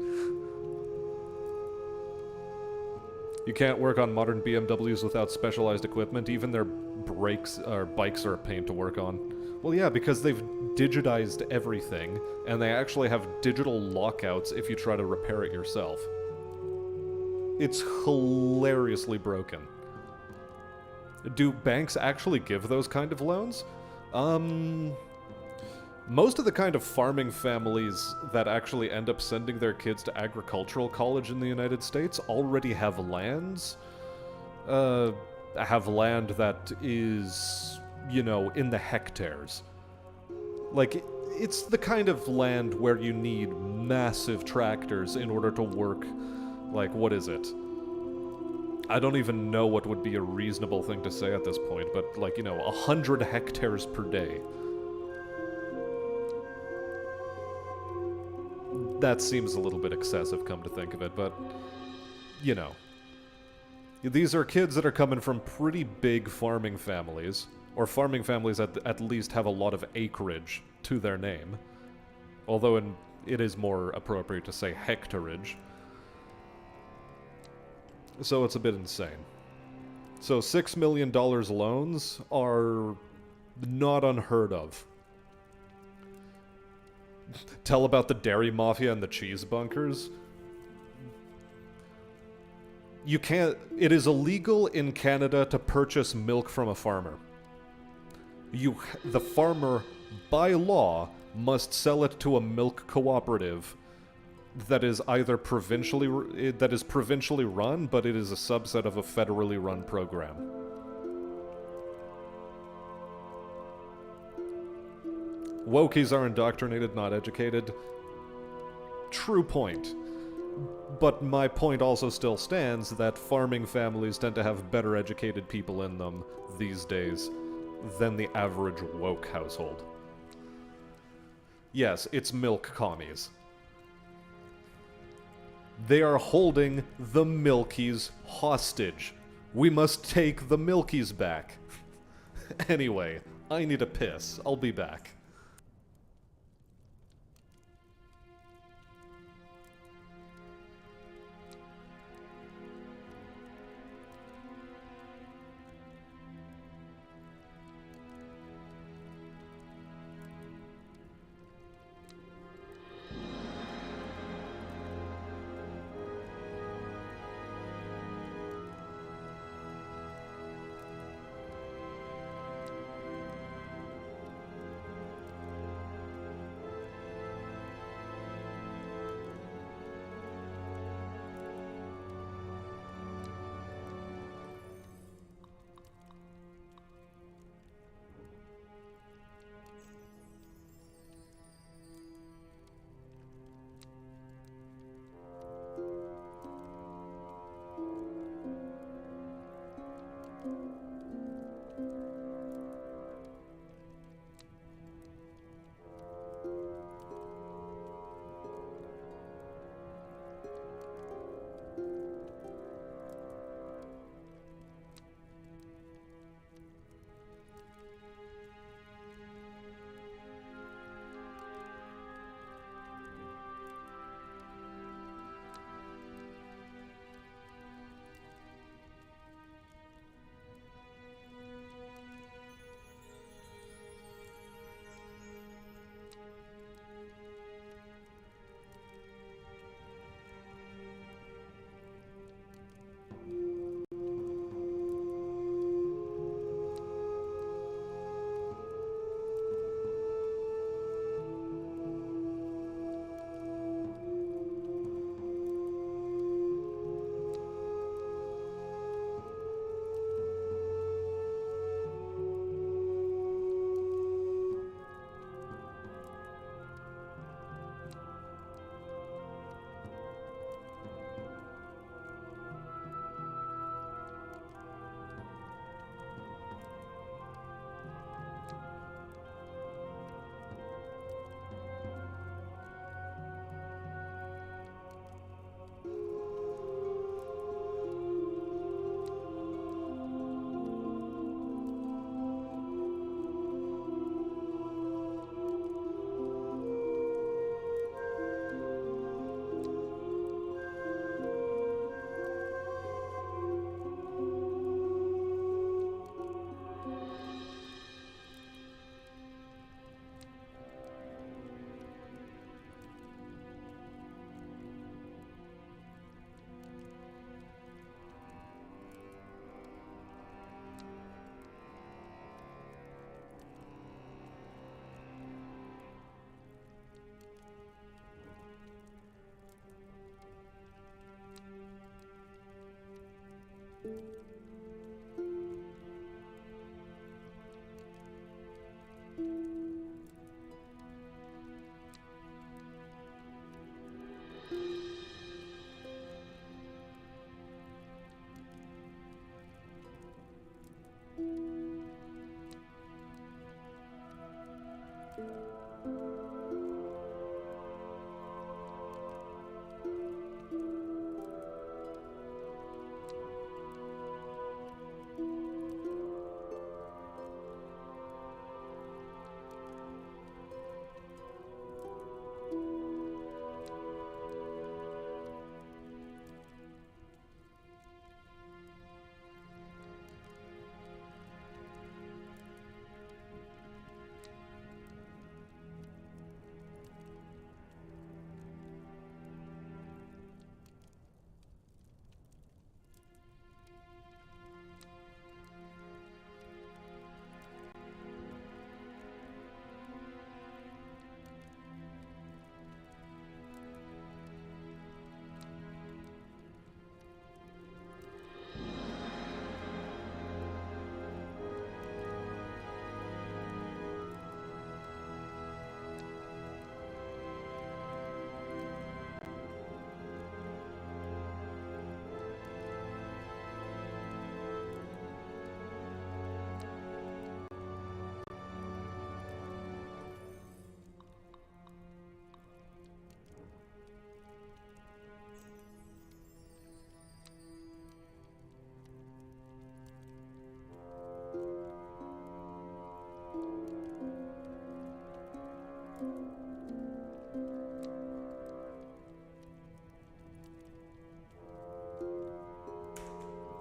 You can't work on modern BMWs without specialized equipment. Even their brakes or bikes are a pain to work on. Well, yeah, because they've digitized everything, and they actually have digital lockouts if you try to repair it yourself. It's hilariously broken. Do banks actually give those kind of loans? Most of the kind of farming families that actually end up sending their kids to agricultural college in the United States already have lands. Have land that is, you know, in the hectares. Like, it's the kind of land where you need massive tractors in order to work, like, what is it? I don't even know what would be a reasonable thing to say at this point, but, like, you know, 100 hectares per day. That seems a little bit excessive, come to think of it, but, you know. These are kids that are coming from pretty big farming families, or farming families that at least have a lot of acreage to their name. Although it is more appropriate to say hectarage. So it's a bit insane. So $6 million loans are not unheard of. Tell about the dairy mafia and the cheese bunkers. You can't... It is illegal in Canada to purchase milk from a farmer. The farmer, by law, must sell it to a milk cooperative that is either provincially run, but it is a subset of a federally run program. Wokies are indoctrinated, not educated. True point. But my point also still stands that farming families tend to have better educated people in them these days than the average woke household. Yes, it's milk commies. They are holding the Milkies hostage. We must take the Milkies back. Anyway, I need a piss. I'll be back.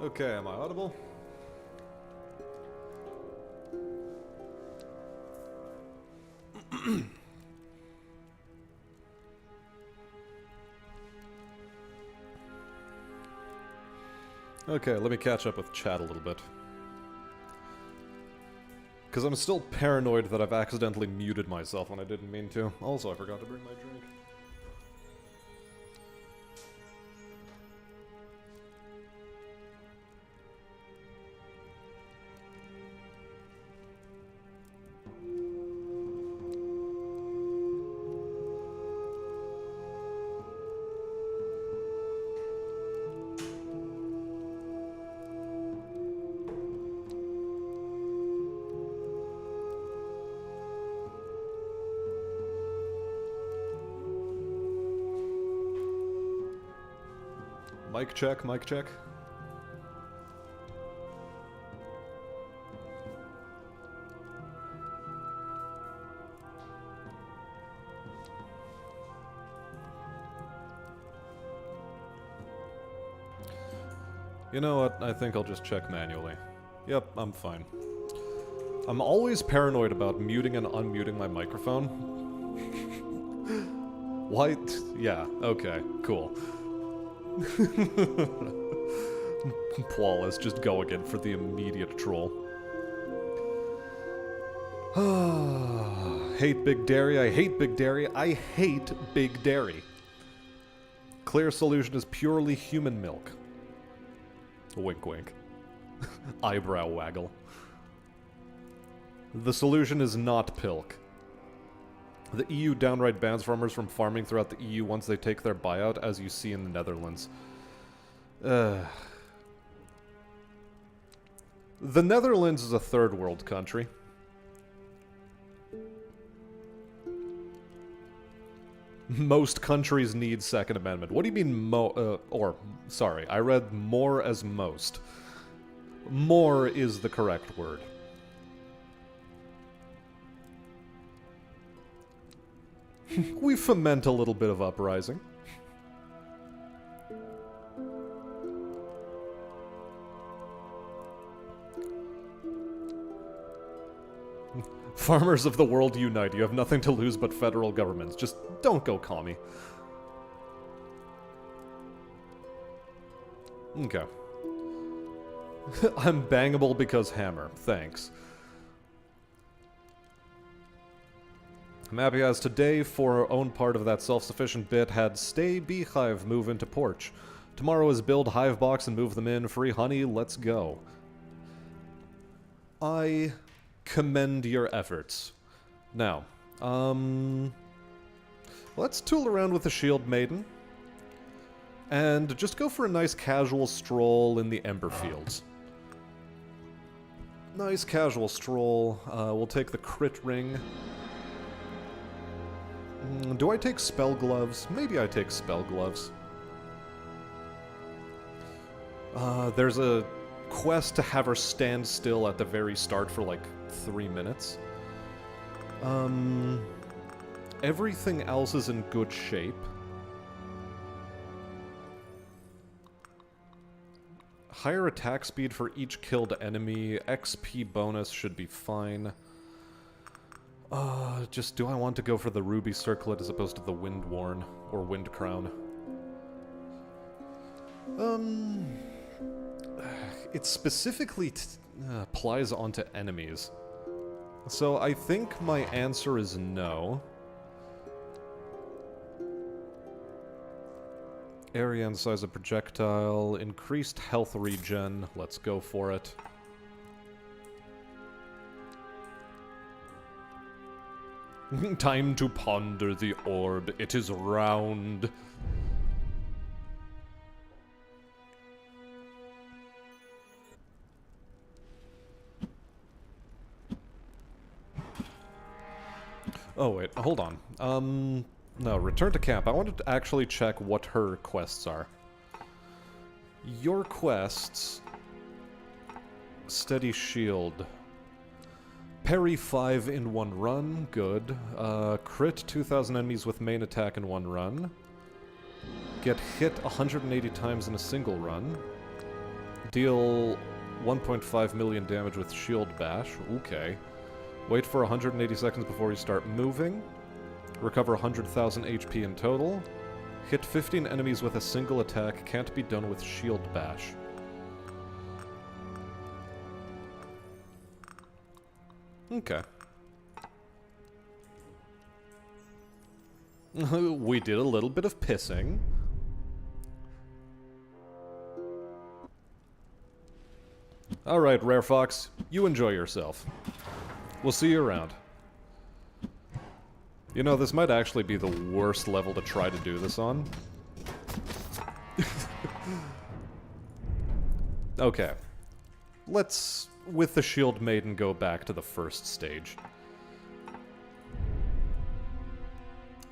Okay, am I audible? Okay, let me catch up with chat a little bit. Because I'm still paranoid that I've accidentally muted myself when I didn't mean to. Also, I forgot to bring my drink. Mic check, mic check. You know what? I think I'll just check manually. Yep, I'm fine. I'm always paranoid about muting and unmuting my microphone. What? Yeah, okay, cool. Paul is just going in for the immediate troll. Hate Big Dairy, I hate Big Dairy, I hate Big Dairy. Clear solution is purely human milk. Wink wink. Eyebrow waggle. The solution is not pilk. The EU downright bans farmers from farming throughout the EU once they take their buyout, as you see in the Netherlands. The Netherlands is a third world country. Most countries need Second Amendment. What do you mean sorry, I read more as most. More is the correct word. We foment a little bit of uprising. Farmers of the world unite. You have nothing to lose but federal governments. Just don't go commie. Okay. I'm bangable because hammer. Thanks. I'm happy as today, for our own part of that self-sufficient bit, had stay beehive move into porch. Tomorrow is build hive box and move them in. Free honey, let's go. I commend your efforts. Now, let's tool around with the Shield Maiden. And just go for a nice casual stroll in the Ember Fields. Nice casual stroll. We'll take the crit ring. Do I take spell gloves? Maybe I take spell gloves. There's a quest to have her stand still at the very start for like 3 minutes. Everything else is in good shape. Higher attack speed for each killed enemy. XP bonus should be fine. Just do I want to go for the Ruby Circlet as opposed to the Wind Worn or Wind Crown? It specifically applies onto enemies. So I think my answer is no. Area and size of projectile, increased health regen, let's go for it. Time to ponder the orb, it is round. Oh wait, hold on. No, return to camp. I wanted to actually check what her quests are. Your quests... Steady shield. Parry 5 in 1 run, good. Crit 2,000 enemies with main attack in 1 run. Get hit 180 times in a single run. Deal 1.5 million damage with shield bash, okay. Wait for 180 seconds before you start moving. Recover 100,000 HP in total. Hit 15 enemies with a single attack, can't be done with shield bash. Okay. We did a little bit of pissing. Alright, Rare Fox, you enjoy yourself. We'll see you around. You know, this might actually be the worst level to try to do this on. Okay. Let's, with the Shield Maiden, go back to the first stage.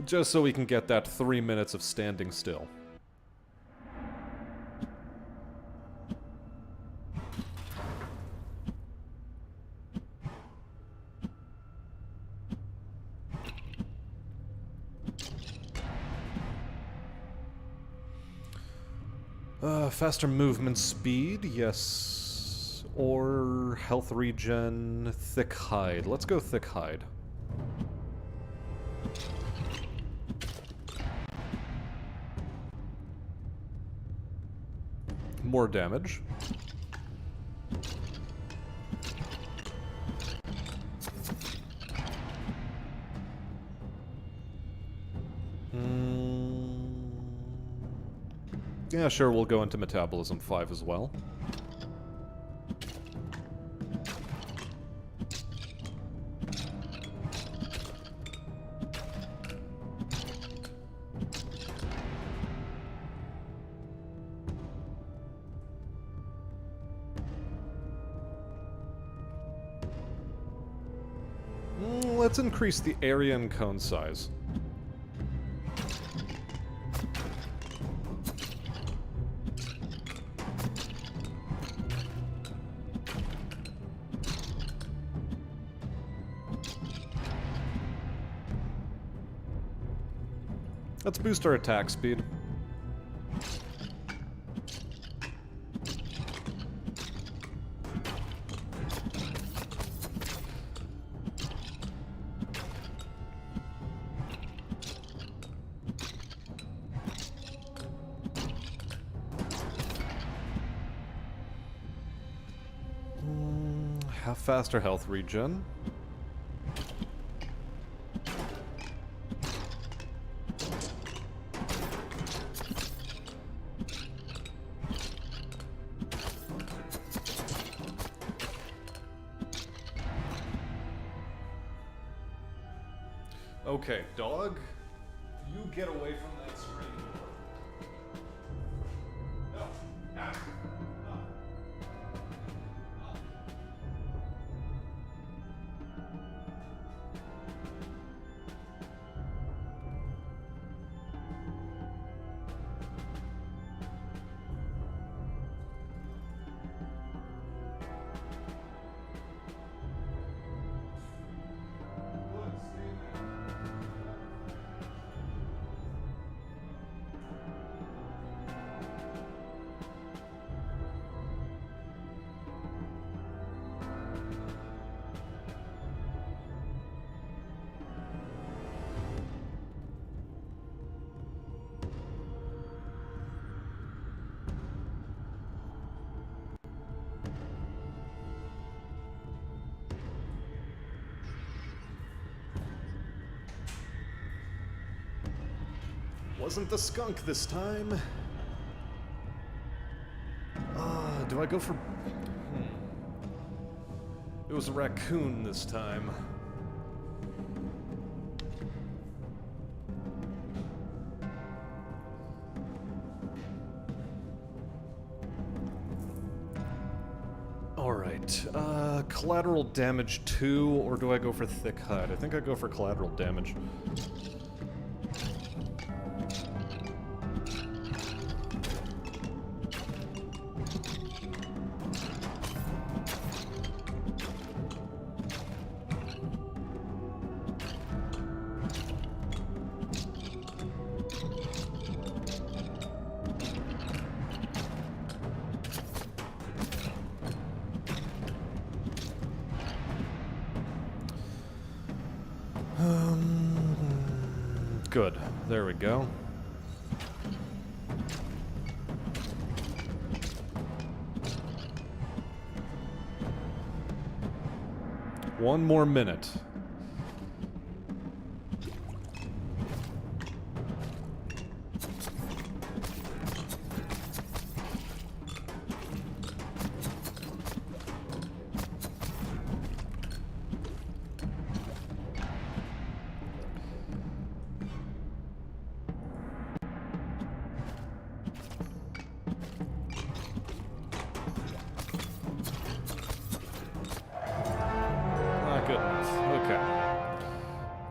Just so we can get that 3 minutes of standing still. Faster movement speed, yes. Or health regen, thick hide. Let's go thick hide. More damage. Yeah, sure, we'll go into Metabolism 5 as well. Let's increase the area and cone size. Let's boost our attack speed. Have faster health regen. Okay, dog, you get away from that screen. No. Ah. No. No. Wasn't the skunk this time. Do I go for... It was a raccoon this time. Alright, collateral damage 2, or do I go for thick hide? I think I go for collateral damage. Good. There we go. One more minute.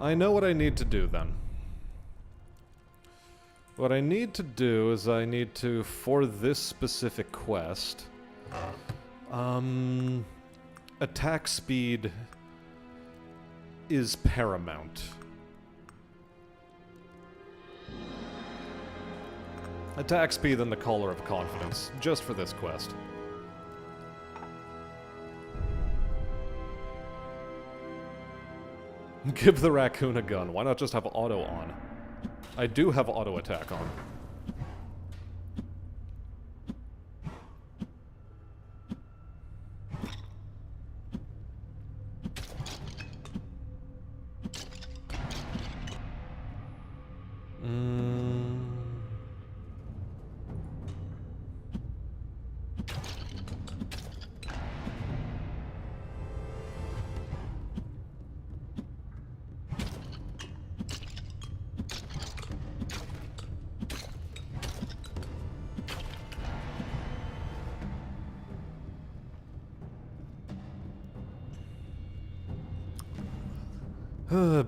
I know what I need to do then. What I need to do is I need to, for this specific quest, attack speed is paramount. Attack speed and the Collar of Confidence, just for this quest. Give the raccoon a gun. Why not just have auto on? I do have auto attack on.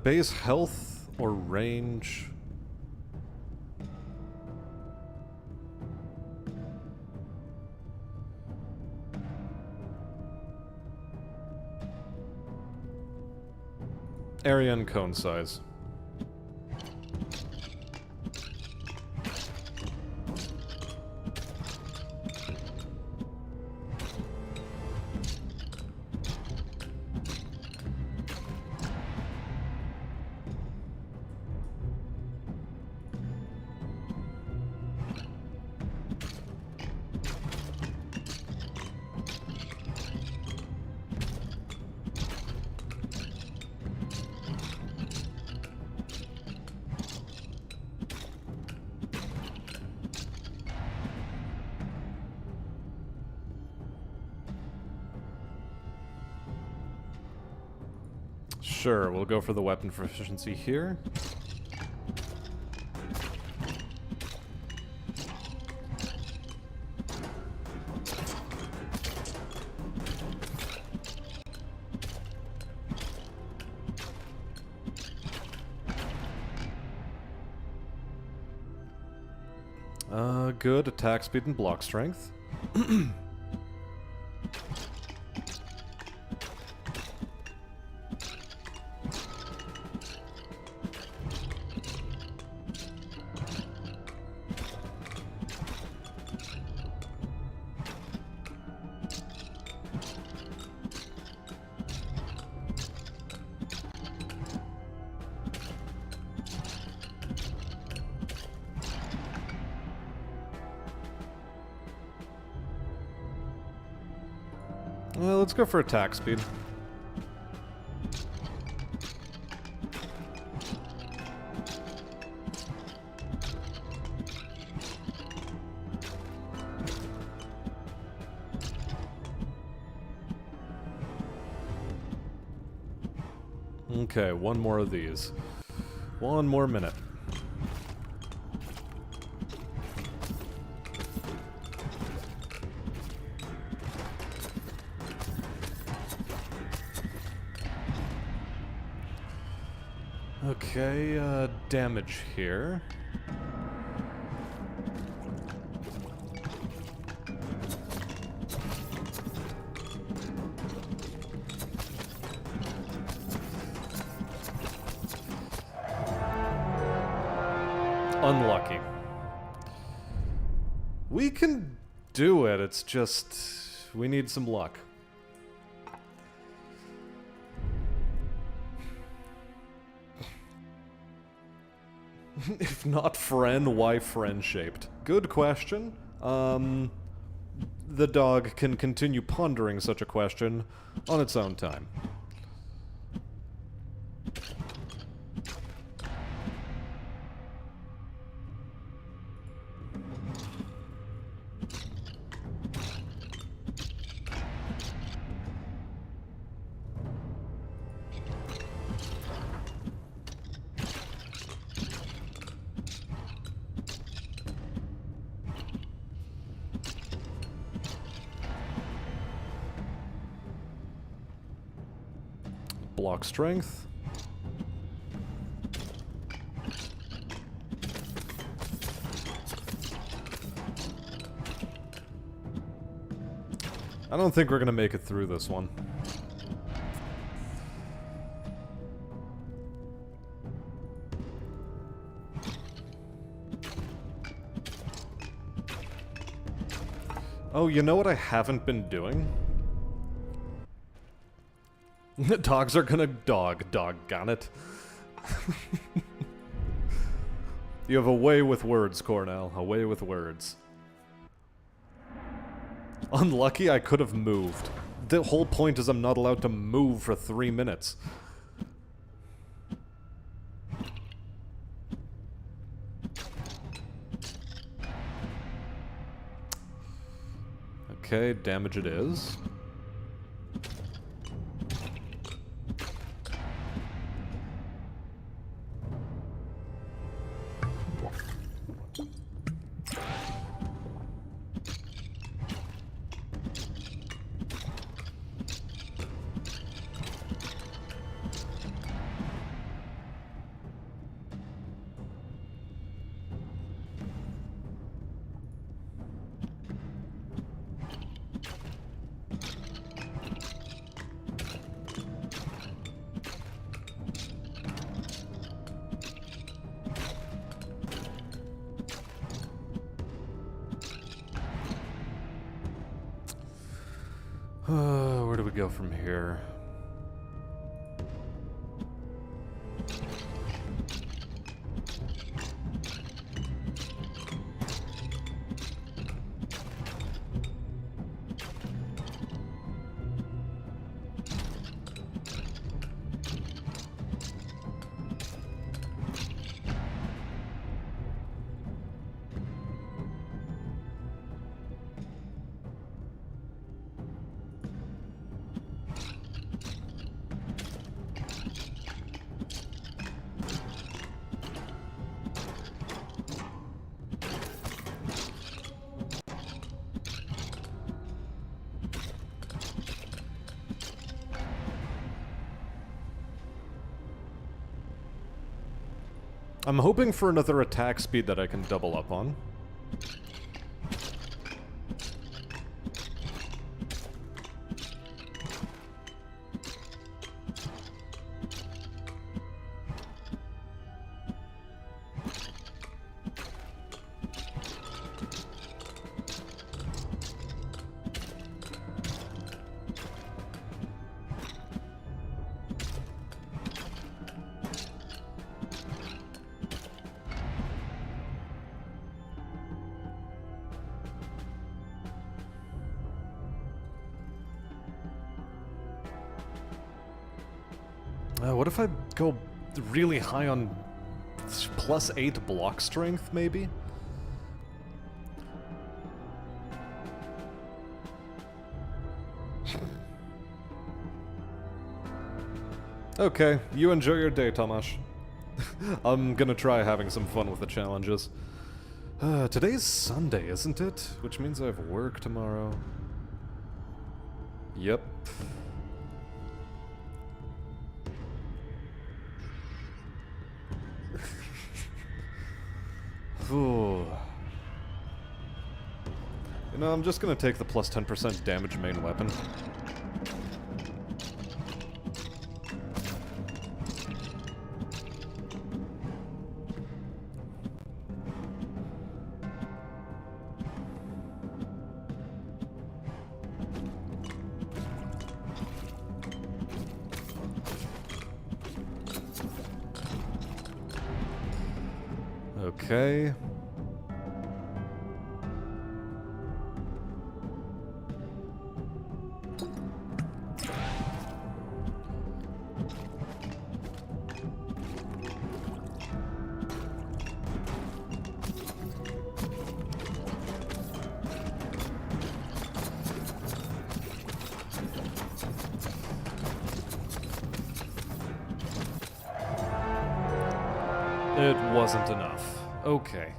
Base health or range? Area and cone size. Sure, we'll go for the weapon proficiency here. Good attack speed and block strength. Well, let's go for attack speed. Okay, one more of these. One more minute. Okay, damage here. Unlucky. We can do it, it's just... we need some luck. If not friend, why friend-shaped? Good question. The dog can continue pondering such a question on its own time. Block strength. I don't think we're gonna make it through this one. Oh, you know what I haven't been doing? Dogs are gonna doggone it. You have a way with words, Cornell. A way with words. Unlucky, I could have moved. The whole point is I'm not allowed to move for 3 minutes. Okay, damage it is. Where do we go from here? I'm hoping for another attack speed that I can double up on. What if I go really high on +8 block strength, maybe? Okay, you enjoy your day, Tomasz. I'm gonna try having some fun with the challenges. Today's Sunday, isn't it? Which means I have work tomorrow. Yep. Ooh. You know, I'm just gonna take the plus 10% damage main weapon. Okay. It wasn't enough. Okay.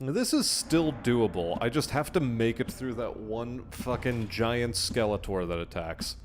This is still doable. I just have to make it through that one fucking giant Skeletor that attacks.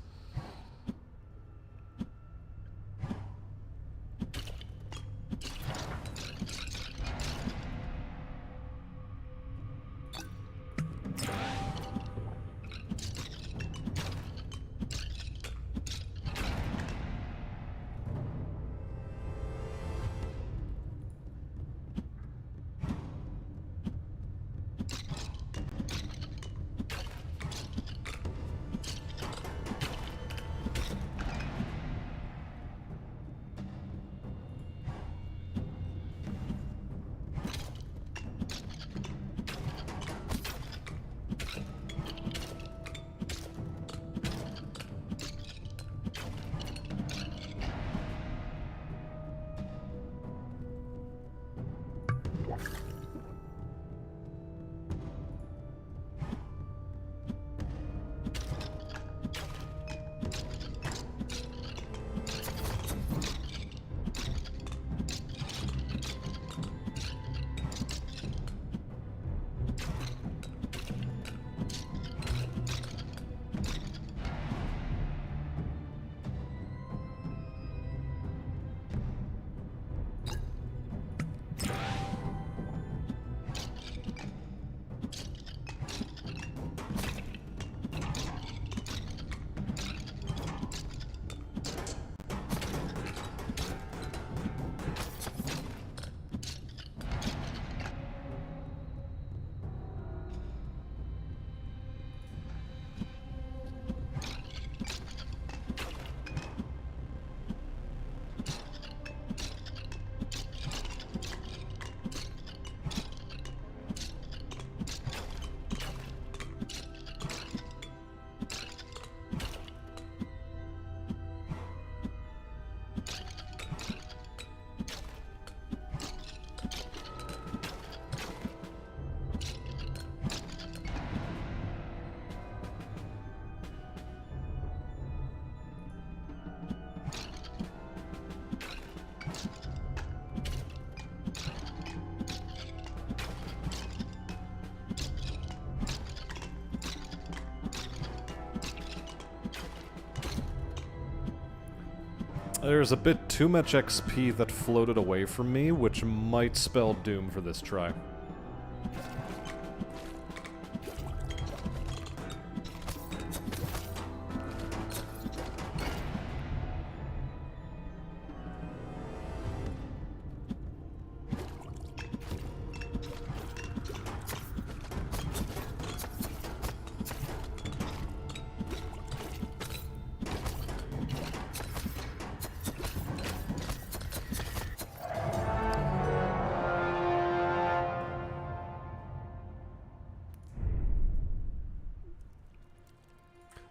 There's a bit too much XP that floated away from me, which might spell doom for this try.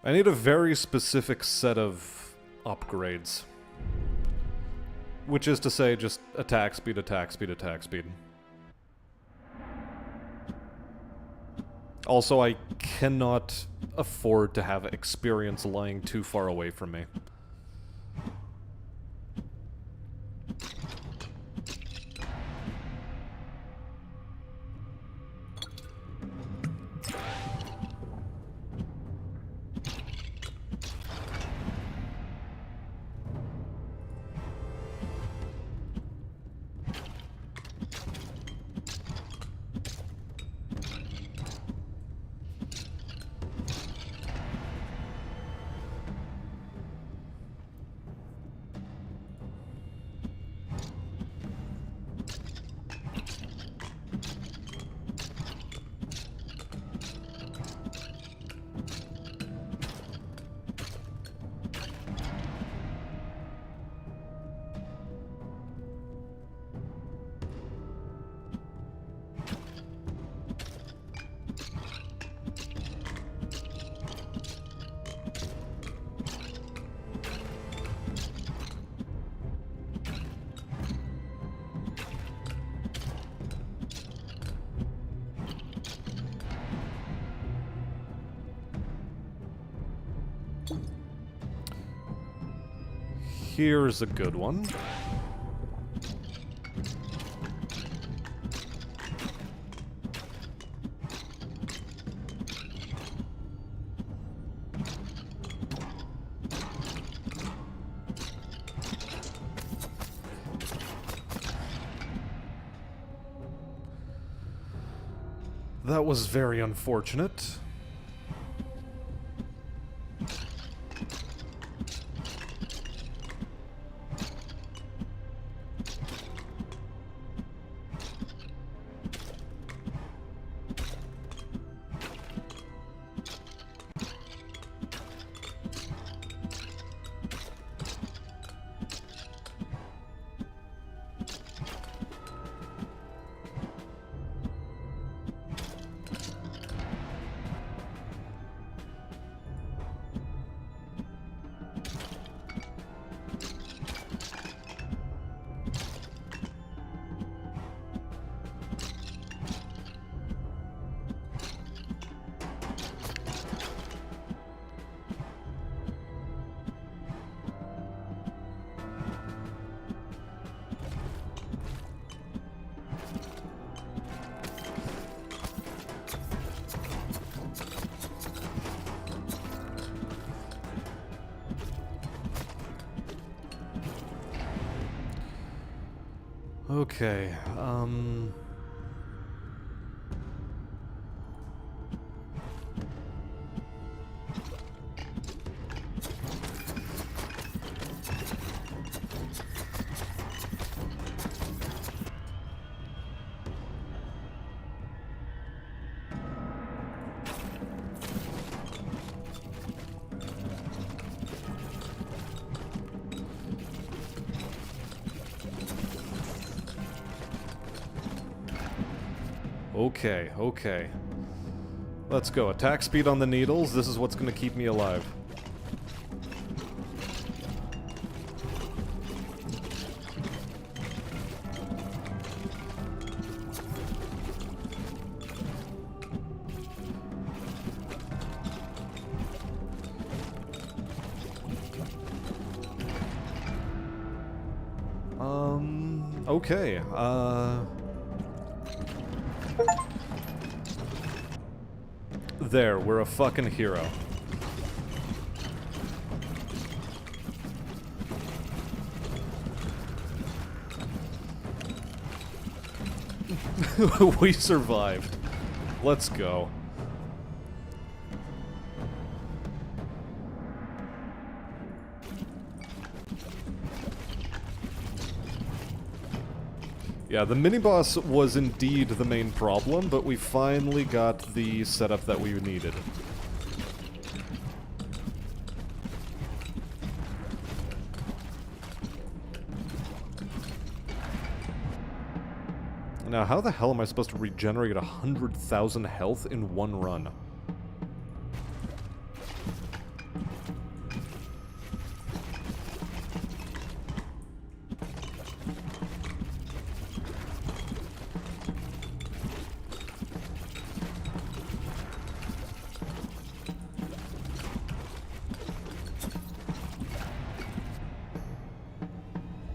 I need a very specific set of upgrades. Which is to say, just attack speed, attack speed, attack speed. Also, I cannot afford to have experience lying too far away from me. Here's a good one. That was very unfortunate. Okay, Okay. Let's go. Attack speed on the needles. This is what's gonna keep me alive. Okay, There, we're a fucking hero. We survived. Let's go. Yeah, the mini-boss was indeed the main problem, but we finally got the setup that we needed. Now, how the hell am I supposed to regenerate 100,000 health in one run?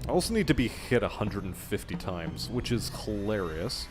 I also need to be hit 150 times, which is hilarious.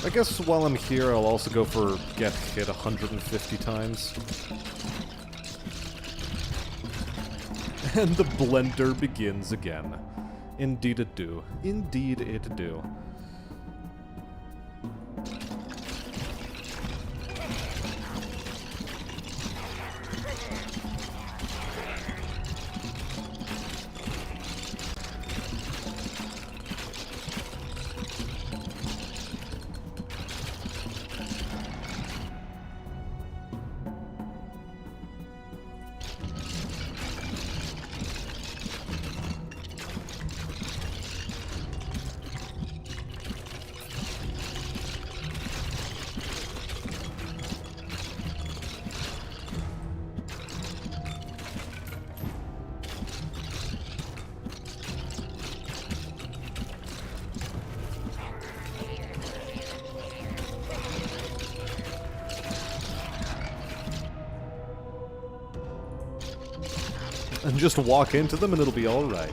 I guess while I'm here, I'll also go for get hit 150 times. And the blender begins again. Indeed it do. Indeed it do. And just walk into them and it'll be alright.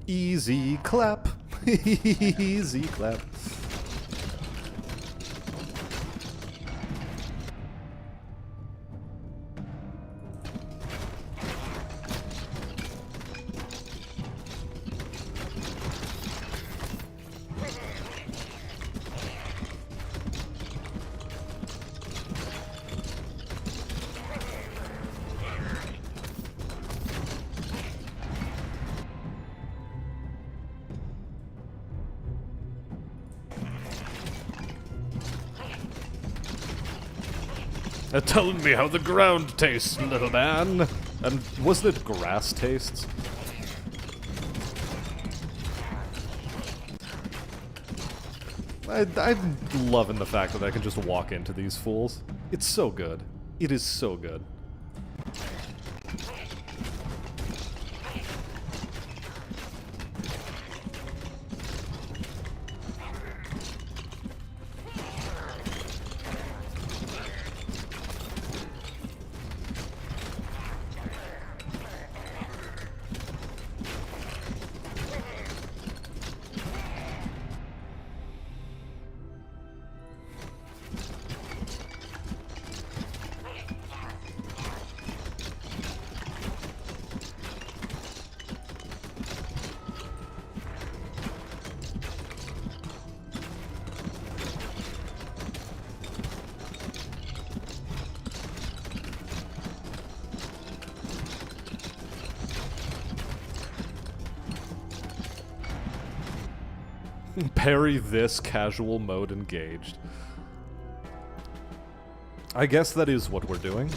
Easy clap. Easy clap. Tell me how the ground tastes, little man. And wasn't it grass tastes? I'm loving the fact that I can just walk into these fools. It's so good. It is so good. Parry this, casual mode engaged. I guess that is what we're doing.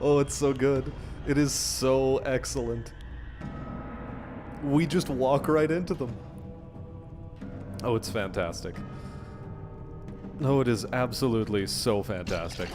Oh, it's so good. It is so excellent. We just walk right into them. Oh, it's fantastic. No, it is absolutely so fantastic.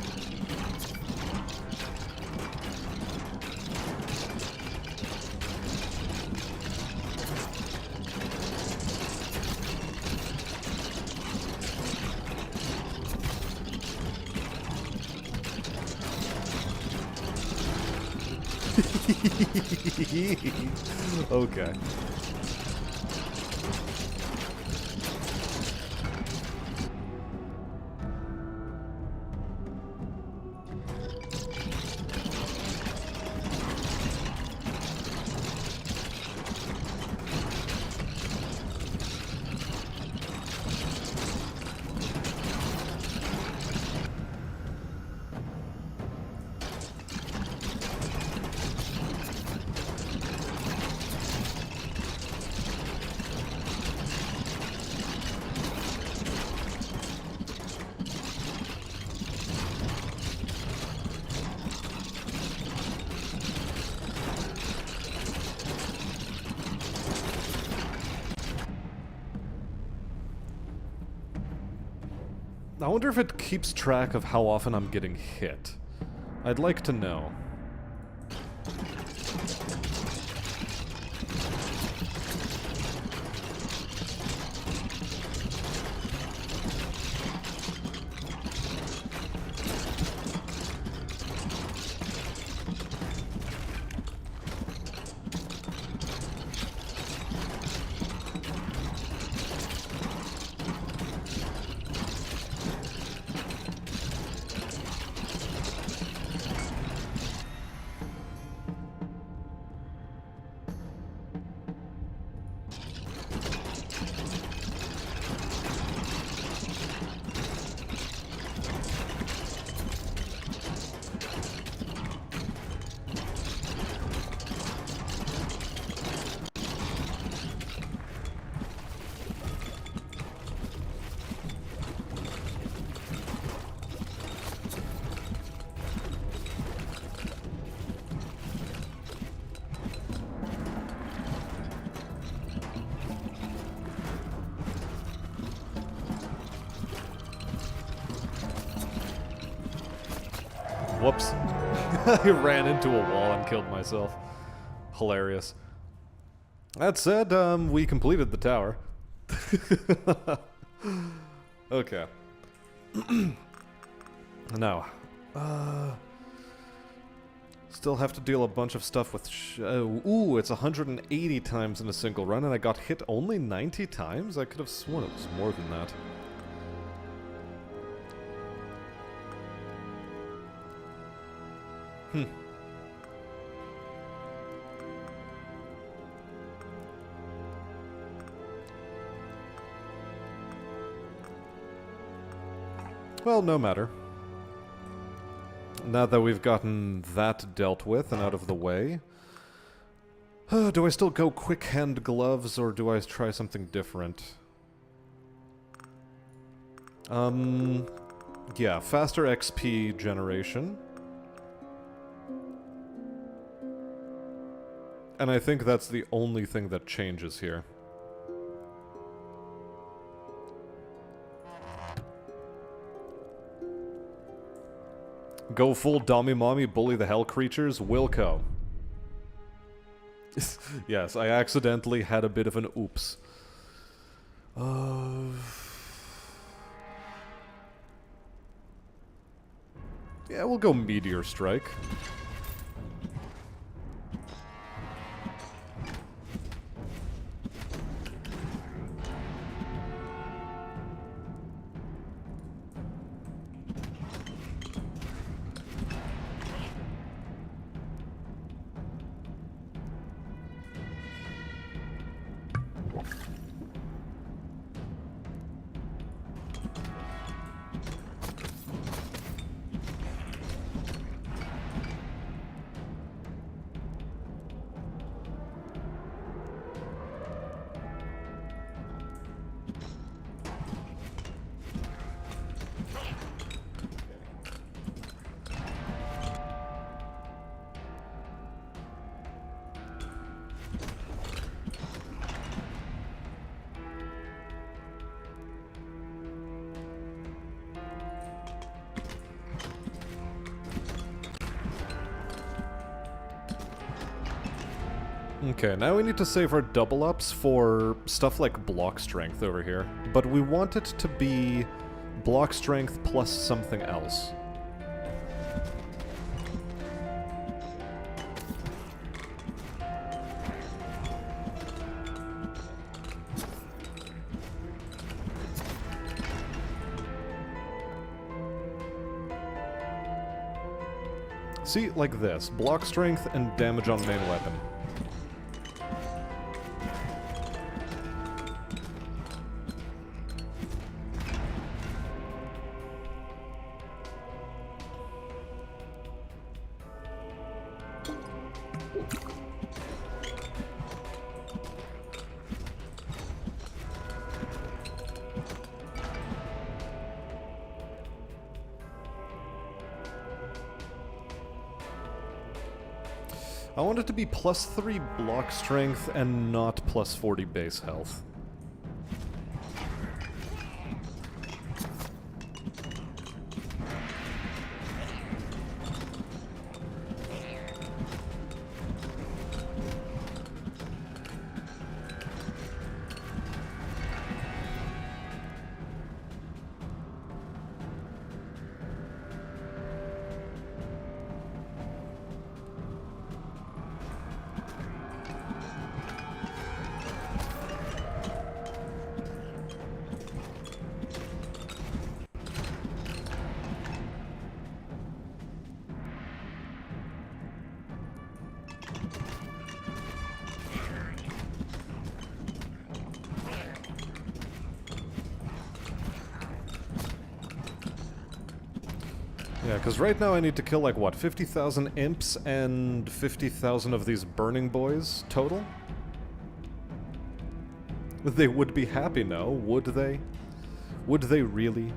Okay. I wonder if it keeps track of how often I'm getting hit. I'd like to know. Whoops. I ran into a wall and killed myself. Hilarious. That said, we completed the tower. Okay. Now, still have to deal a bunch of stuff with ooh, it's 180 times in a single run, and I got hit only 90 times? I could have sworn it was more than that. Well, no matter. Now that we've gotten that dealt with and out of the way, do I still go quick hand gloves or do I try something different? Yeah, faster XP generation. And I think that's the only thing that changes here. Go full Dommy Mommy, bully the hell creatures, Wilco. Yes, I accidentally had a bit of an oops. Yeah, we'll go Meteor Strike. Okay, now we need to save our double ups for stuff like block strength over here. But we want it to be block strength plus something else. See, like this. Block strength and damage on main weapon. I want it to be plus 3 block strength and not plus 40 base health. Yeah, because right now I need to kill, like, what, 50,000 imps and 50,000 of these burning boys total? They would be happy now, would they? Would they really?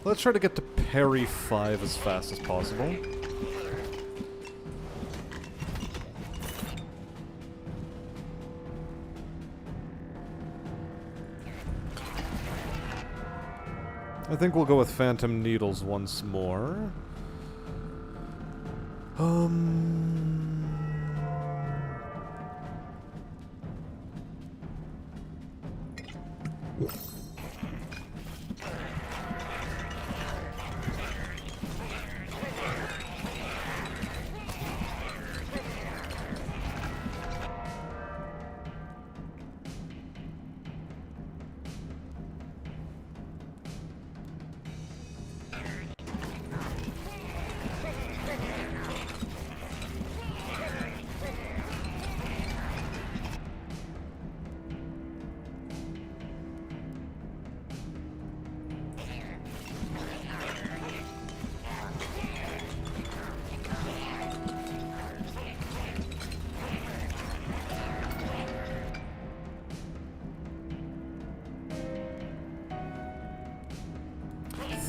Let's try to get to parry 5 as fast as possible. I think we'll go with Phantom Needles once more.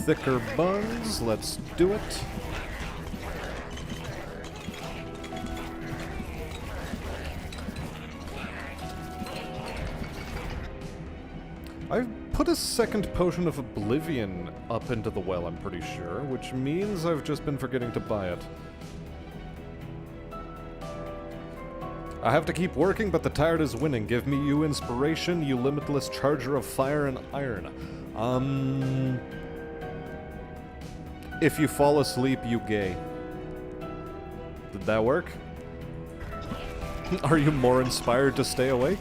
thicker buns. Let's do it. I've put a second potion of oblivion up into the well, I'm pretty sure, which means I've just been forgetting to buy it. I have to keep working, but the tired is winning. Give me you inspiration, you limitless charger of fire and iron. If you fall asleep, you gay. Did that work? Are you more inspired to stay awake?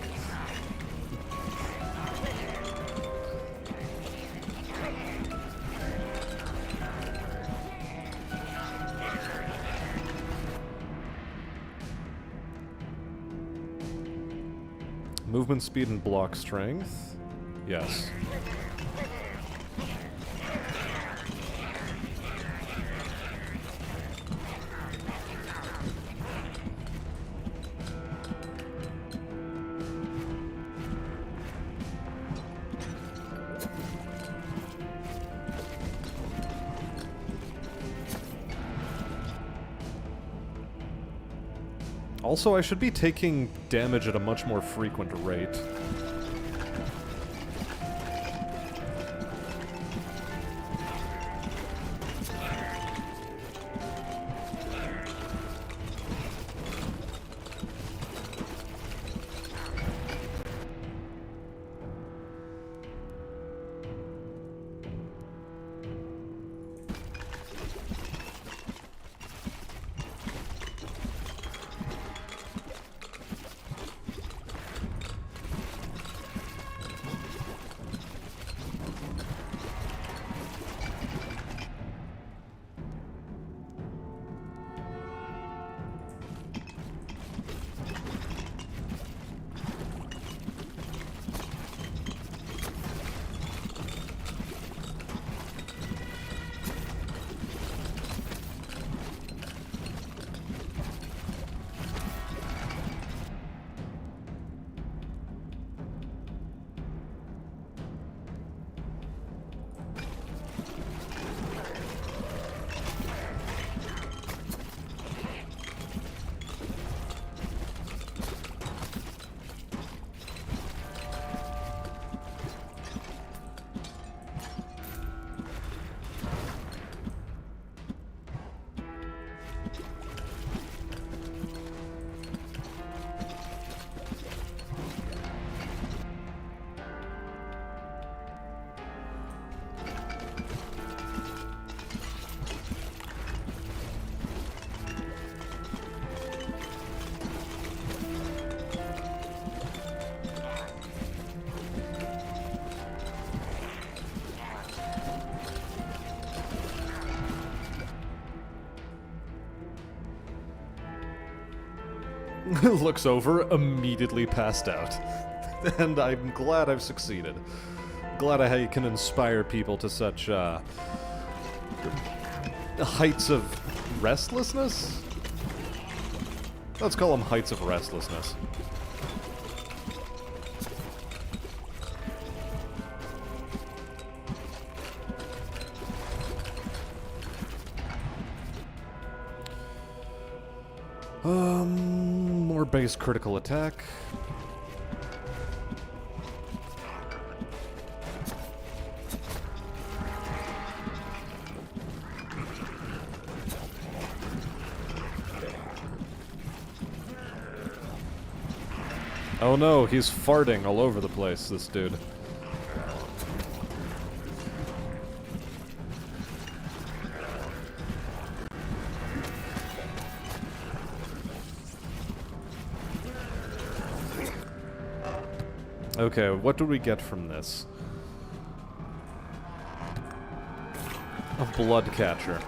Movement speed and block strength. Yes. Also, I should be taking damage at a much more frequent rate. Looks over, immediately passed out. And I'm glad I've succeeded. Glad I can inspire people to such, heights of restlessness? Let's call them heights of restlessness. More base critical attack. Oh no, he's farting all over the place, this dude. Okay, what do we get from this? A blood catcher.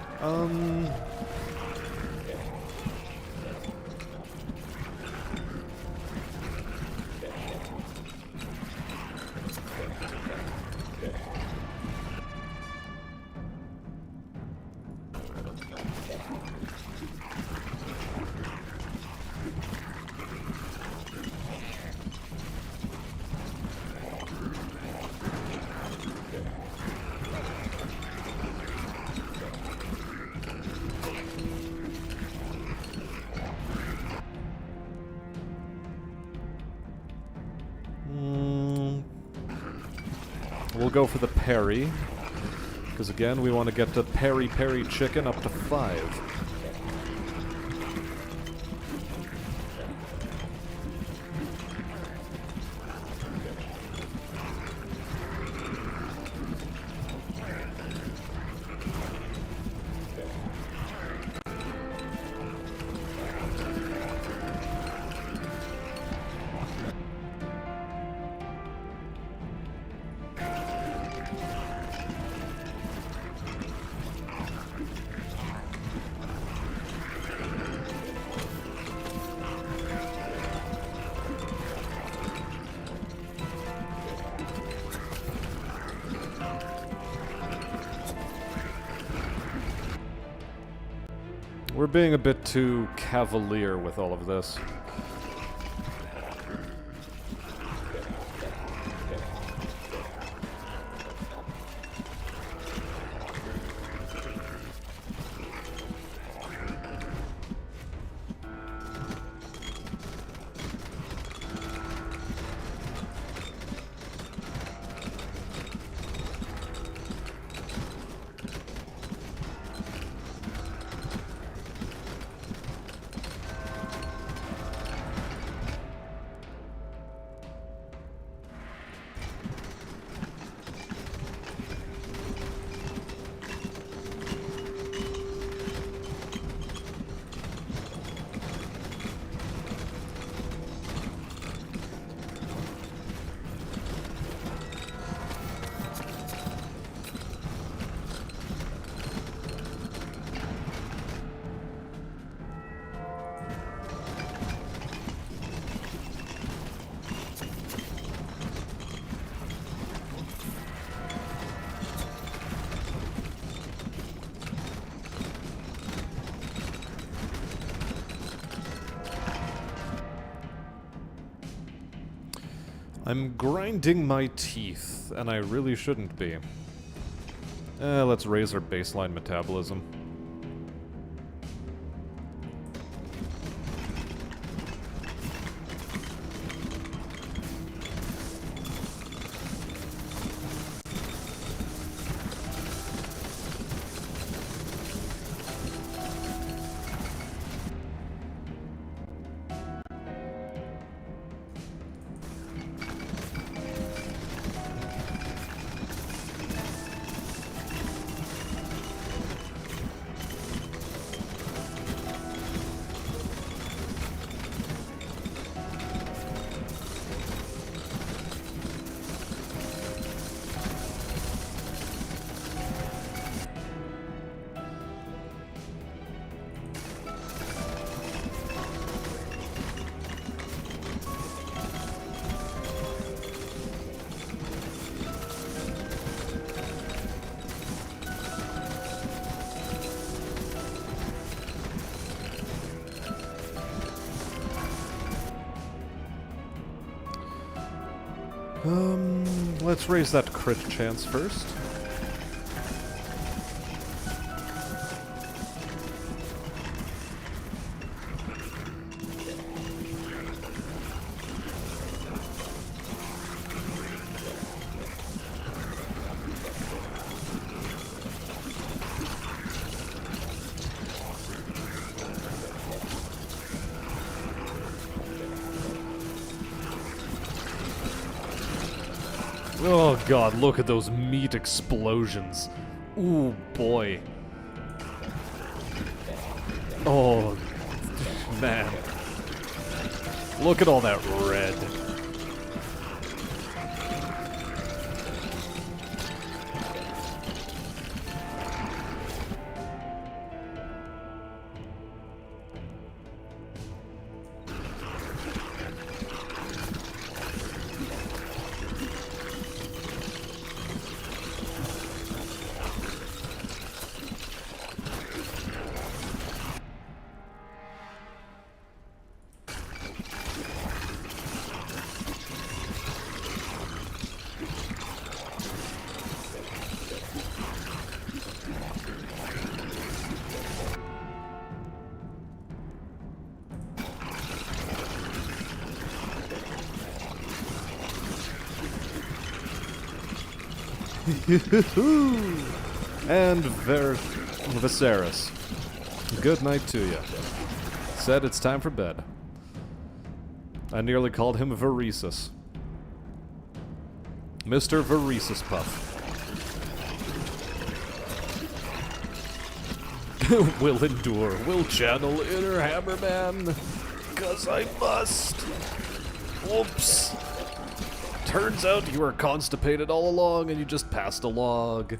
We'll go for the Perry, because again, we want to get the Peri Peri chicken up to 5. We're being a bit too cavalier with all of this. I'm grinding my teeth, and I really shouldn't be. Let's raise our baseline metabolism. Let's raise that crit chance first. Oh god, look at those meat explosions. Ooh, boy. Oh, man. Look at all that red. And Viserys. Good night to you. Said it's time for bed. I nearly called him Varesis. Mr. Varesis Puff. Will endure. Will channel inner Hammerman. 'Cause I must. Whoops. Turns out you were constipated all along and you just passed a log.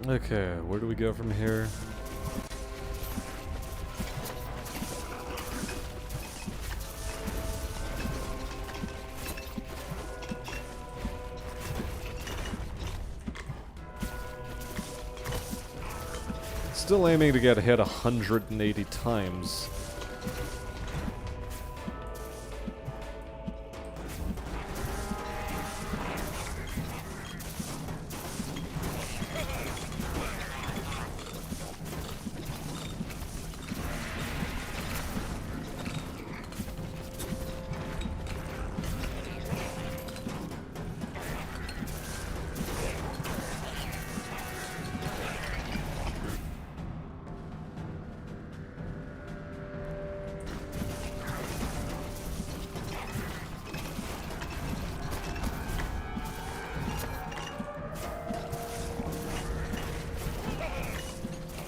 Okay, where do we go from here? Still aiming to get hit 180 times.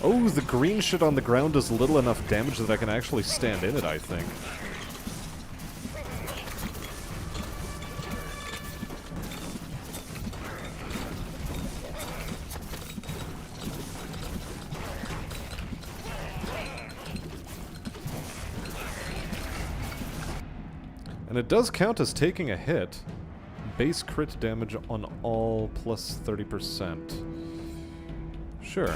Oh, the green shit on the ground does little enough damage that I can actually stand in it, I think. And it does count as taking a hit. Base crit damage on all plus 30%. Sure.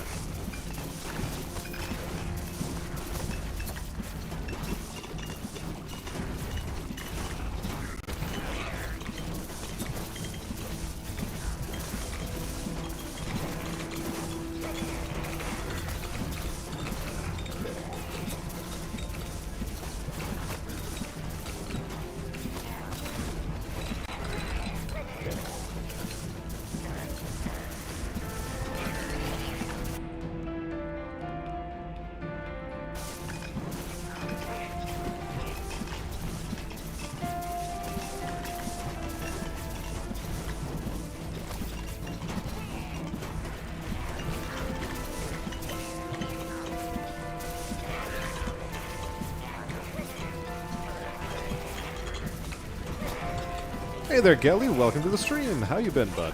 Hey there, Gelly. Welcome to the stream. How you been, bud?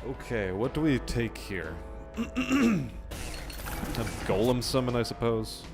Okay, what do we take here? A golem summon, I suppose?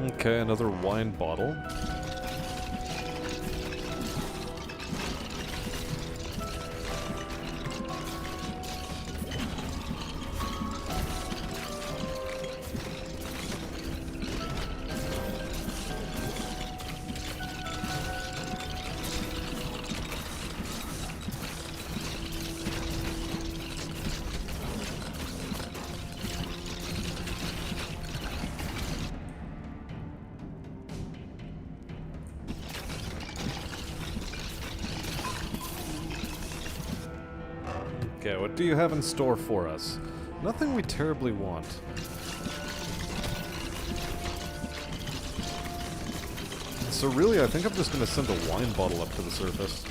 Okay, another wine bottle. Okay, what do you have in store for us? Nothing we terribly want. So really, I think I'm just gonna send a wine bottle up to the surface.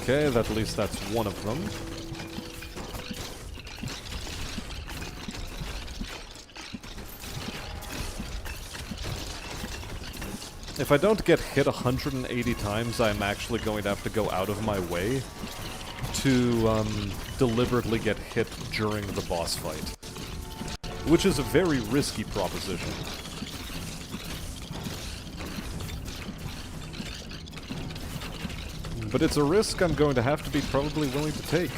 Okay, at least that's one of them. If I don't get hit 180 times, I'm actually going to have to go out of my way to deliberately get hit during the boss fight. Which is a very risky proposition. But it's a risk I'm going to have to be probably willing to take.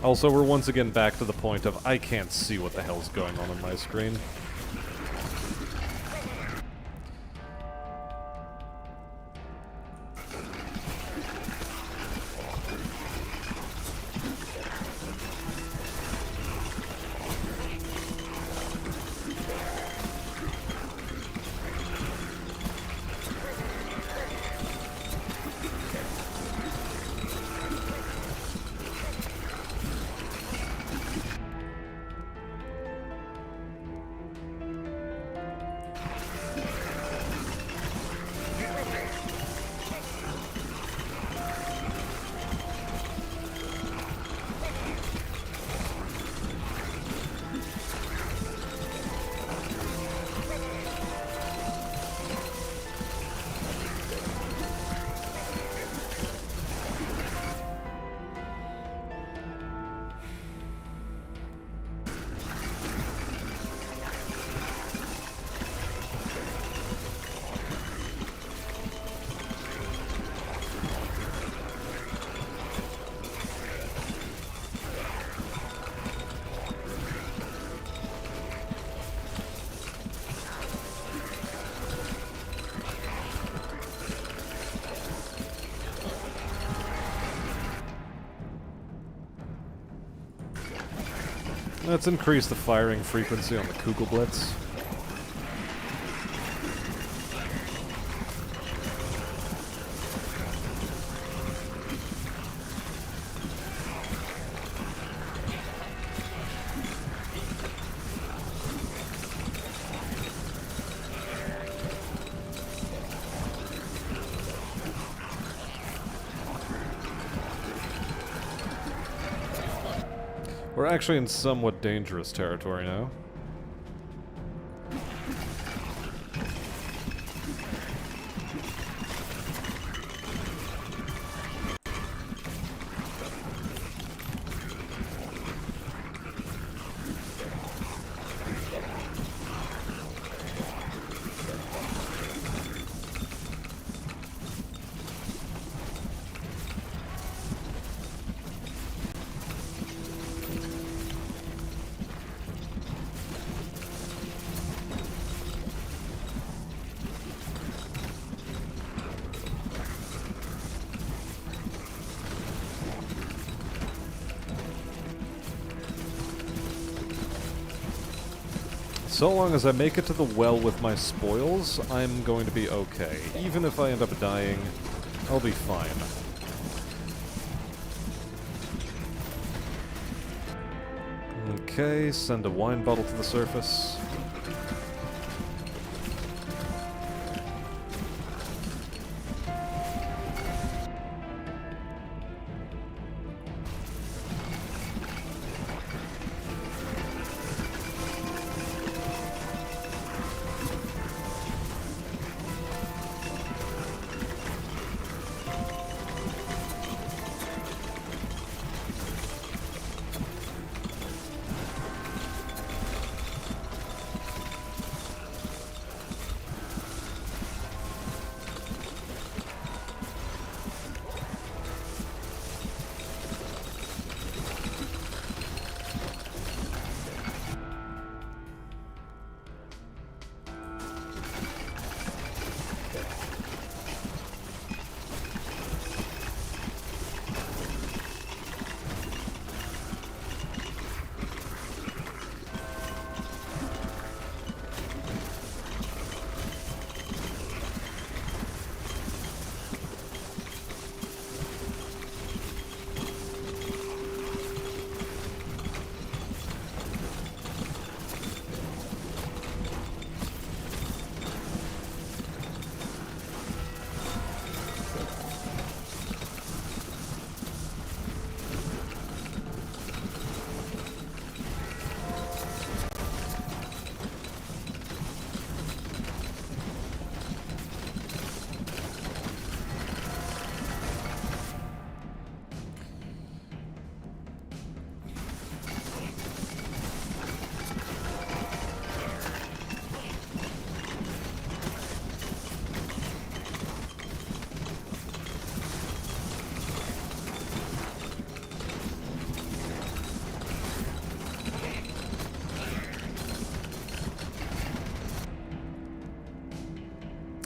Also, we're once again back to the point of I can't see what the hell's going on my screen. Let's increase the firing frequency on the Kugelblitz. We're actually in somewhat dangerous territory now. So long as I make it to the well with my spoils, I'm going to be okay. Even if I end up dying, I'll be fine. Okay, send a wine bottle to the surface.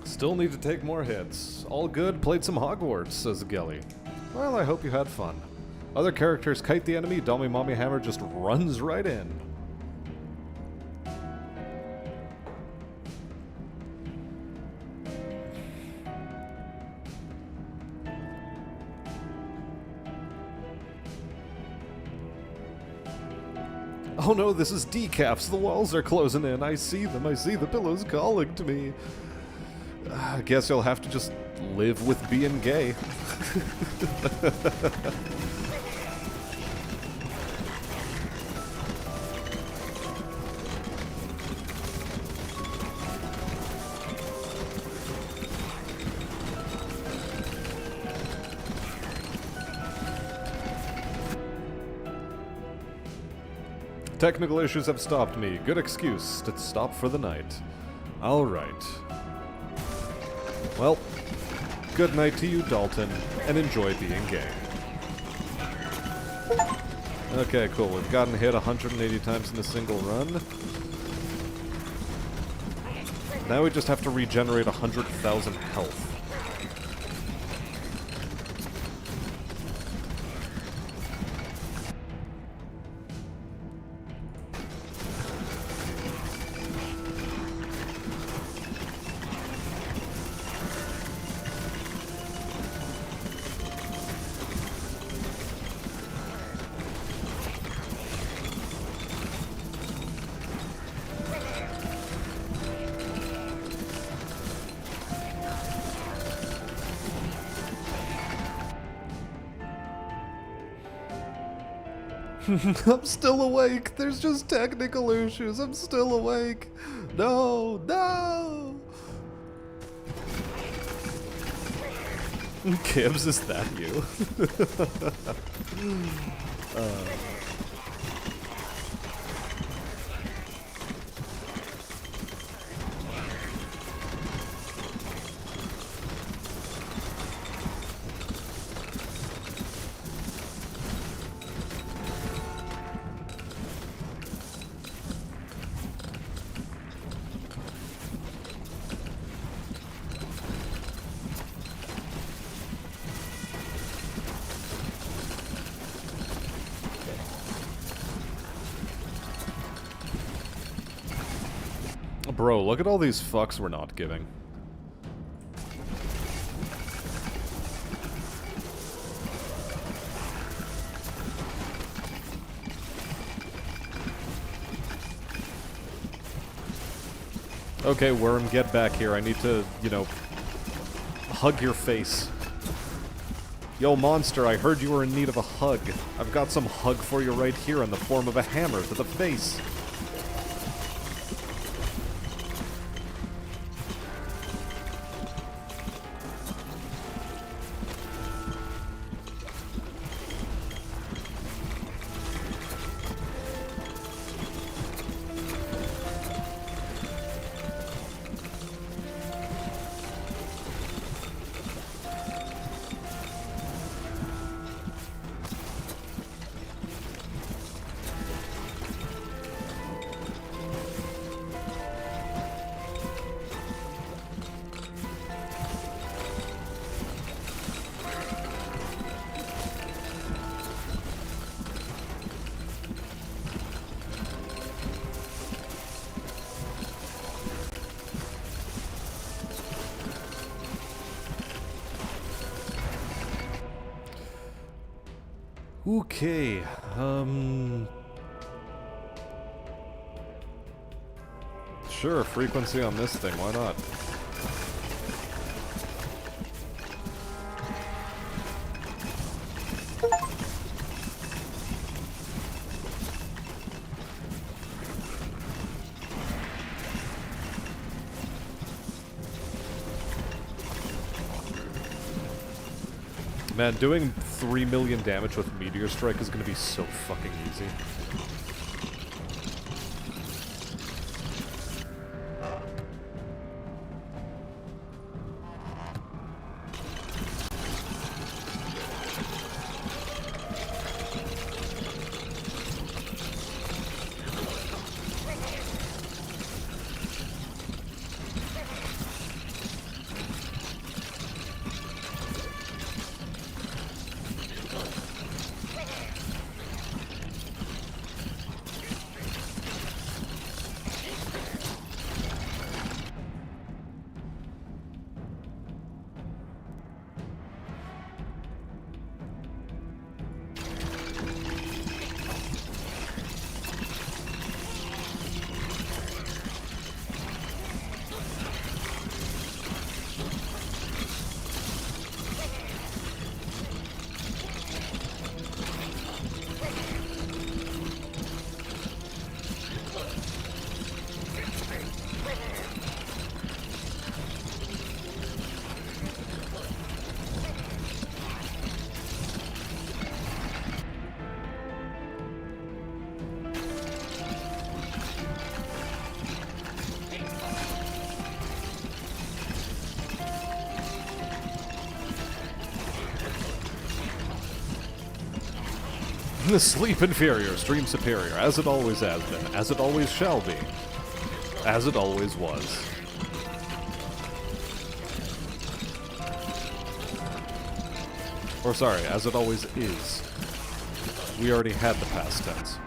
Still need to take more hits. All good, played some Hogwarts, says Gelly. Well, I hope you had fun. Other characters kite the enemy, Dommy Mommy Hammer just runs right in. Oh no, this is decaps. The walls are closing in. I see them. I see the pillows calling to me. I guess you'll have to just live with being gay. Technical issues have stopped me. Good excuse to stop for the night. Alright. Well, good night to you, Dalton, and enjoy being gay. Okay, cool. We've gotten hit 180 times in a single run. Now we just have to regenerate 100,000 health. I'm still awake. There's just technical issues. I'm still awake. No, no. Gibbs, is that you? Bro, look at all these fucks we're not giving. Okay, worm, get back here. I need to, you know, hug your face. Yo, monster, I heard you were in need of a hug. I've got some hug for you right here in the form of a hammer to the face. Okay, sure, frequency on this thing, why not? Man, doing 3 million damage with Meteor Strike is gonna be so fucking easy. The sleep inferior, stream superior, as it always has been, as it always shall be, as it always was. Or sorry, as it always is. We already had the past tense.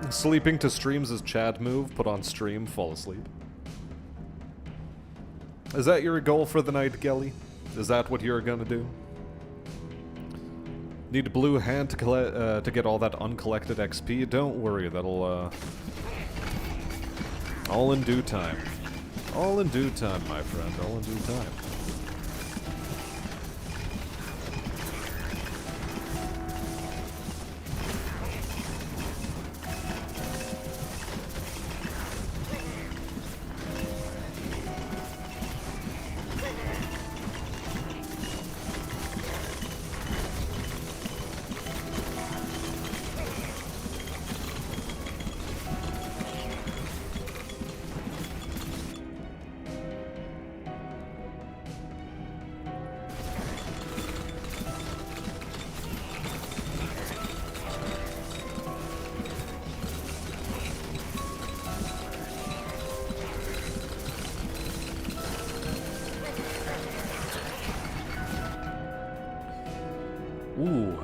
Sleeping to streams is Chad move, put on stream, fall asleep. Is that your goal for the night, Gelly? Is that what you're gonna do? Need a blue hand to get all that uncollected XP? Don't worry, that'll All in due time. All in due time, my friend. All in due time. Ooh.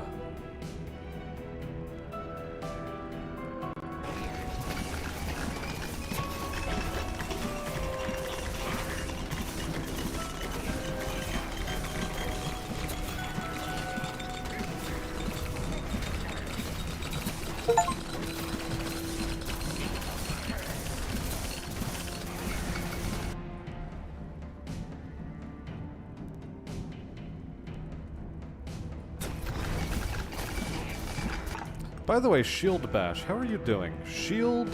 By the way, Shield Bash, how are you doing? Shield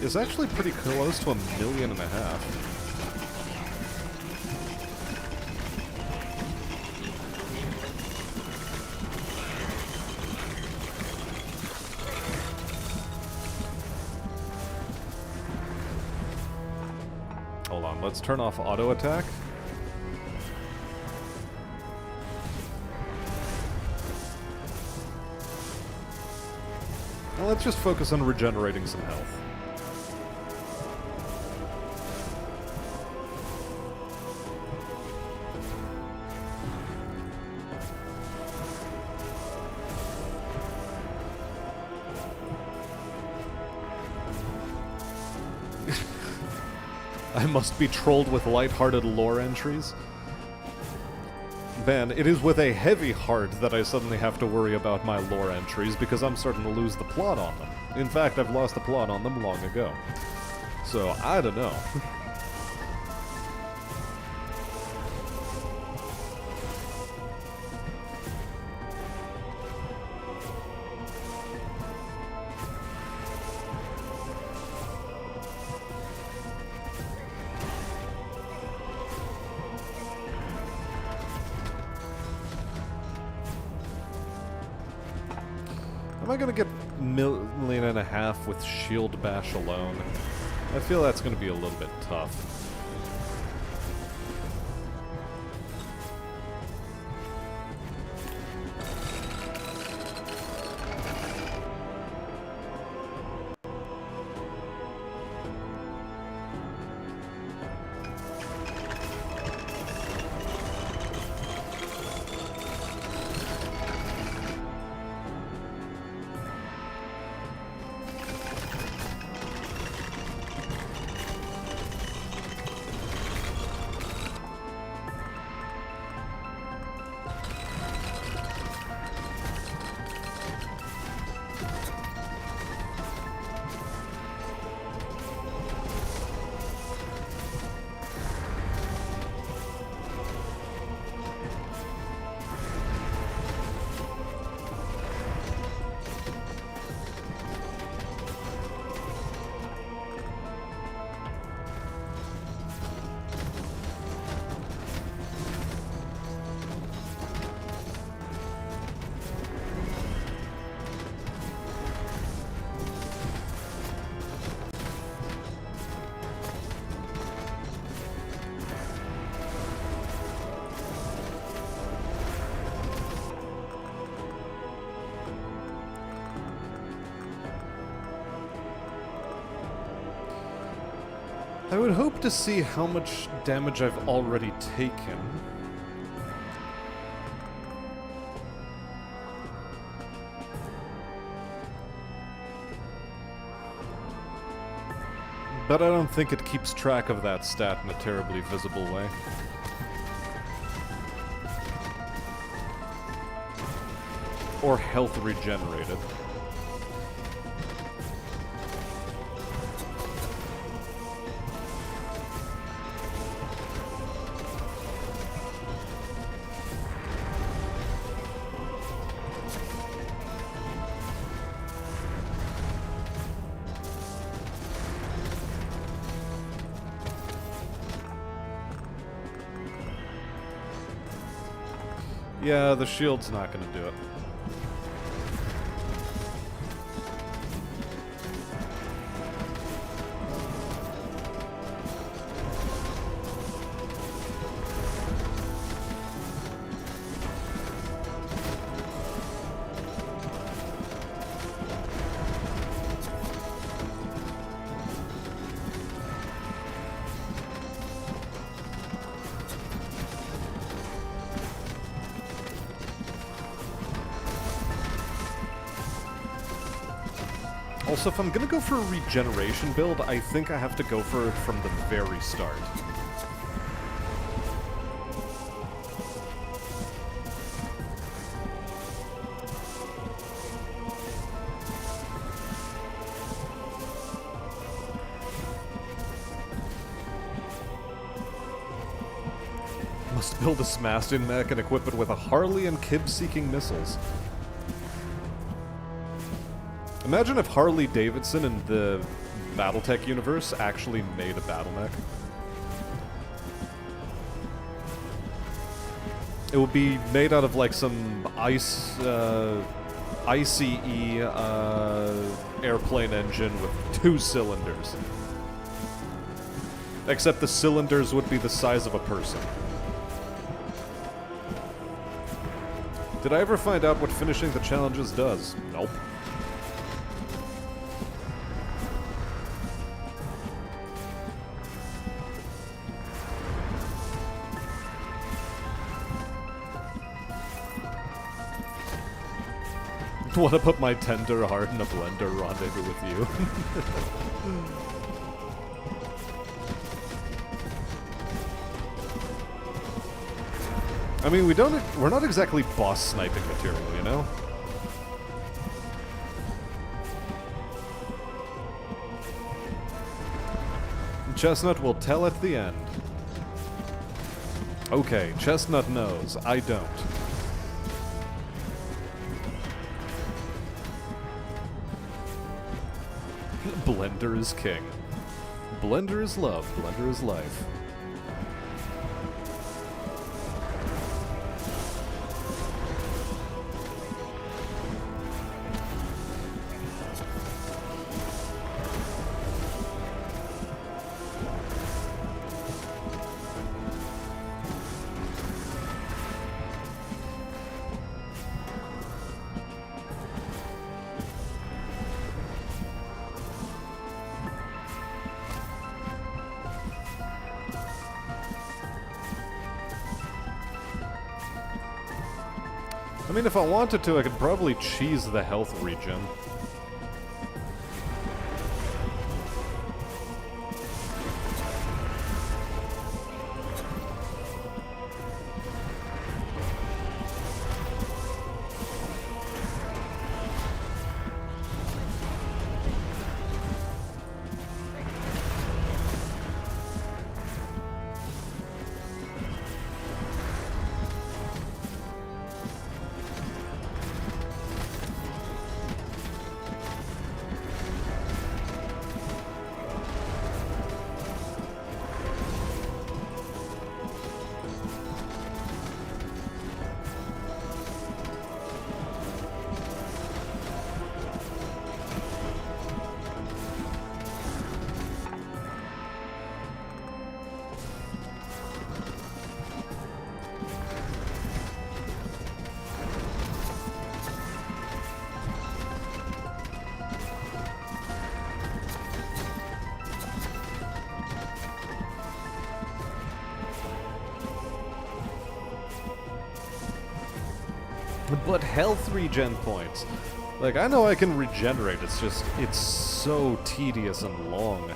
is actually pretty close to 1.5 million. Hold on, let's turn off auto attack. Well, let's just focus on regenerating some health. I must be trolled with lighthearted lore entries. Man, it is with a heavy heart that I suddenly have to worry about my lore entries because I'm starting to lose the plot on them. In fact, I've lost the plot on them long ago. So, I don't know. Am I gonna get 1.5 million with Shield Bash alone? I feel that's gonna be a little bit tough. I would hope to see how much damage I've already taken. But I don't think it keeps track of that stat in a terribly visible way. Or health regenerated. Yeah, the shield's not gonna do it. Also, if I'm gonna go for a regeneration build, I think I have to go for it from the very start. Must build a Smastin mech and equip it with a Harley and Kib-seeking missiles. Imagine if Harley Davidson in the Battletech universe actually made a battle mech. It would be made out of like some ICE airplane engine with 2 cylinders. Except the cylinders would be the size of a person. Did I ever find out what finishing the challenges does? Nope. Want to put my tender heart in a blender, rendezvous with you. I mean, we're not exactly boss sniping material, you know? Chestnut will tell at the end. Okay, Chestnut knows. I don't. Blender is king. Blender is love. Blender is life. I mean, if I wanted to, I could probably cheese the health regen. But health regen points. Like, I know I can regenerate, it's just, it's so tedious and long.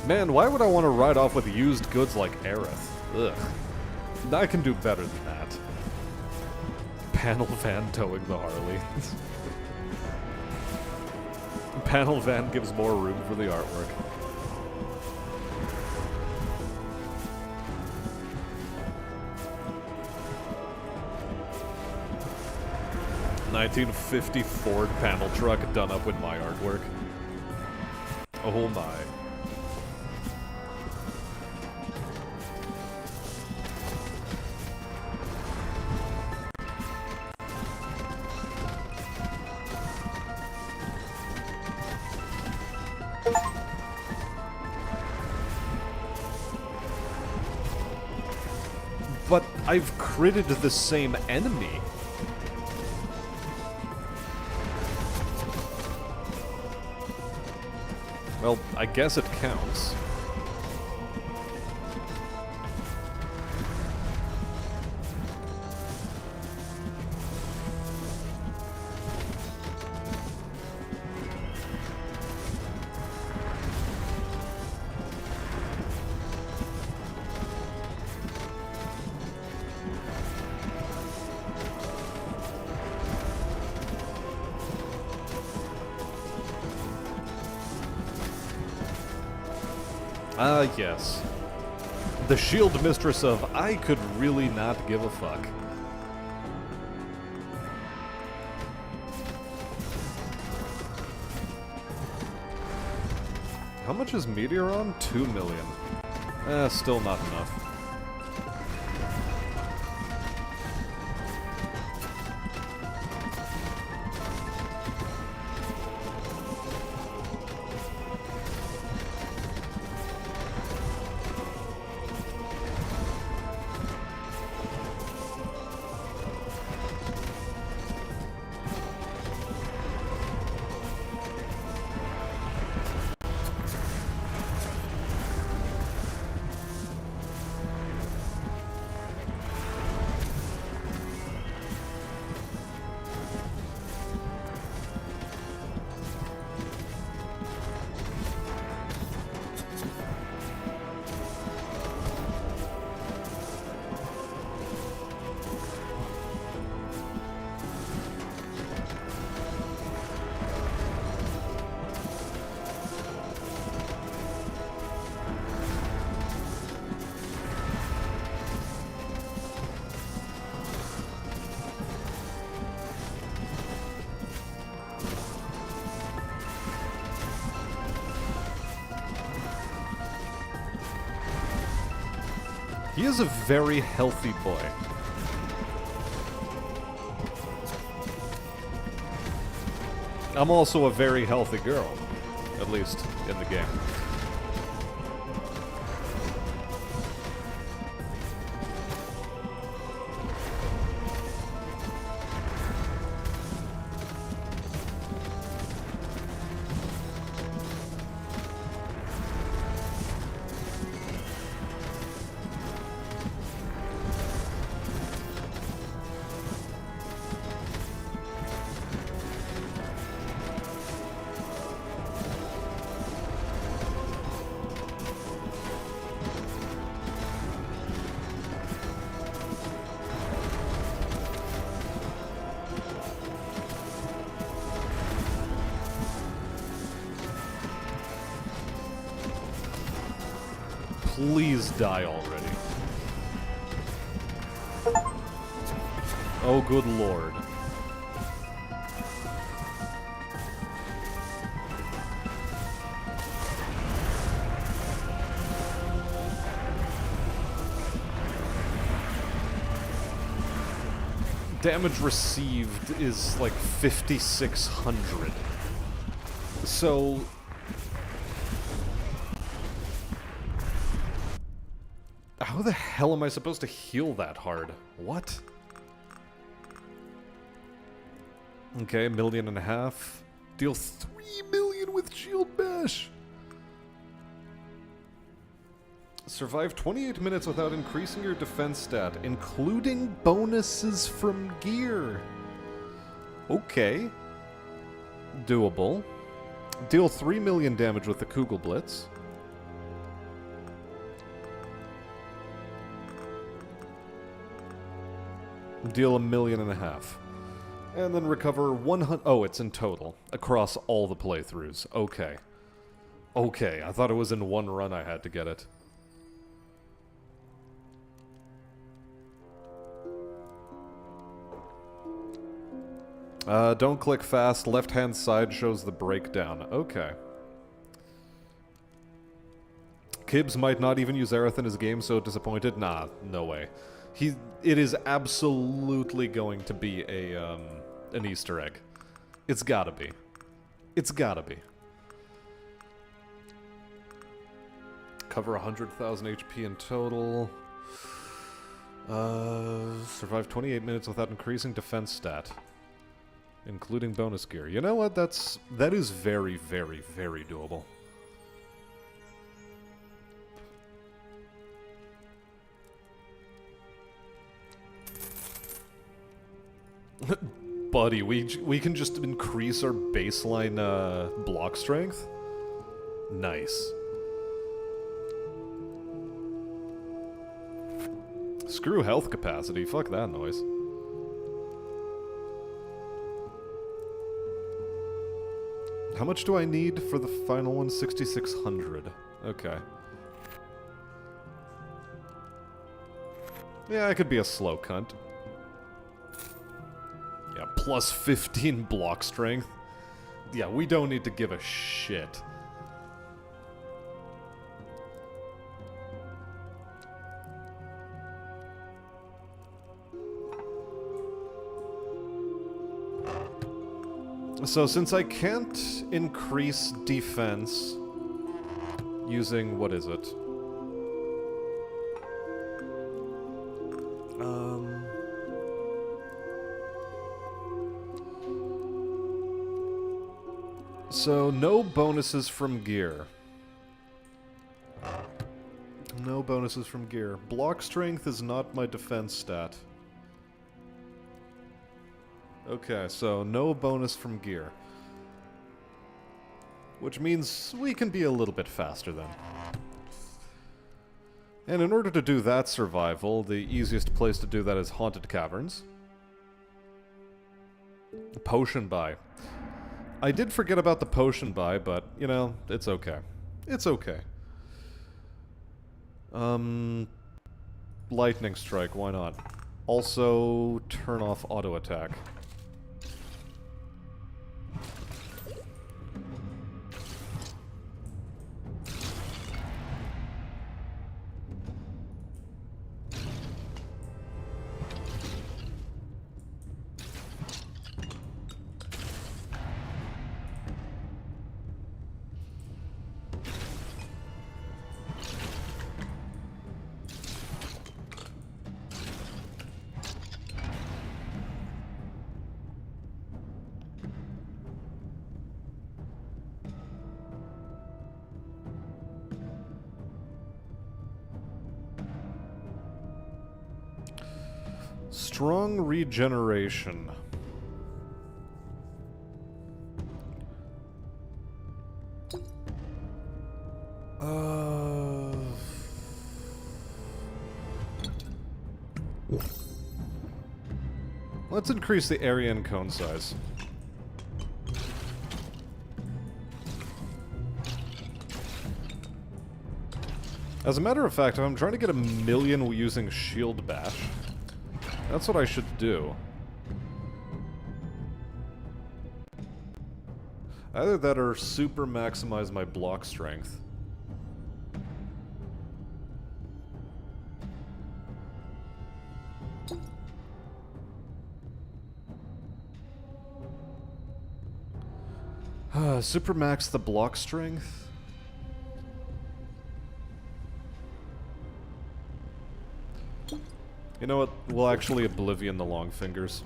Man, why would I want to ride off with used goods like Aerith? Ugh. I can do better than that. Panel van towing the Harley. Panel van gives more room for the artwork. 1950 Ford panel truck done up with my artwork. Oh my. But I've critted the same enemy. Well, I guess it counts. Ah, yes. The shield mistress of I could really not give a fuck. How much is Meteor on? 2 million. Still not enough. He is a very healthy boy. I'm also a very healthy girl, at least in the game. Please die already. Oh, good lord. Damage received is like 5,600. So... how the hell am I supposed to heal that hard? What? Okay, 1.5 million. Deal 3 million with Shield Bash! Survive 28 minutes without increasing your defense stat, including bonuses from gear. Okay. Doable. Deal 3 million damage with the Kugel Blitz. Deal 1.5 million. And then recover 100... oh, it's in total. Across all the playthroughs. Okay. Okay, I thought it was in one run I had to get it. Don't click fast. Left-hand side shows the breakdown. Okay. Kibbs might not even use Aerith in his game, so disappointed? Nah, no way. It is absolutely going to be an Easter egg. It's gotta be. It's gotta be. Cover 100,000 HP in total. Survive 28 minutes without increasing defense stat. Including bonus gear. You know what? That is very, very, very doable. Buddy, we can just increase our baseline block strength? Nice. Screw health capacity, fuck that noise. How much do I need for the final one? 6,600. Okay. Yeah, I could be a slow cunt. Yeah, plus 15 block strength. Yeah, we don't need to give a shit. So since I can't increase defense using, what is it? So no bonuses from gear. No bonuses from gear. Block strength is not my defense stat. Okay, so no bonus from gear. Which means we can be a little bit faster then. And in order to do that survival, the easiest place to do that is Haunted Caverns. Potion buy. I did forget about the potion buy, but, you know, it's okay. It's okay. Lightning Strike, why not? Also, turn off auto attack. Strong regeneration. Let's increase the area and cone size. As a matter of fact, if I'm trying to get 1,000,000 using Shield Bash, that's what I should do. Either that or super maximize my block strength. Super max the block strength? You know what? We'll actually Oblivion the long fingers.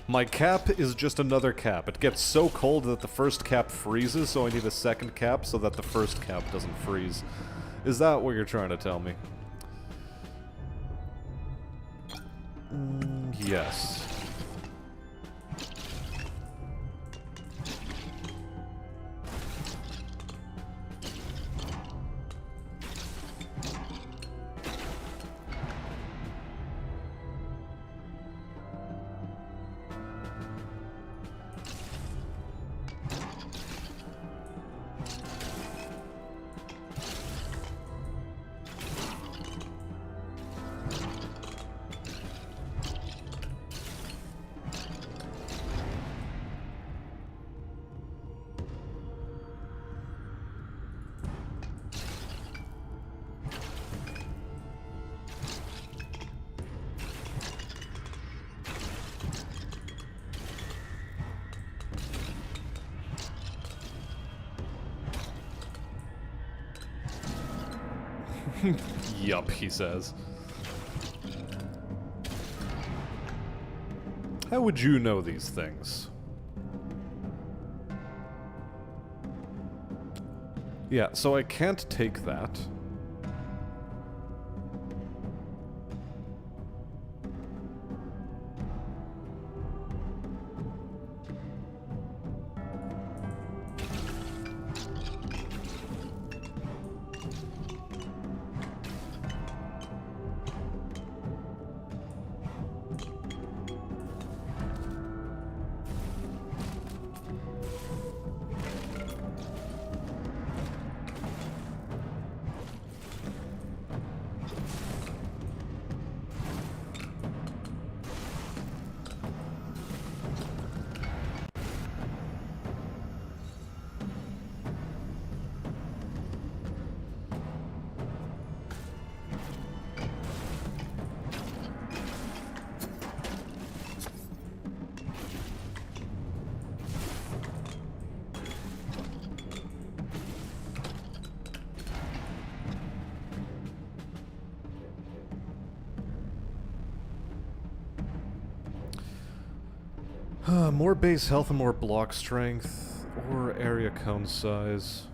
My cap is just another cap. It gets so cold that the first cap freezes, so I need a second cap so that the first cap doesn't freeze. Is that what you're trying to tell me? Yes. Yup, he says. How would you know these things? Yeah, so I can't take that. More base health and more block strength, or area cone size.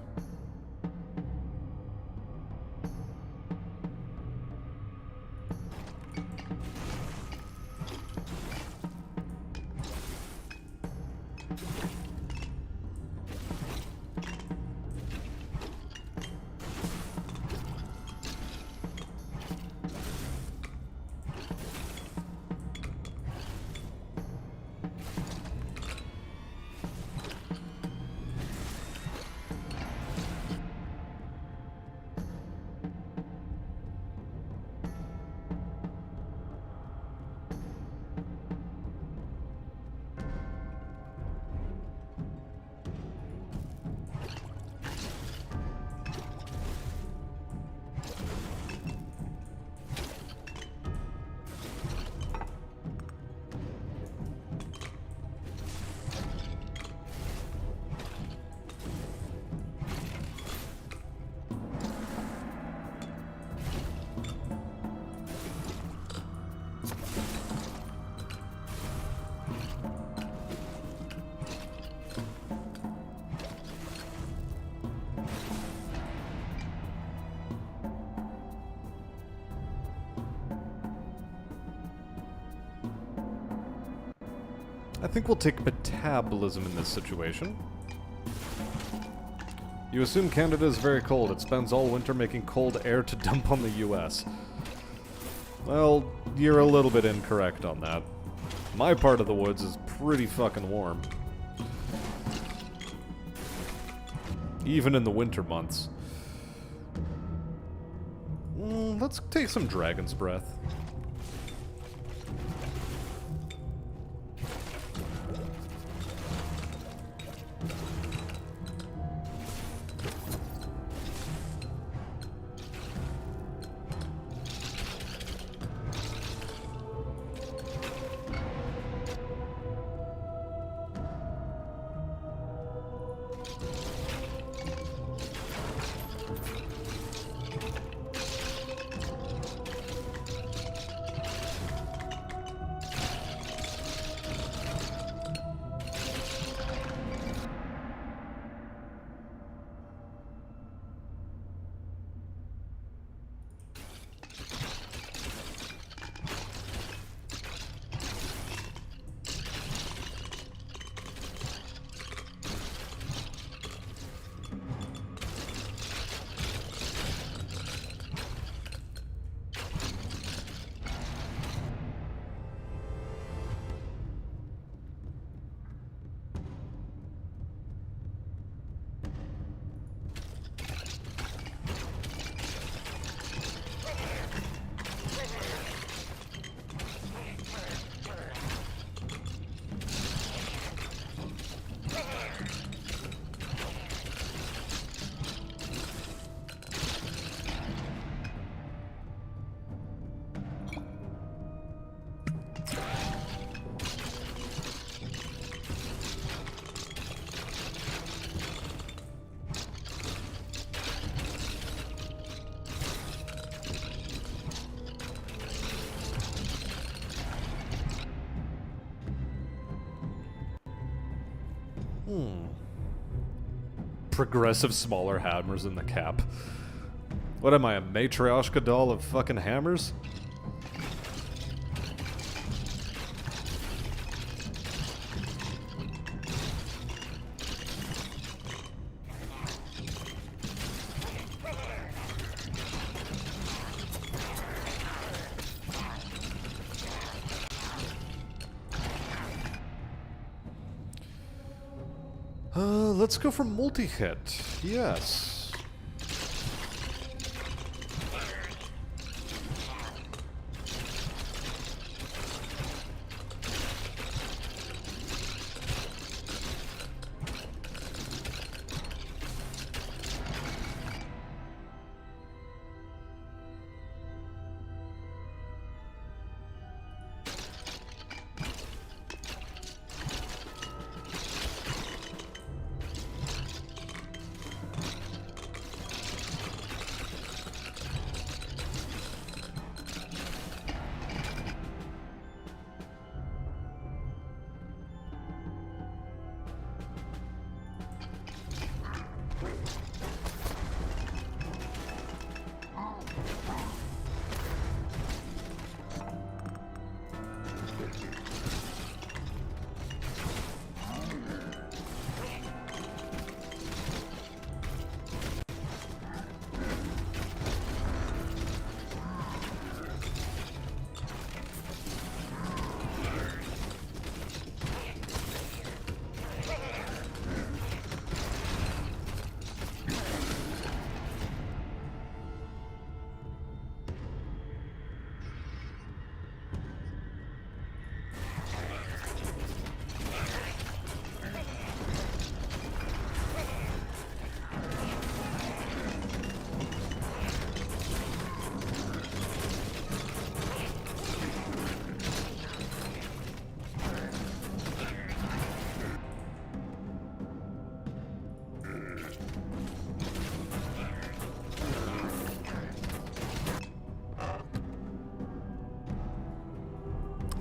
I think we'll take metabolism in this situation. You assume Canada is very cold. It spends all winter making cold air to dump on the US. Well, you're a little bit incorrect on that. My part of the woods is pretty fucking warm. Even in the winter months. Let's take some Dragon's Breath. Progressive smaller hammers in the cap. What am I, a Matryoshka doll of fucking hammers? Let's go for multi-hit. Yes.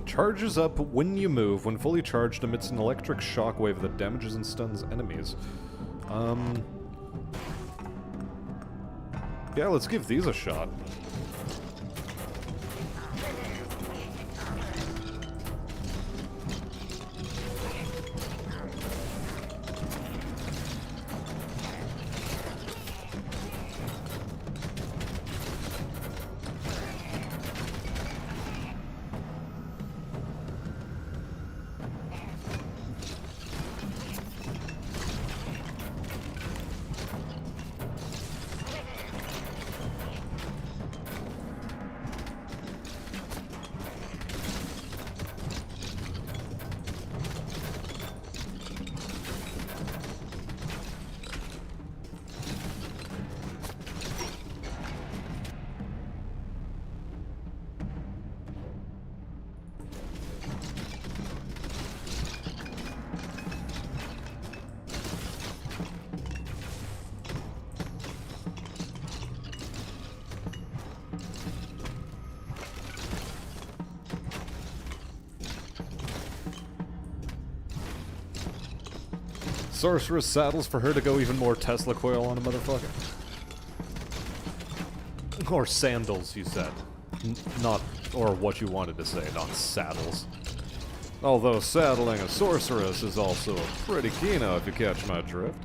Charges up when you move. When fully charged, emits an electric shockwave that damages and stuns enemies. Yeah, let's give these a shot. Sorceress saddles for her to go even more Tesla coil on a motherfucker. Or sandals, you said. Not, or what you wanted to say, not saddles. Although saddling a sorceress is also a pretty keynote if you catch my drift.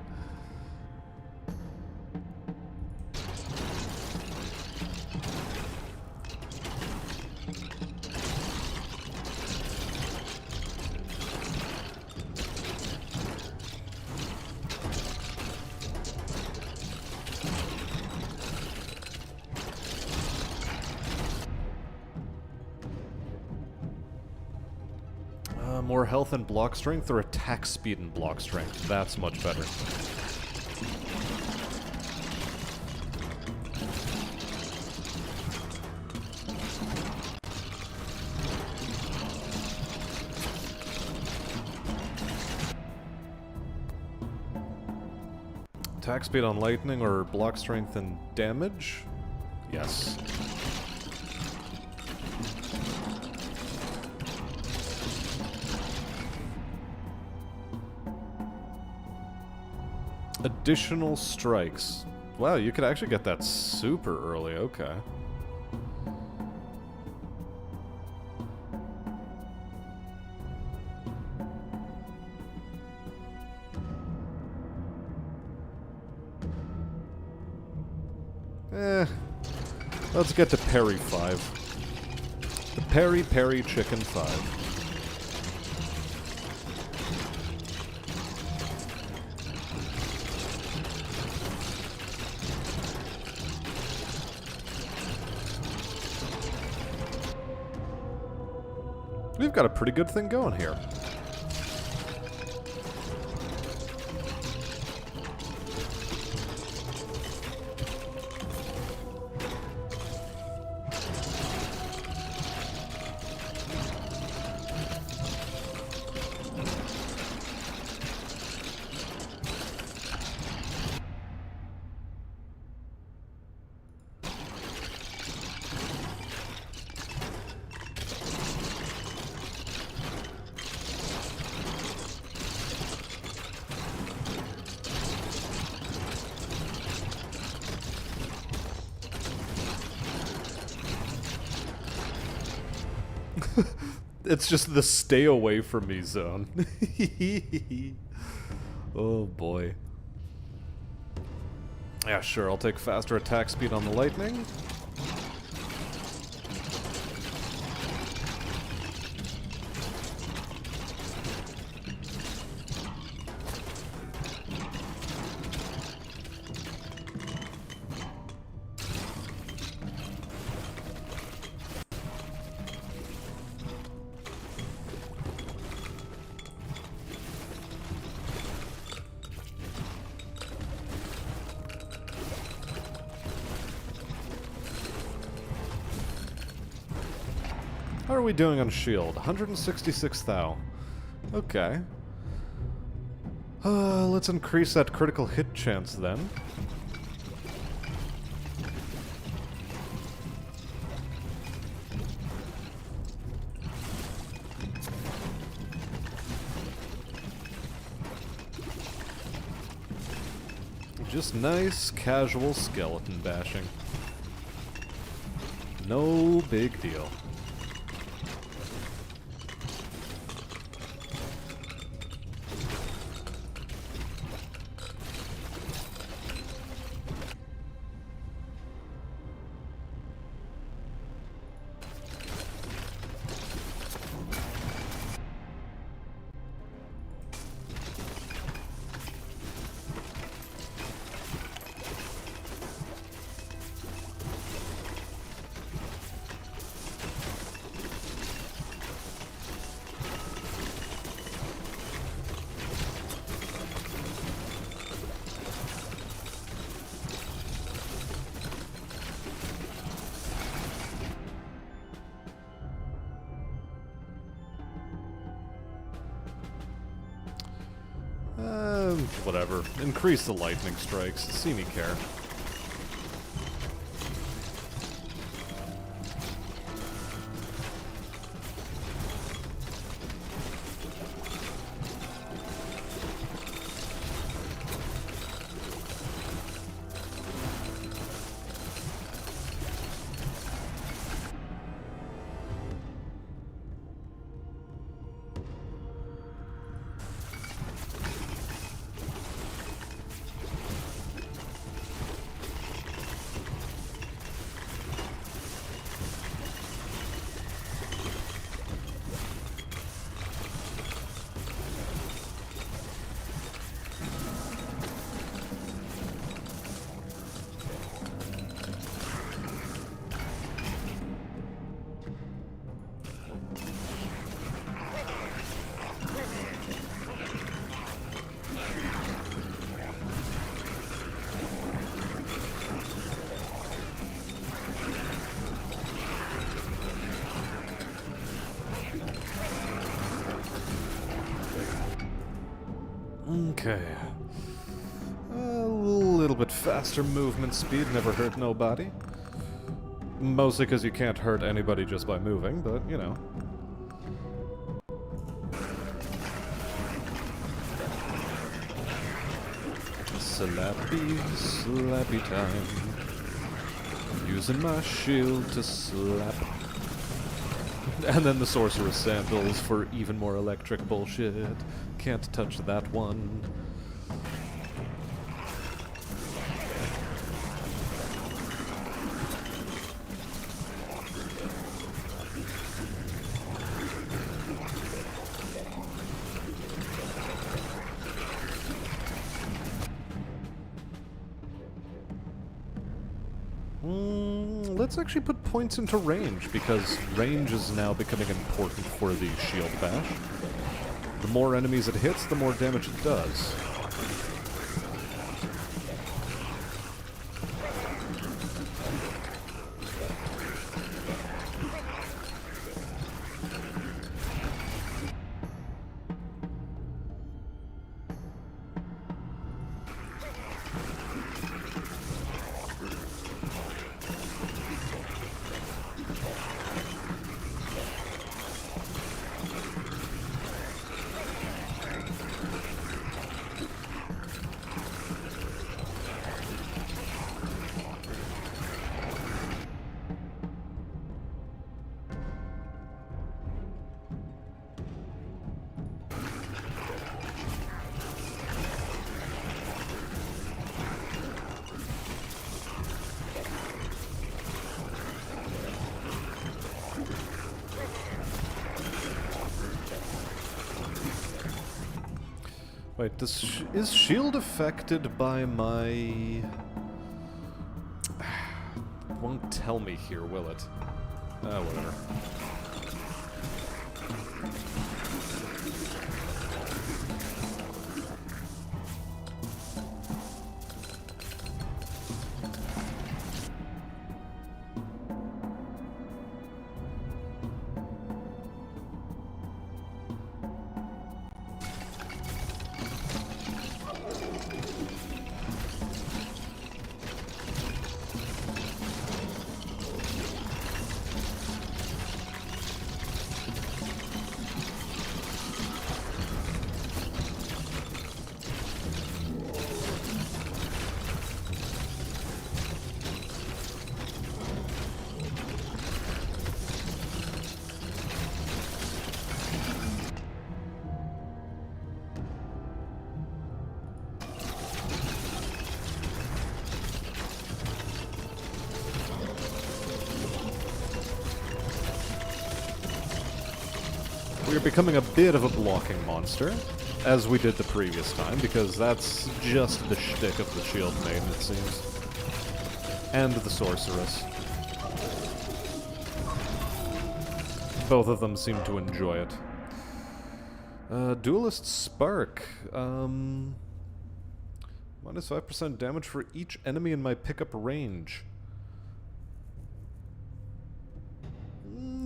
More health and block strength, or attack speed and block strength. That's much better. Attack speed on lightning, or block strength and damage? Yes. Additional strikes. Wow, you could actually get that super early, okay. Let's get to Perry 5. The Perry Perry Chicken 5. We've got a pretty good thing going here. It's just the stay away from me zone. Oh boy. Yeah, sure, I'll take faster attack speed on the lightning. How are we doing on shield? 166 thou. Okay. Let's increase that critical hit chance then. Just nice, casual skeleton bashing. No big deal. Whatever. Increase the lightning strikes. See me care. Okay. A little bit faster movement speed never hurt nobody. Mostly because you can't hurt anybody just by moving, but, you know. Slappy, slappy time. Using my shield to slap. And then the sorceress sandals for even more electric bullshit. Can't touch that one. Let's actually put points into range, because range is now becoming important for the shield bash. The more enemies it hits, the more damage it does. Wait, is shield affected by my... It won't tell me here, will it? Ah, whatever. We're becoming a bit of a blocking monster, as we did the previous time, because that's just the shtick of the shield maiden, it seems. And the sorceress. Both of them seem to enjoy it. Duelist Spark. Minus 5% damage for each enemy in my pickup range.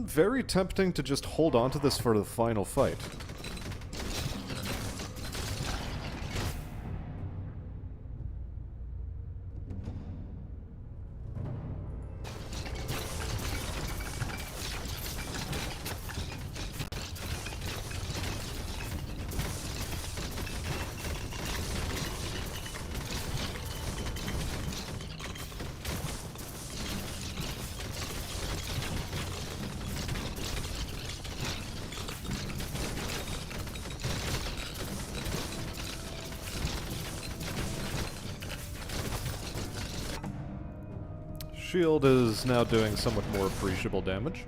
Very tempting to just hold on to this for the final fight. Shield is now doing somewhat more appreciable damage.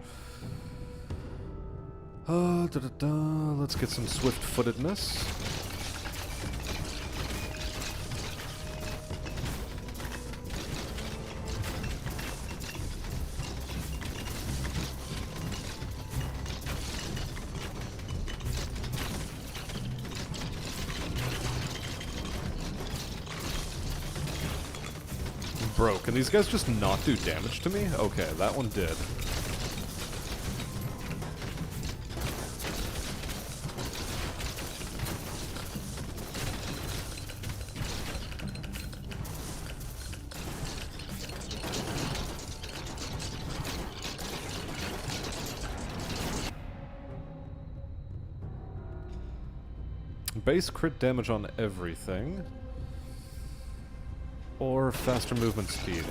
Let's get some swift-footedness. Bro, can these guys just not do damage to me? Okay, that one did. Base crit damage on everything. or faster movement speed?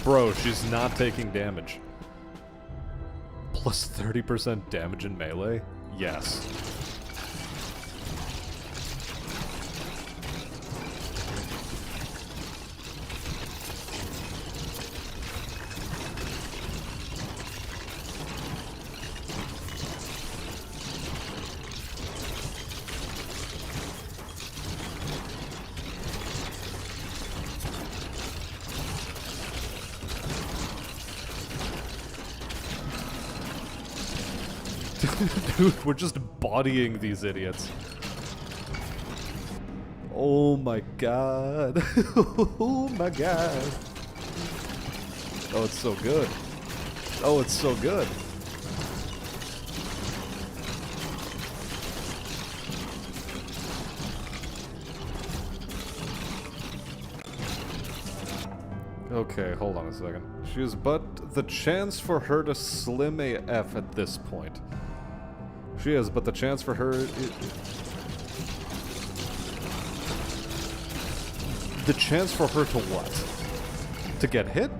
Bro, she's not taking damage. Plus 30% damage in melee? Yes. Dude, we're just bodying these idiots. Oh my god. Oh my god. Oh, it's so good. Oh, it's so good. Okay, hold on a second. She has but the chance for her to slim AF at this point. She has, but the chance for her... the chance for her to what? To get hit?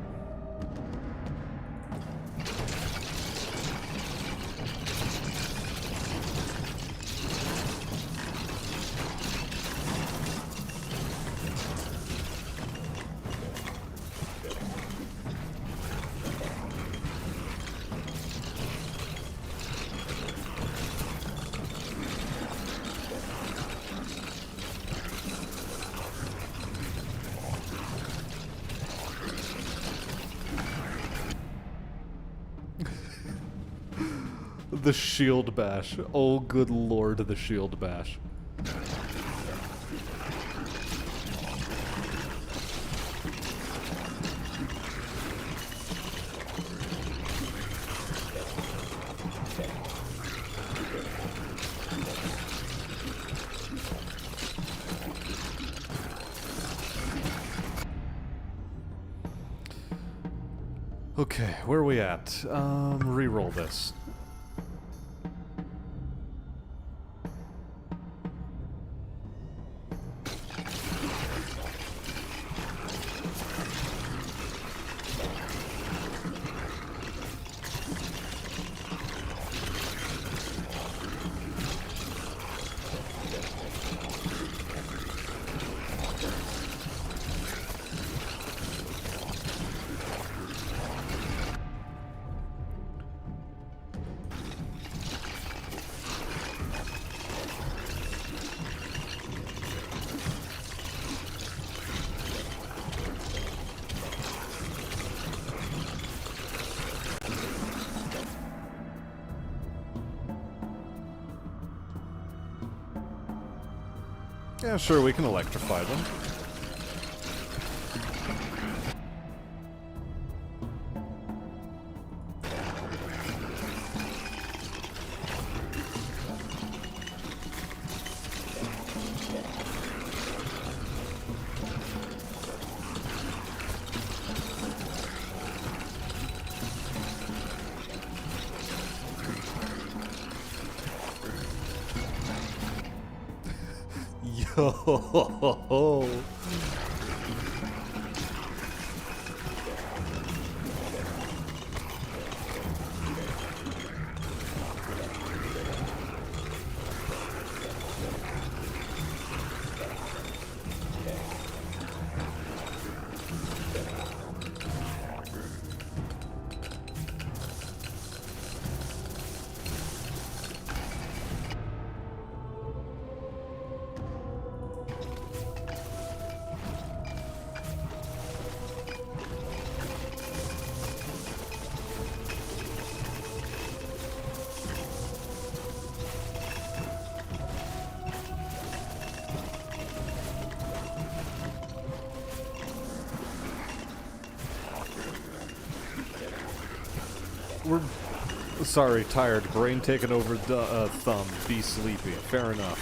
The shield bash. Oh, good lord, the shield bash. Okay, where are we at? Reroll this. Yeah, sure, we can electrify them. Yo. we're... Sorry, tired. Brain taken over thumb. Be sleepy. Fair enough.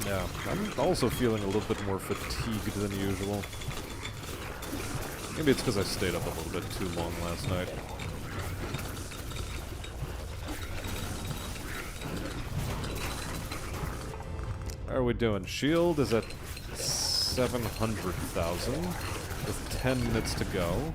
Yeah, I'm also feeling a little bit more fatigued than usual. Maybe it's because I stayed up a little bit too long last night. How are we doing? Shield is at 700,000 with 10 minutes to go.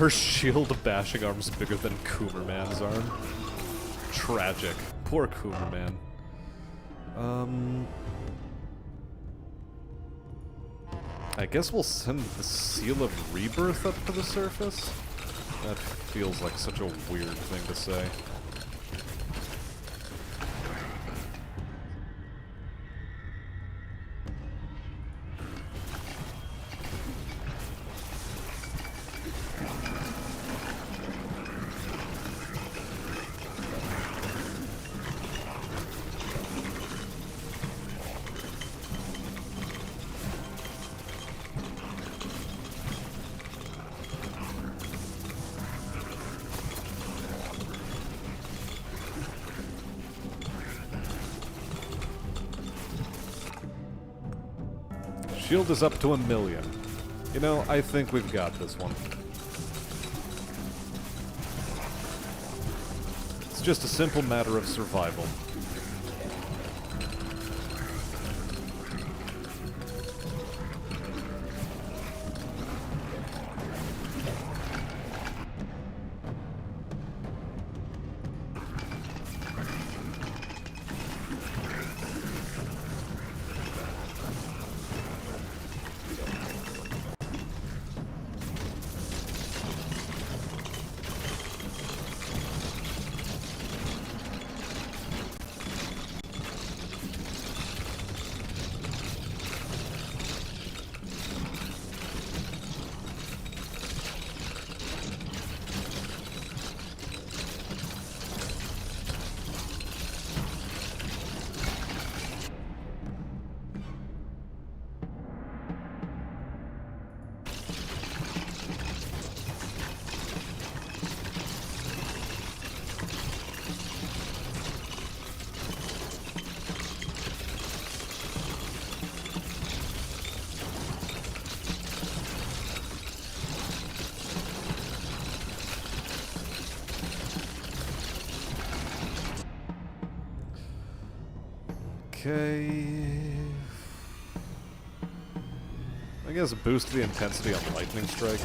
Her shield bashing arm's bigger than Coomerman's arm. Tragic. Poor Coomerman. I guess we'll send the Seal of Rebirth up to the surface? That feels like such a weird thing to say. Shield is up to 1,000,000. You know, I think we've got this one. It's just a simple matter of survival. Okay. I guess boost the intensity on lightning strike.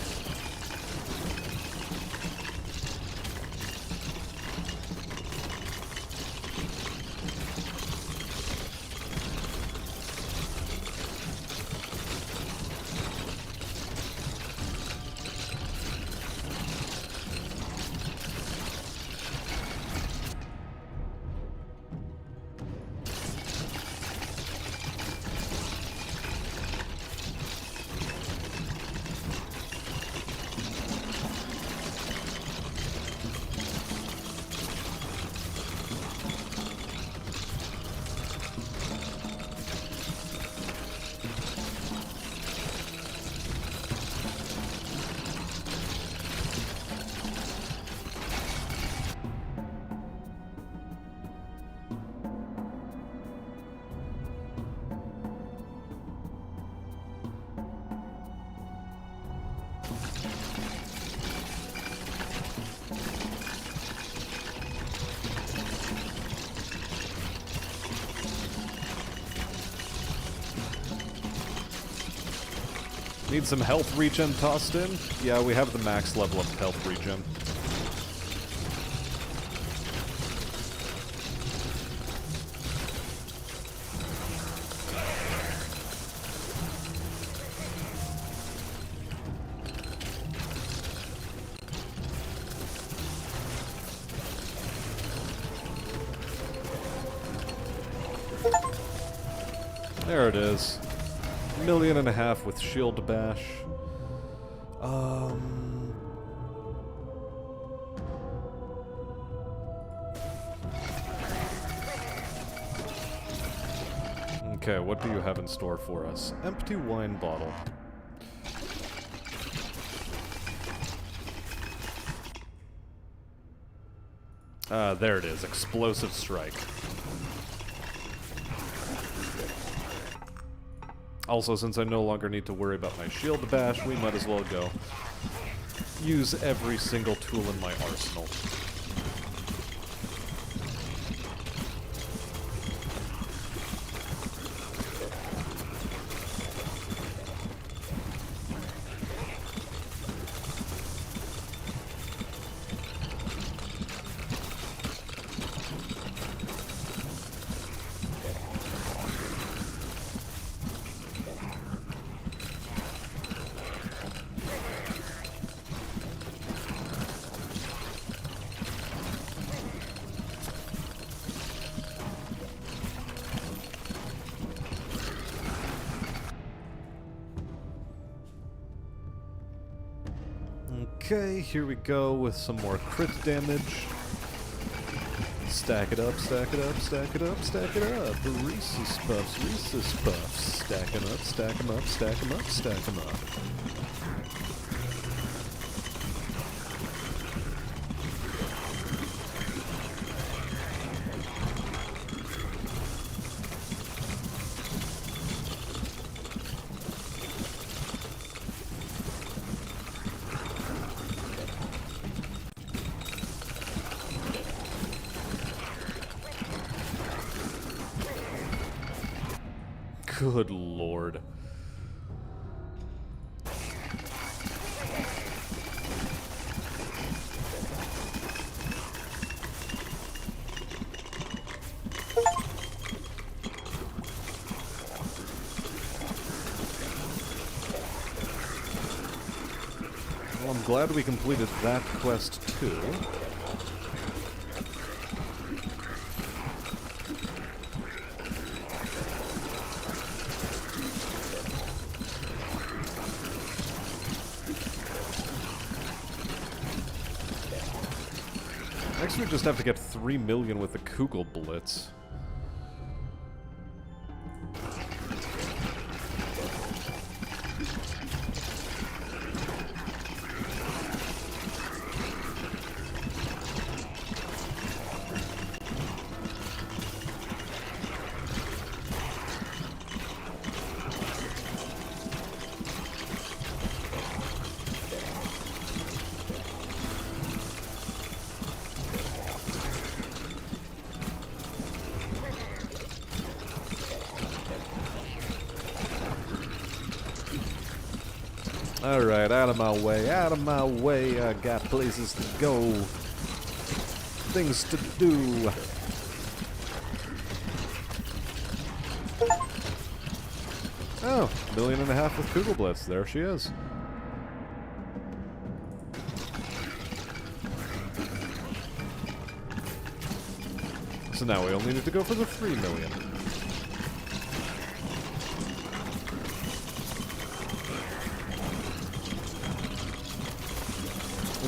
Need some health regen tossed in? Yeah, we have the max level of health regen. There it is. 1.5 million with shield bash. Okay, what do you have in store for us? Empty wine bottle. There it is. Explosive strike. Also, since I no longer need to worry about my shield bash, we might as well go use every single tool in my arsenal. Okay, here we go with some more crit damage. Stack it up, stack it up, stack it up, stack it up. Reese's Puffs, Reese's Puffs. Stack 'em up, stack 'em up, stack 'em up, stack 'em up. Good lord. Well, I'm glad we completed that quest too. Next we just have to get 3 million with the Kugel Blitz. Alright, out of my way, out of my way. I got places to go. Things to do. Oh, 1.5 million with Kugelblitz. There she is. So now we only need to go for the 3 million.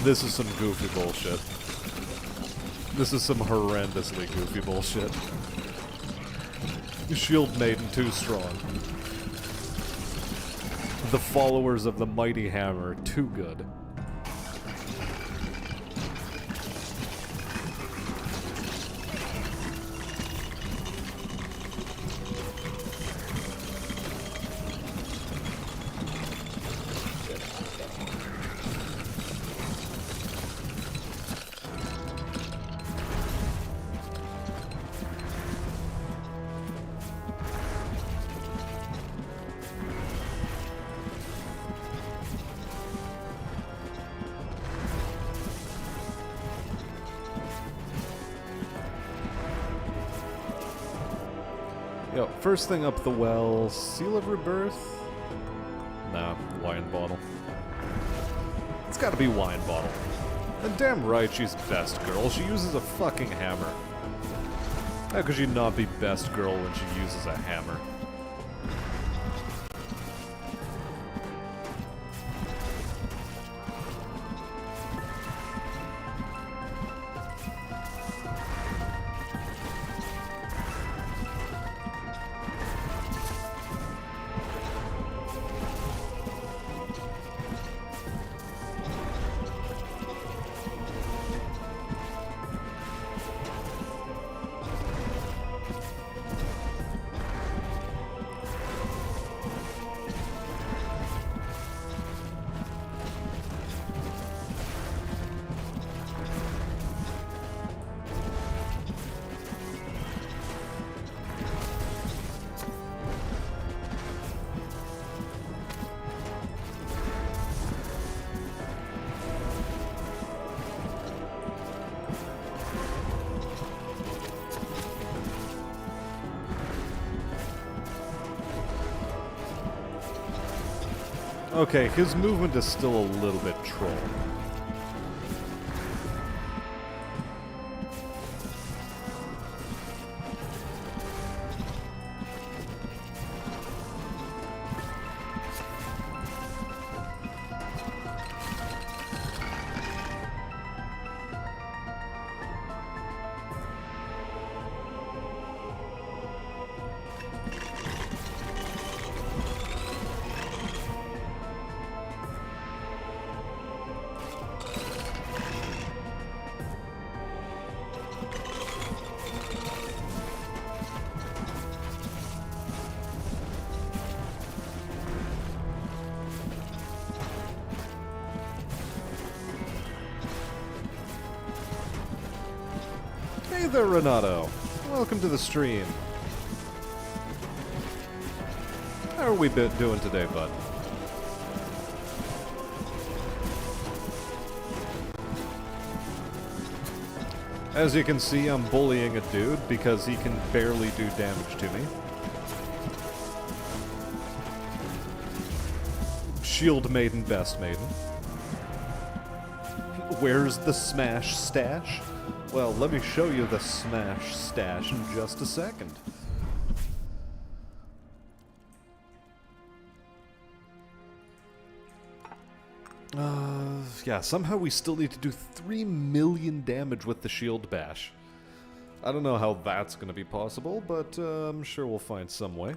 This is some goofy bullshit. This is some horrendously goofy bullshit. Shield Maiden too strong. The followers of the Mighty Hammer too good. Yo, first thing up the well, Seal of Rebirth? Nah, wine bottle. It's gotta be wine bottle. And damn right she's best girl, she uses a fucking hammer. How could she not be best girl when she uses a hammer? Okay, his movement is still a little bit troll. Hey there, Renato. Welcome to the stream. How are we doing today, bud? As you can see, I'm bullying a dude because he can barely do damage to me. Shield Maiden, Best Maiden. Where's the Smash Stash? Well, let me show you the Smash Stash in just a second. Yeah, somehow we still need to do 3 million damage with the Shield Bash. I don't know how that's gonna be possible, but I'm sure we'll find some way.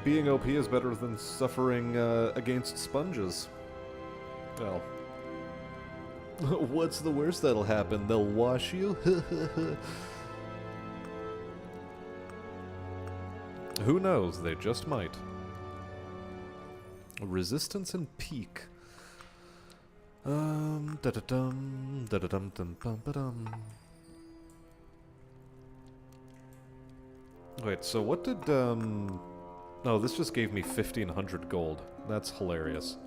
Being OP is better than suffering against sponges. Well, what's the worst that'll happen? They'll wash you? Who knows? They just might. Resistance and peak. Da-da-dum, da-da-dum-dum-bum-ba-dum. Wait, so what did, Oh, this just gave me 1,500 gold. That's hilarious.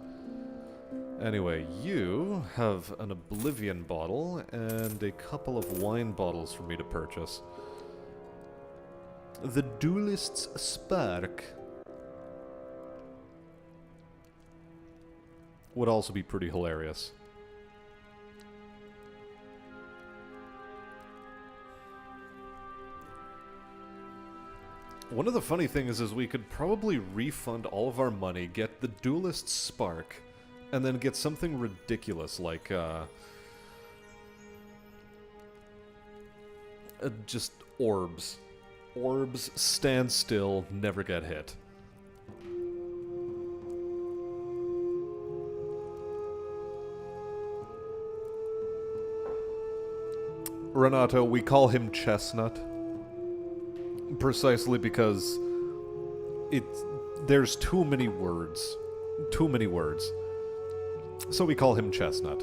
Anyway, you have an Oblivion bottle and a couple of wine bottles for me to purchase. The Duelist's Spark would also be pretty hilarious. One of the funny things is we could probably refund all of our money, get the Duelist's Spark, and then get something ridiculous like, just orbs. Orbs, stand still, never get hit. Renato, we call him Chestnut. Precisely because there's too many words. Too many words. So we call him Chestnut.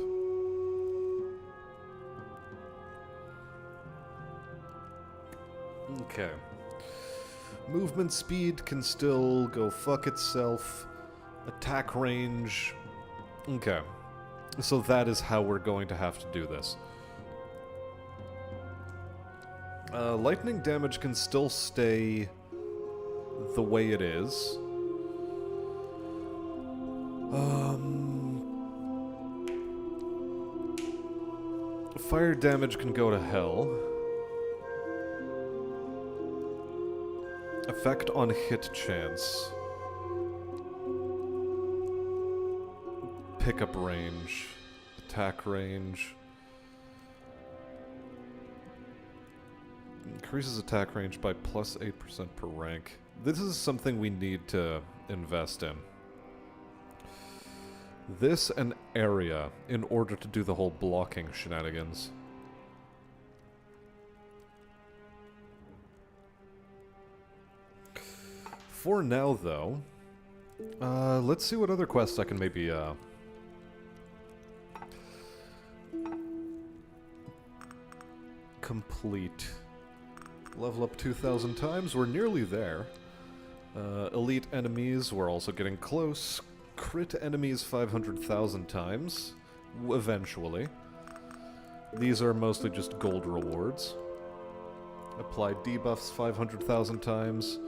Okay. Movement speed can still go fuck itself. Attack range. Okay. So that is how we're going to have to do this. Lightning damage can still stay the way it is. Fire damage can go to hell. Effect on hit chance. Pickup range. Attack range. Increases attack range by plus 8% per rank. This is something we need to invest in. This and area in order to do the whole blocking shenanigans. For now, though, let's see what other quests I can maybe, complete. Level up 2,000 times, we're nearly there. Elite enemies, we're also getting close. Crit enemies 500,000 times, eventually. These are mostly just gold rewards. Apply debuffs 500,000 times.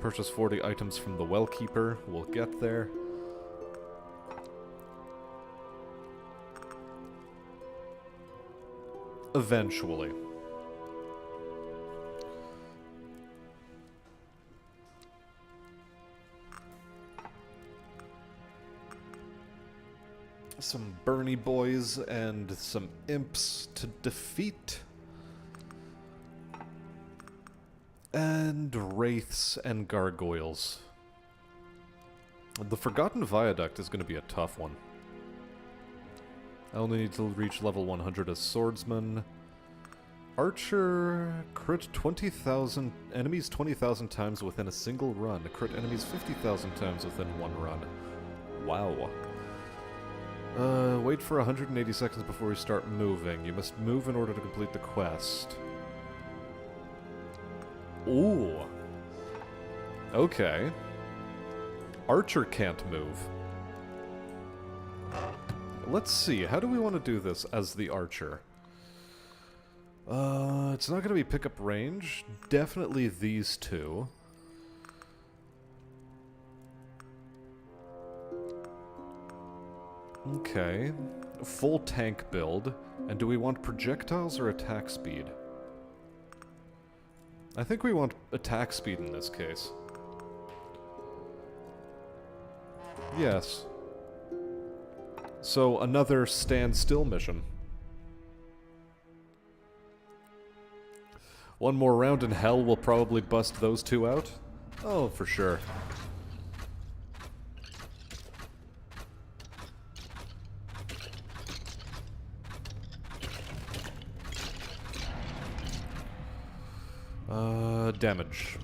Purchase 40 items from the Wellkeeper, we'll get there. Eventually. Some Bernie boys and some imps to defeat. And wraiths and gargoyles. The Forgotten Viaduct is going to be a tough one. I only need to reach level 100 as swordsman. Archer, crit 20,000 enemies 20,000 times within a single run. Crit enemies 50,000 times within one run. Wow. Wait for 180 seconds before you start moving. You must move in order to complete the quest. Ooh. Okay. Archer can't move. Let's see, how do we want to do this as the Archer? It's not going to be pickup range. Definitely these two. Okay. Full tank build. And do we want projectiles or attack speed? I think we want attack speed in this case. Yes. So, another stand-still mission. One more round in hell will probably bust those two out? Oh, for sure. Damage.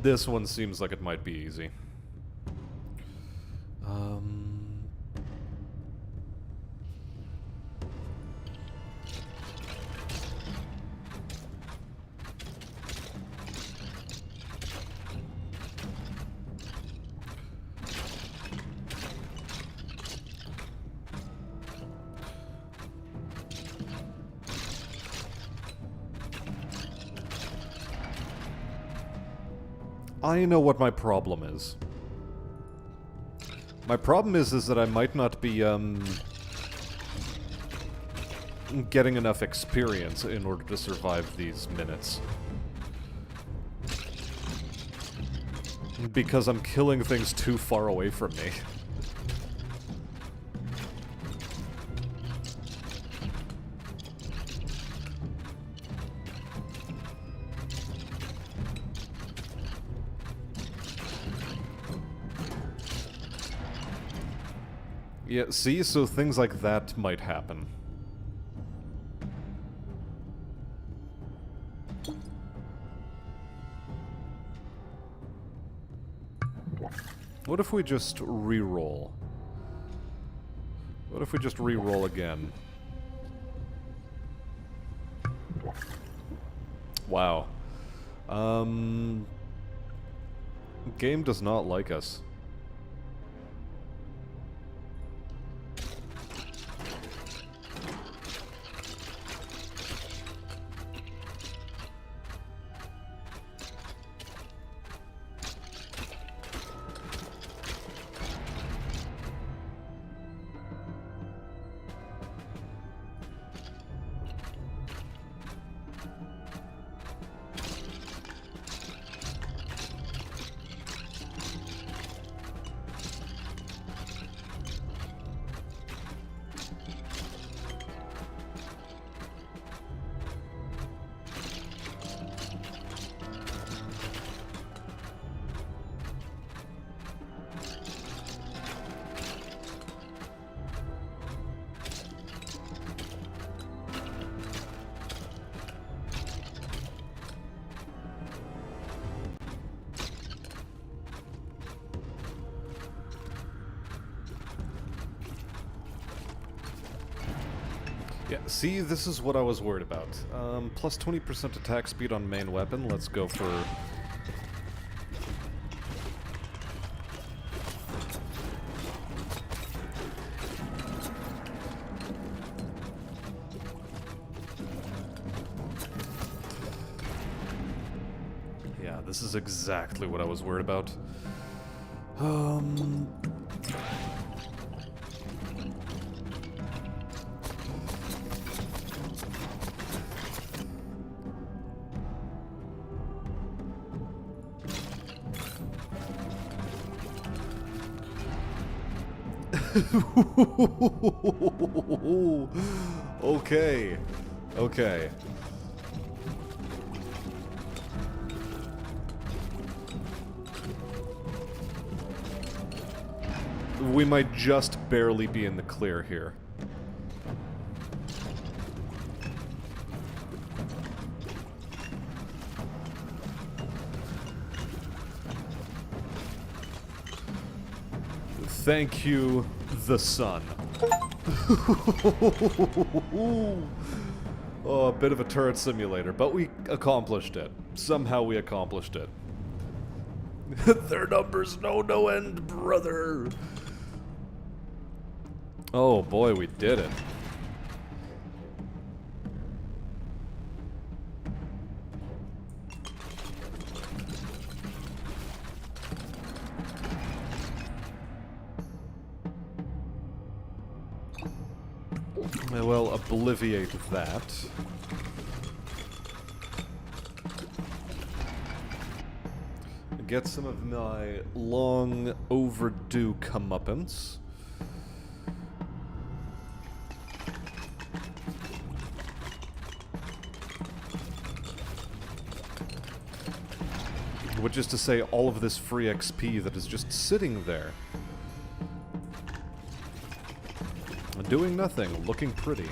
This one seems like it might be easy. I know what my problem is. My problem is that I might not be, getting enough experience in order to survive these minutes. Because I'm killing things too far away from me. Yeah, see? So things like that might happen. What if we just re-roll? What if we just re-roll again? Wow. Game does not like us. Yeah, see, this is what I was worried about. Plus 20% attack speed on main weapon. Let's go for... Yeah, this is exactly what I was worried about. Okay. Okay. We might just barely be in the clear here. Thank you, the sun. Oh, a bit of a turret simulator, but we accomplished it. Somehow we accomplished it. Their numbers know no end, brother. Oh boy, we did it. Well, obliviate that. Get some of my long overdue comeuppance. Which is to say, all of this free XP that is just sitting there. Doing nothing, looking pretty.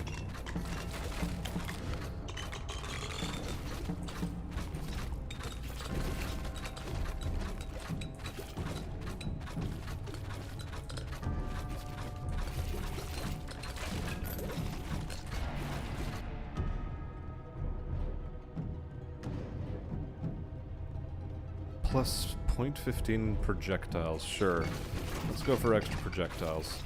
Plus 0.15 projectiles, sure. Let's go for extra projectiles.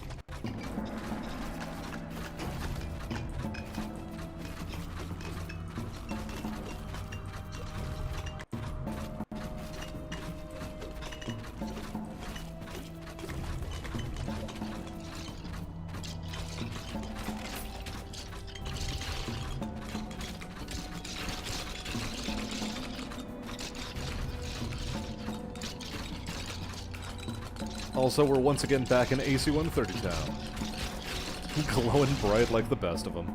Also, we're once again back in AC 130 town. Glowing bright like the best of them.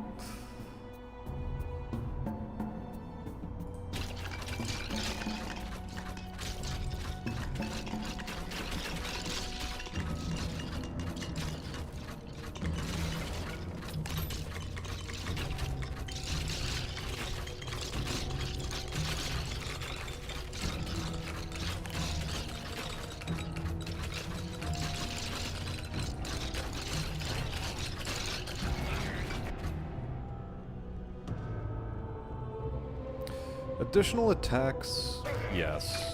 Additional attacks? Yes.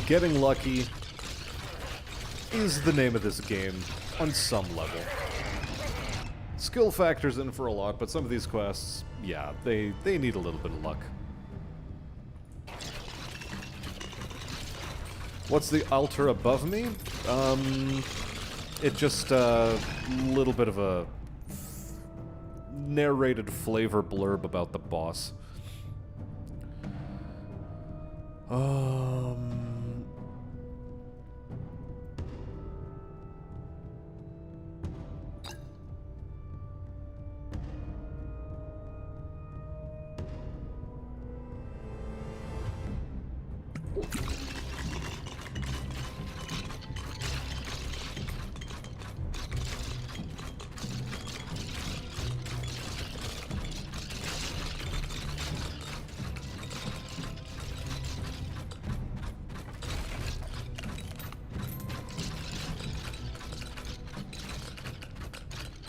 Getting lucky is the name of this game on some level. Skill factors in for a lot, but some of these quests, yeah, they need a little bit of luck. What's the altar above me? It just a little bit of a narrated flavor blurb about the boss.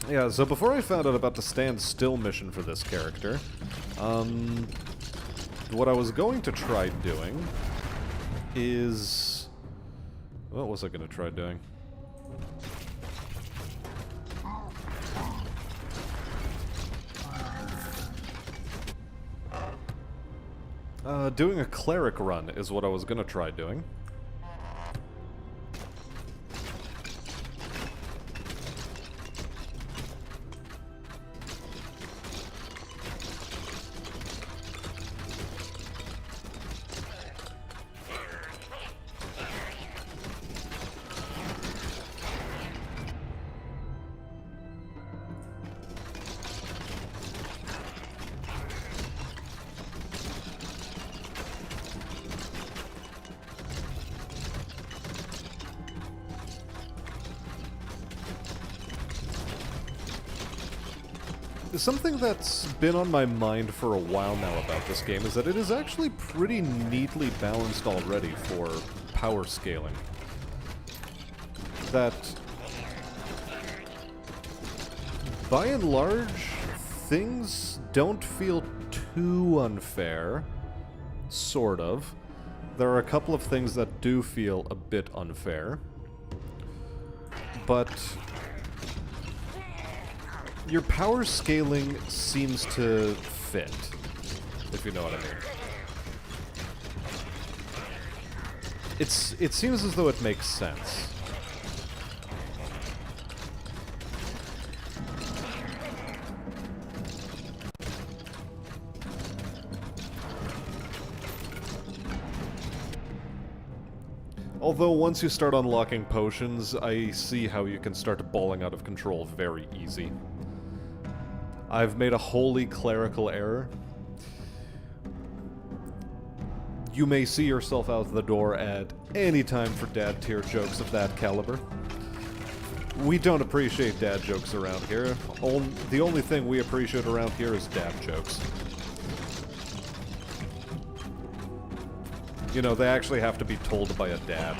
Yeah, so before I found out about the stand still mission for this character, what I was going to try doing is... What was I going to try doing? Doing a cleric run is what I was going to try doing. Something that's been on my mind for a while now about this game is that it is actually pretty neatly balanced already for power scaling. That, by and large, things don't feel too unfair. Sort of. There are a couple of things that do feel a bit unfair. But your power scaling seems to fit, if you know what I mean. It seems as though it makes sense. Although once you start unlocking potions, I see how you can start balling out of control very easy. I've made a wholly clerical error. You may see yourself out the door at any time for dad tier jokes of that caliber. We don't appreciate dad jokes around here. The only thing we appreciate around here is dad jokes. You know, they actually have to be told by a dad.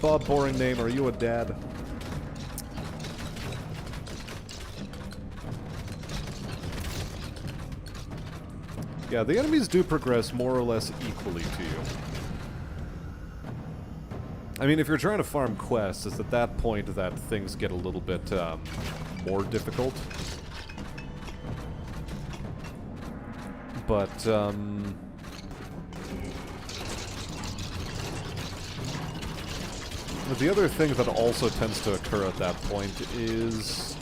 Bob, boring name, are you a dad? Yeah, the enemies do progress more or less equally to you. I mean, if you're trying to farm quests, it's at that point that things get a little bit more difficult. But, the other thing that also tends to occur at that point is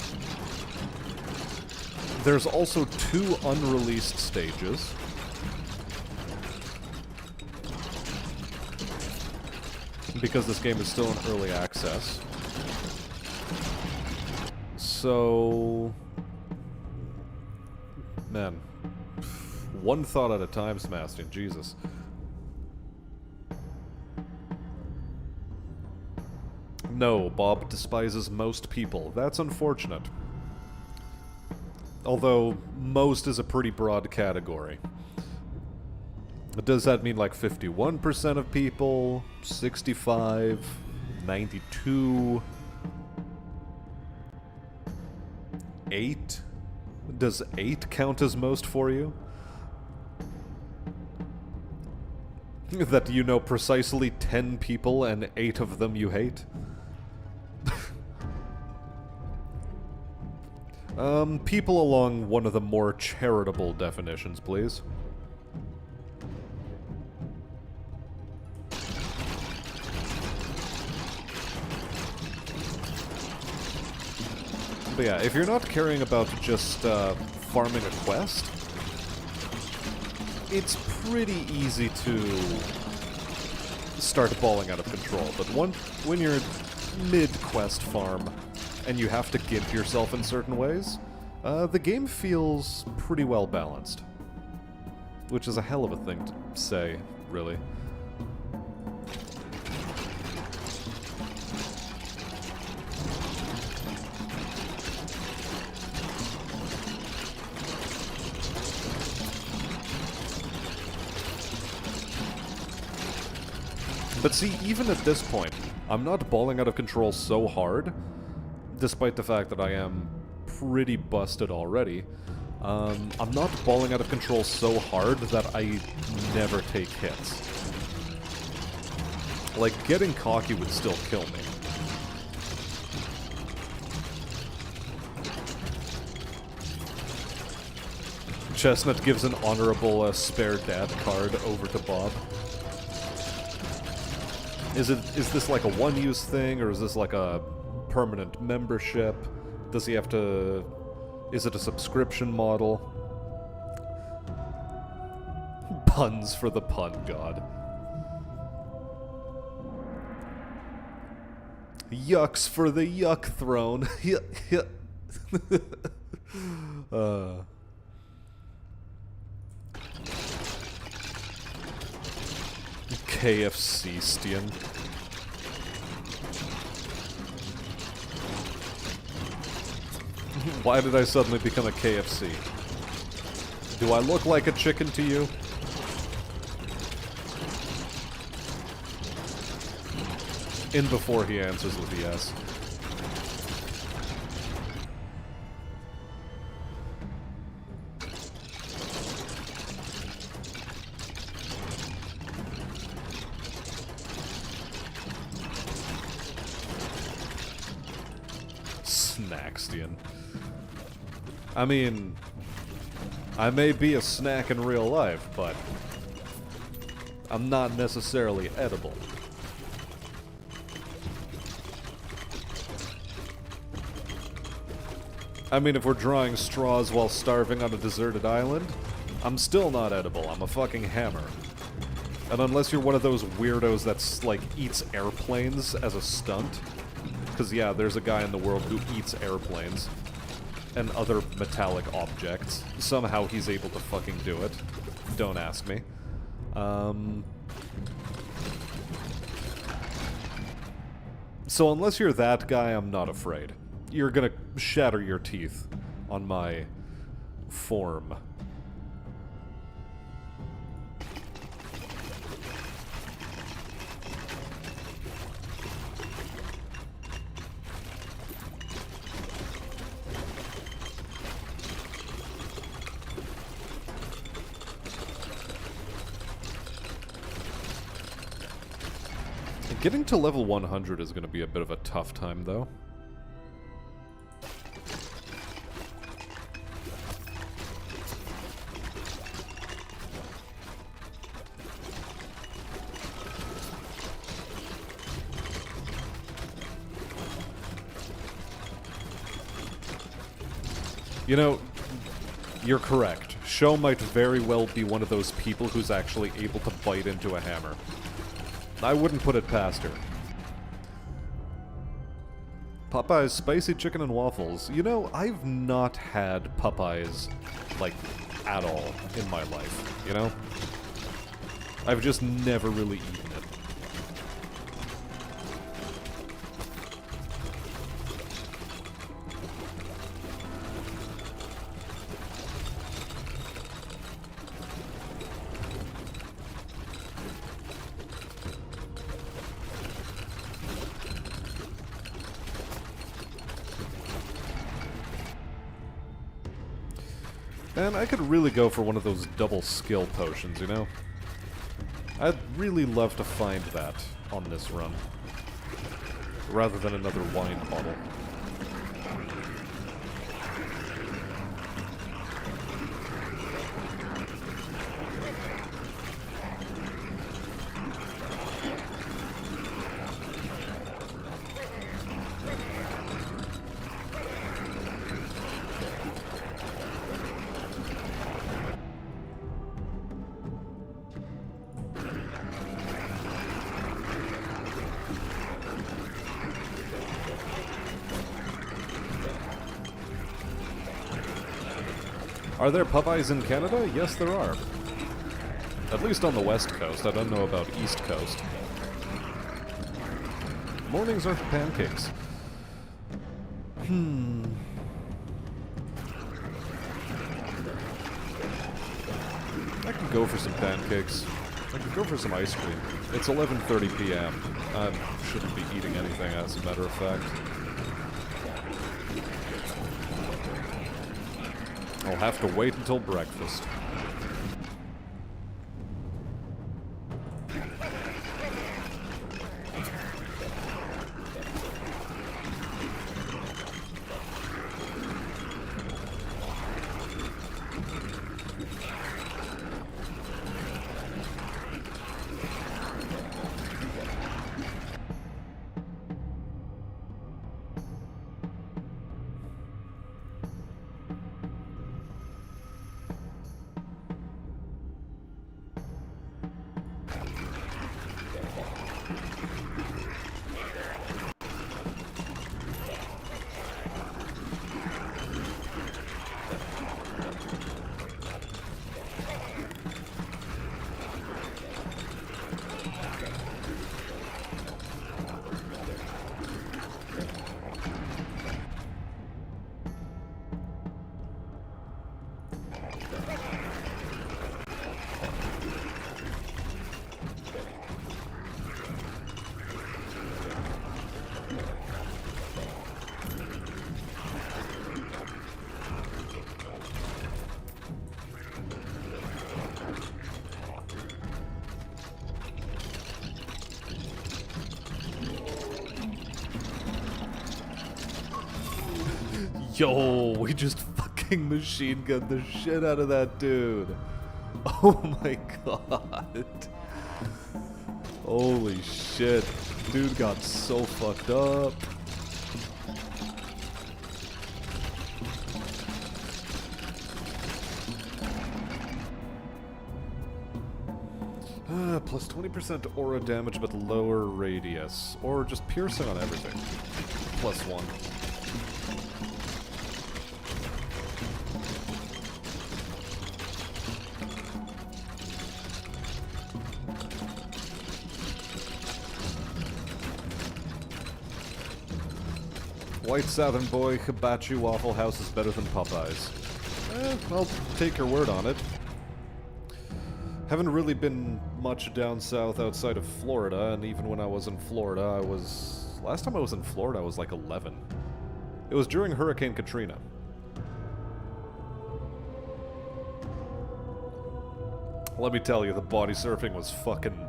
there's also 2 unreleased stages. Because this game is still in early access. So... man. One thought at a time, Sebastian. Jesus. No, Bob despises most people. That's unfortunate. Although, most is a pretty broad category. Does that mean like 51% of people? 65? 92? 8? Does 8 count as most for you? That you know precisely 10 people and 8 of them you hate? People along one of the more charitable definitions, please. But yeah, if you're not caring about just farming a quest, it's pretty easy to start balling out of control. But when you're mid-quest farm and you have to gimp yourself in certain ways, the game feels pretty well balanced. Which is a hell of a thing to say, really. But see, even at this point, I'm not balling out of control so hard, despite the fact that I am pretty busted already. I'm not balling out of control so hard that I never take hits. Like, getting cocky would still kill me. Chestnut gives an honorable spare dad card over to Bob. Is this like a one-use thing, or is this like a permanent membership? Does he have to... is it a subscription model? Puns for the pun god. Yucks for the yuck throne. KFC Stian. Why did I suddenly become a KFC? Do I look like a chicken to you? In before he answers with yes. Snackstian. I mean, I may be a snack in real life, but I'm not necessarily edible. I mean, if we're drawing straws while starving on a deserted island, I'm still not edible. I'm a fucking hammer. And unless you're one of those weirdos that's, like, eats airplanes as a stunt, because, yeah, there's a guy in the world who eats airplanes and other metallic objects. Somehow he's able to fucking do it. Don't ask me. So unless you're that guy, I'm not afraid. You're gonna shatter your teeth on my form. Getting to level 100 is going to be a bit of a tough time, though. You know, you're correct. Sho might very well be one of those people who's actually able to bite into a hammer. I wouldn't put it past her. Popeye's spicy chicken and waffles. You know, I've not had Popeye's, like, at all in my life, you know? I've just never really eaten it. And I could really go for one of those double skill potions, you know? I'd really love to find that on this run. Rather than another wine bottle. Are there Popeyes in Canada? Yes, there are. At least on the West Coast. I don't know about East Coast. Mornings are for pancakes. I could go for some pancakes. I could go for some ice cream. It's 11:30 p.m. I shouldn't be eating anything, as a matter of fact. I'll have to wait until breakfast. Yo, we just fucking machine gunned the shit out of that dude. Oh my god. Holy shit. Dude got so fucked up. Plus 20% aura damage but lower radius. Or just piercing on everything. Plus 1. White Southern boy, Hibachi Waffle House is better than Popeyes. I'll take your word on it. Haven't really been much down south outside of Florida, and even when I was in Florida, last time I was in Florida, I was like 11. It was during Hurricane Katrina. Let me tell you, the body surfing was fucking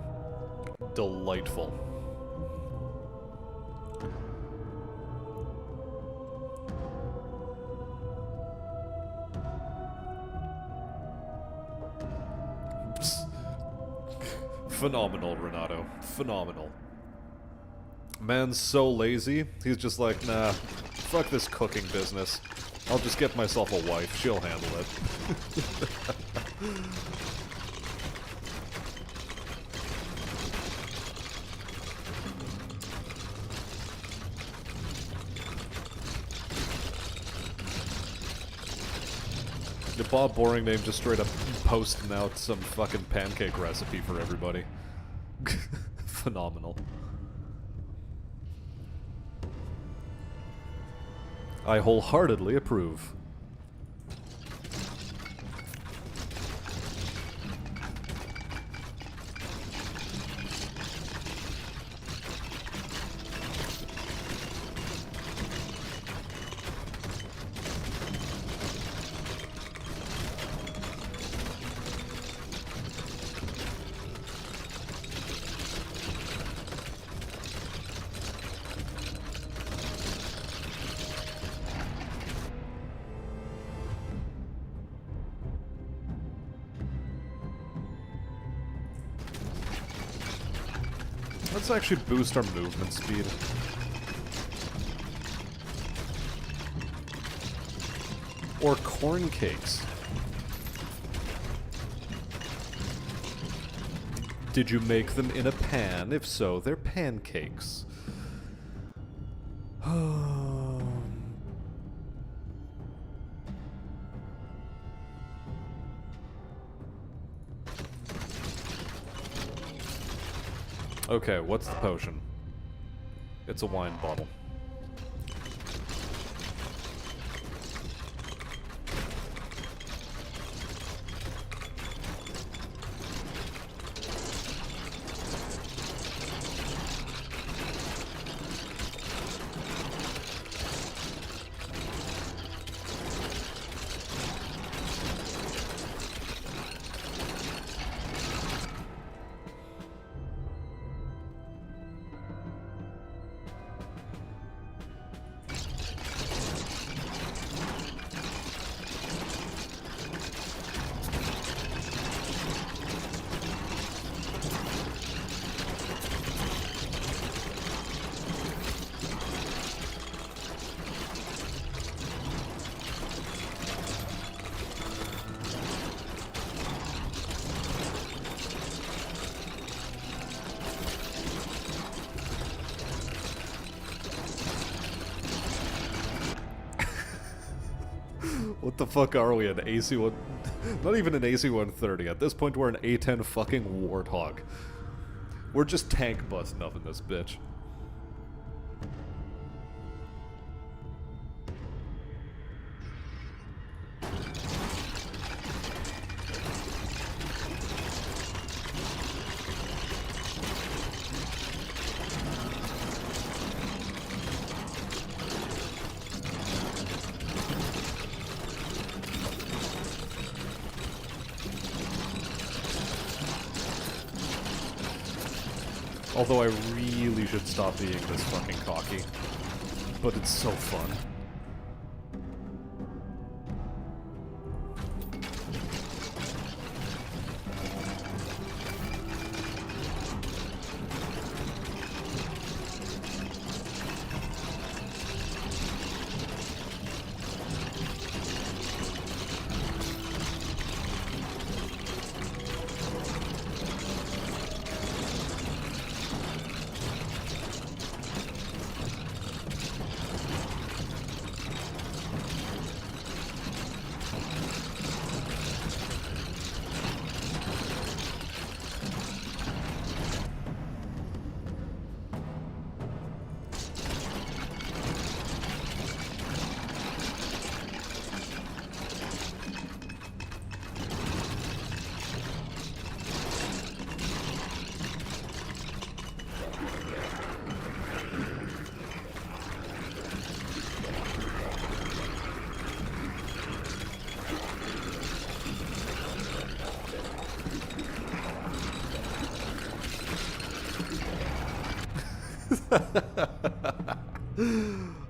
delightful. Phenomenal, Renato. Phenomenal. Man's so lazy, he's just like, nah, fuck this cooking business. I'll just get myself a wife, she'll handle it. The Bob Boring name just straight up posting out some fucking pancake recipe for everybody. Phenomenal. I wholeheartedly approve. Let's actually boost our movement speed. Or corn cakes. Did you make them in a pan? If so, they're pancakes. Okay, what's the potion? It's a wine bottle. What the fuck are we, an AC-1... Not even an AC-130. At this point, we're an A-10 fucking Warthog. We're just tank busting up in this bitch. Although I really should stop being this fucking cocky. But it's so fun.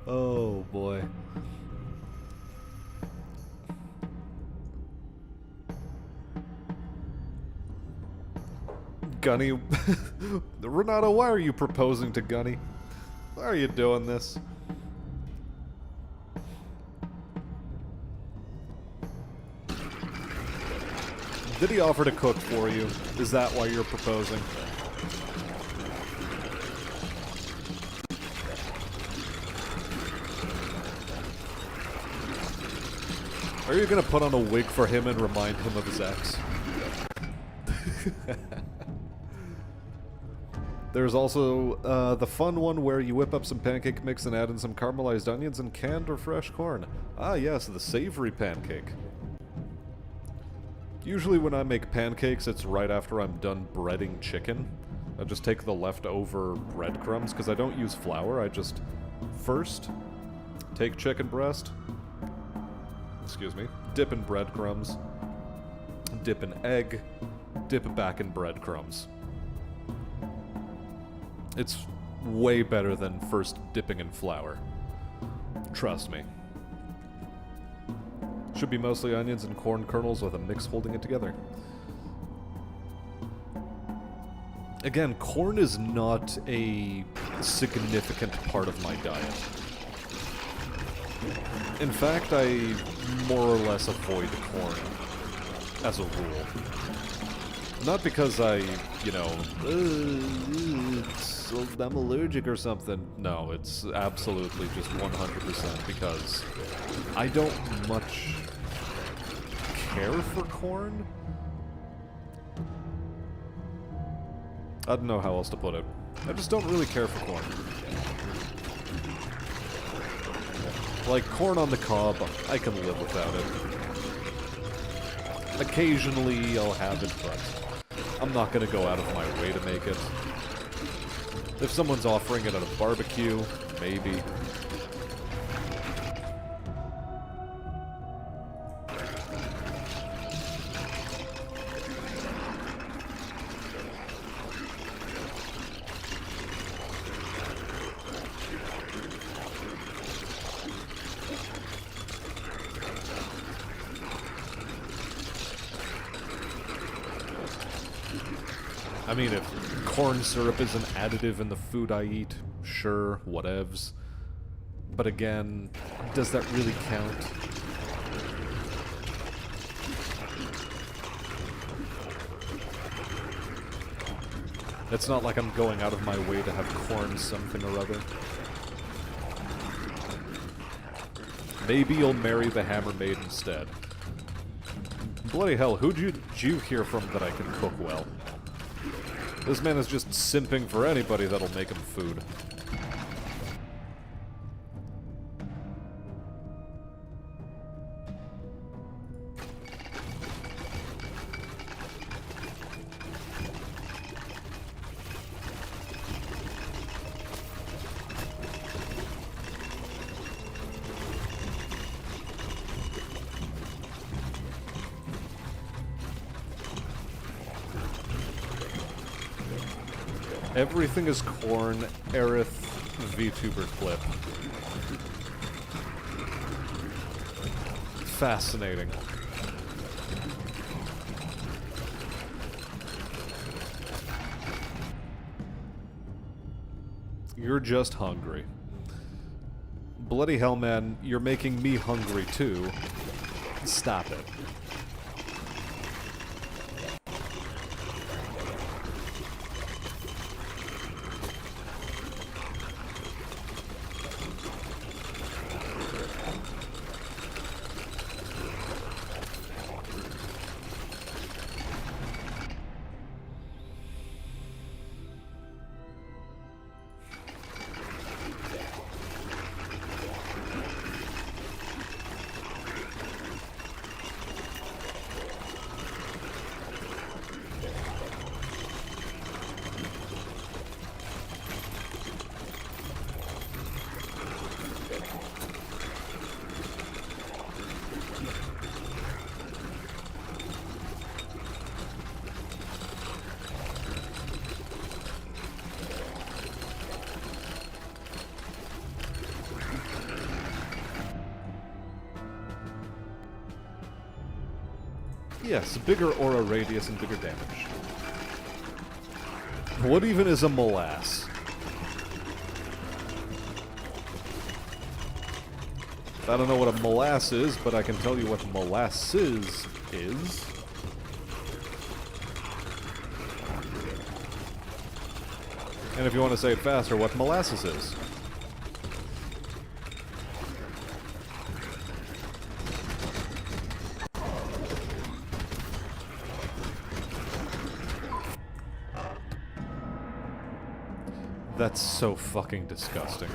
Oh boy. Gunny... Renato, why are you proposing to Gunny? Why are you doing this? Did he offer to cook for you? Is that why you're proposing? Are you gonna put on a wig for him and remind him of his ex? There's also the fun one where you whip up some pancake mix and add in some caramelized onions and canned or fresh corn. Ah yes, the savory pancake. Usually when I make pancakes, it's right after I'm done breading chicken. I just take the leftover breadcrumbs, because I don't use flour. I just first take chicken breast, excuse me, dip in breadcrumbs, dip in egg, dip it back in breadcrumbs. It's way better than first dipping in flour. Trust me. Should be mostly onions and corn kernels with a mix holding it together. Again, corn is not a significant part of my diet. In fact, I more or less avoid corn as a rule. Not because I, you know, I'm allergic or something. No, it's absolutely just 100% because I don't much care for corn. I don't know how else to put it. I just don't really care for corn. Like, corn on the cob, I can live without it. Occasionally I'll have it, but I'm not gonna go out of my way to make it. If someone's offering it at a barbecue, maybe. I mean, if corn syrup is an additive in the food I eat, sure, whatevs. But again, does that really count? It's not like I'm going out of my way to have corn something or other. Maybe you'll marry the Hammer Maid instead. Bloody hell, who'd you hear from that I can cook well? This man is just simping for anybody that'll make him food. Everything is corn, Aerith, VTuber clip. Fascinating. You're just hungry. Bloody hell, man, you're making me hungry too. Stop it. Yes, bigger aura radius and bigger damage. What even is a molasse? I don't know what a molasse is, but I can tell you what molasses is. And if you want to say it faster, what molasses is. That's so fucking disgusting.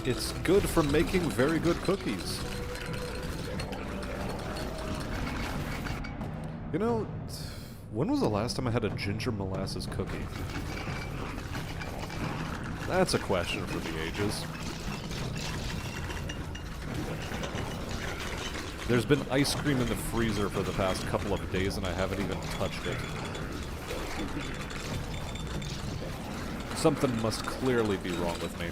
It's good for making very good cookies. You know, when was the last time I had a ginger molasses cookie? That's a question for the ages. There's been ice cream in the freezer for the past couple of days and I haven't even touched it. Something must clearly be wrong with me.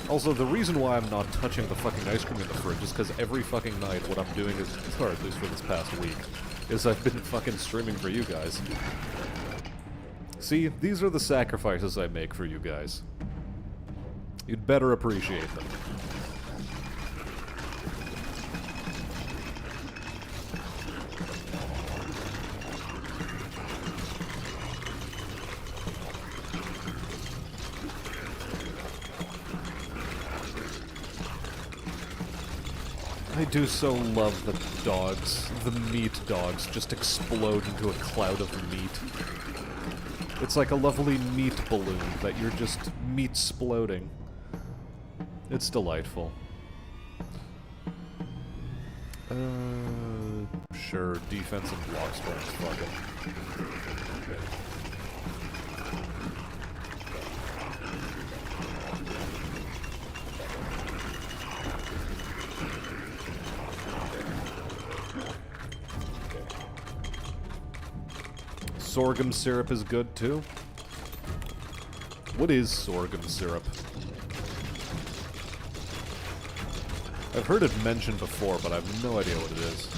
Also, the reason why I'm not touching the fucking ice cream in the fridge is because every fucking night what I'm doing is, or at least for this past week, is I've been fucking streaming for you guys. See, these are the sacrifices I make for you guys. You'd better appreciate them. I do so love the dogs, the meat dogs, just explode into a cloud of meat. It's like a lovely meat balloon that you're just meat-sploding. It's delightful. Sure, defense and block strength, fuck it. Sorghum syrup is good, too. What is sorghum syrup? I've heard it mentioned before, but I have no idea what it is.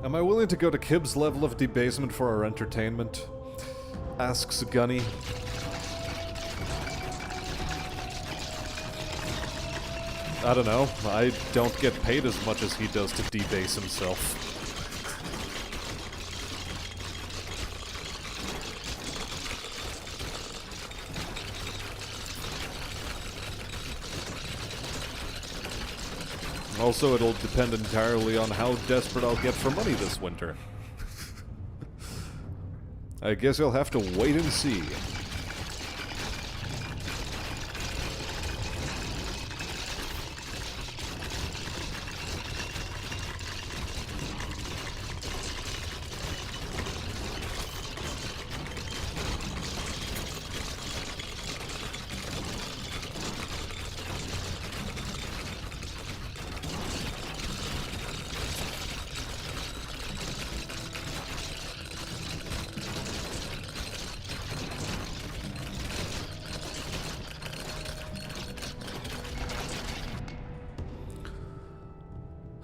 Am I willing to go to Kib's level of debasement for our entertainment? Asks Gunny. I don't know. I don't get paid as much as he does to debase himself. Also, it'll depend entirely on how desperate I'll get for money this winter. I guess I'll have to wait and see.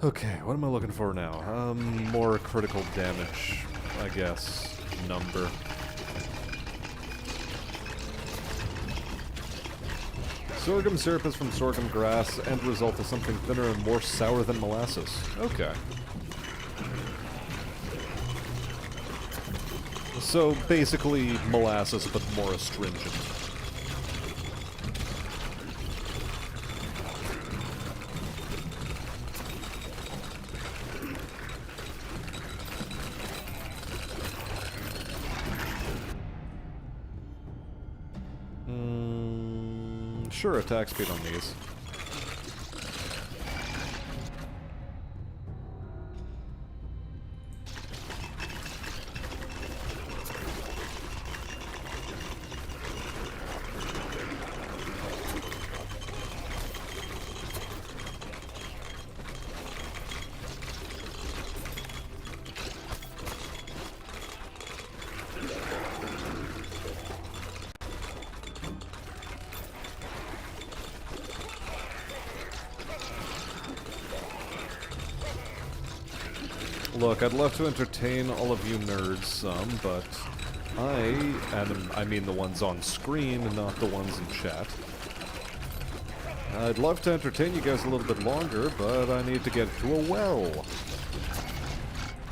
Okay, what am I looking for now? More critical damage, I guess. Number. Sorghum syrup is from sorghum grass, and result is something thinner and more sour than molasses. Okay. So, basically, molasses, but more astringent. Sure, attack speed on these. Look, I'd love to entertain all of you nerds some, but I mean the ones on screen, not the ones in chat. I'd love to entertain you guys a little bit longer, but I need to get to a well.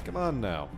Come on now.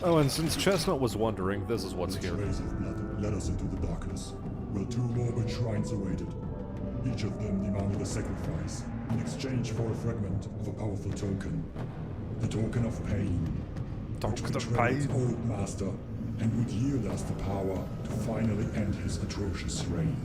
Oh, and since Chestnut was wondering, this is what's here. Trace of blood led us into the darkness, where two morbid shrines awaited. Each of them demanded a sacrifice in exchange for a fragment of a powerful token. The token of pain. Which betrayed its old master and would yield us the power to finally end his atrocious reign.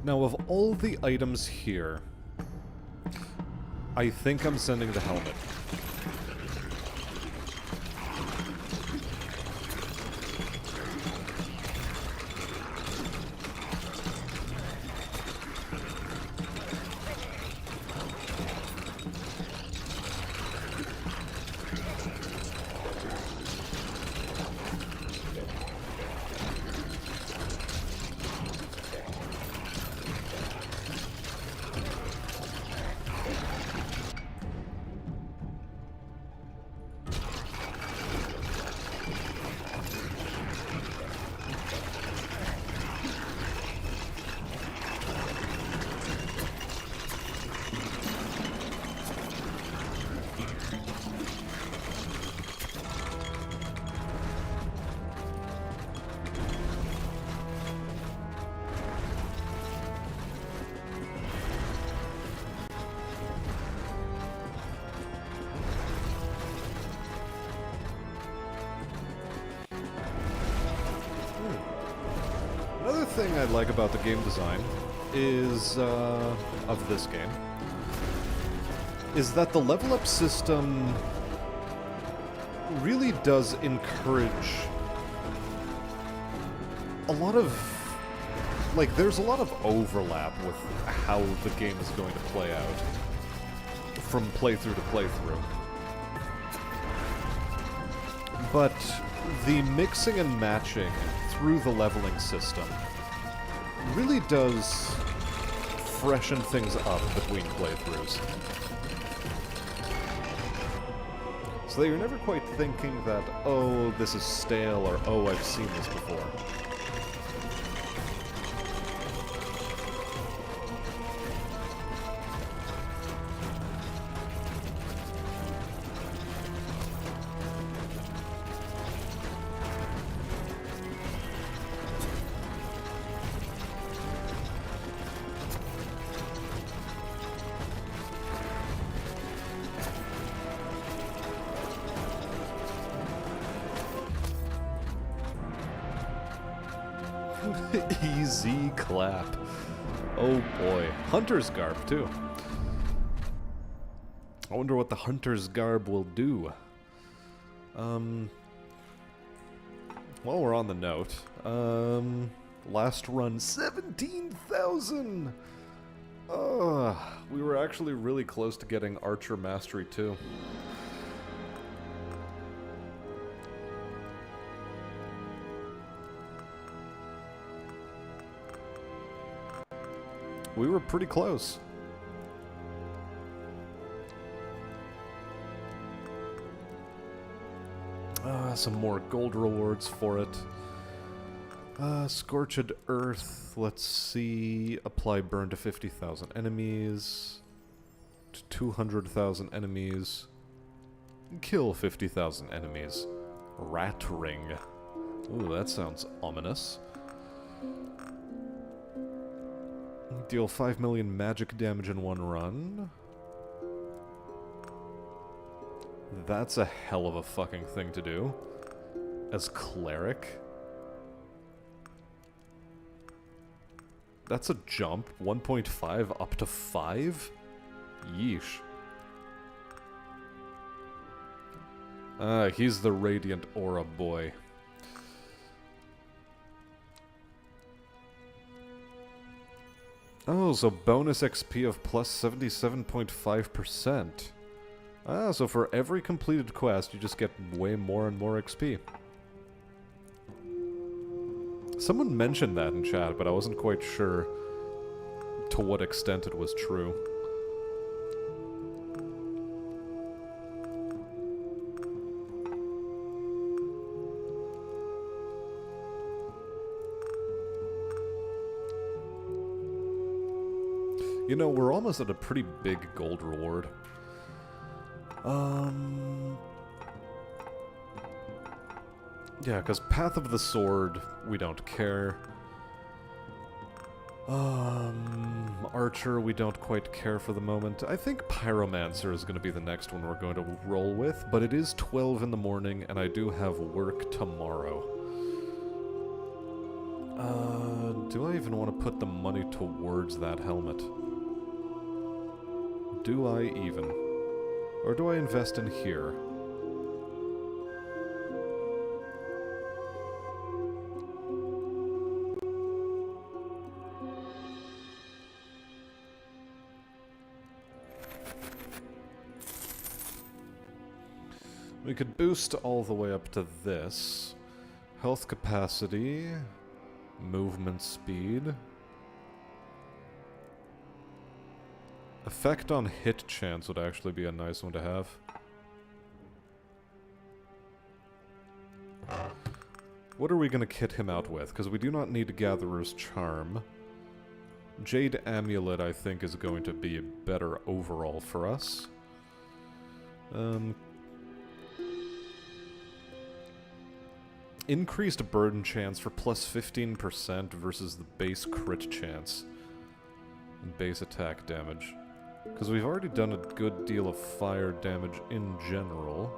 Now, of all the items here, I think I'm sending the helmet. thing I like about the game design is, of this game, is that the level up system really does encourage a lot of, like, there's a lot of overlap with how the game is going to play out from playthrough to playthrough. But the mixing and matching through the leveling system really does freshen things up between playthroughs. So that you're never quite thinking that, oh, this is stale, or oh, I've seen this before. Easy clap. Oh boy. Hunter's garb, too. I wonder what the hunter's garb will do. While we're on the note, last run, 17,000! We were actually really close to getting Archer Mastery, too. We were pretty close. Some more gold rewards for it. Scorched Earth. Let's see. Apply burn to 50,000 enemies. To 200,000 enemies. Kill 50,000 enemies. Rat Ring. Ooh, that sounds ominous. Deal 5 million magic damage in one run. That's a hell of a fucking thing to do. As Cleric. That's a jump. 1.5 up to 5? Yeesh. He's the Radiant Aura boy. Oh, so bonus XP of plus 77.5%. So for every completed quest, you just get way more and more XP. Someone mentioned that in chat, but I wasn't quite sure to what extent it was true. You know, we're almost at a pretty big gold reward. Yeah, because Path of the Sword, we don't care. Archer, we don't quite care for the moment. I think Pyromancer is going to be the next one we're going to roll with, but it is 12 in the morning, and I do have work tomorrow. Do I even want to put the money towards that helmet? Do I even? Or do I invest in here? We could boost all the way up to this. Health capacity, movement speed. Effect on hit chance would actually be a nice one to have. What are we going to kit him out with? Because we do not need Gatherer's Charm. Jade Amulet, I think, is going to be better overall for us. Increased burden chance for plus 15% versus the base crit chance. And base attack damage. Because we've already done a good deal of fire damage in general.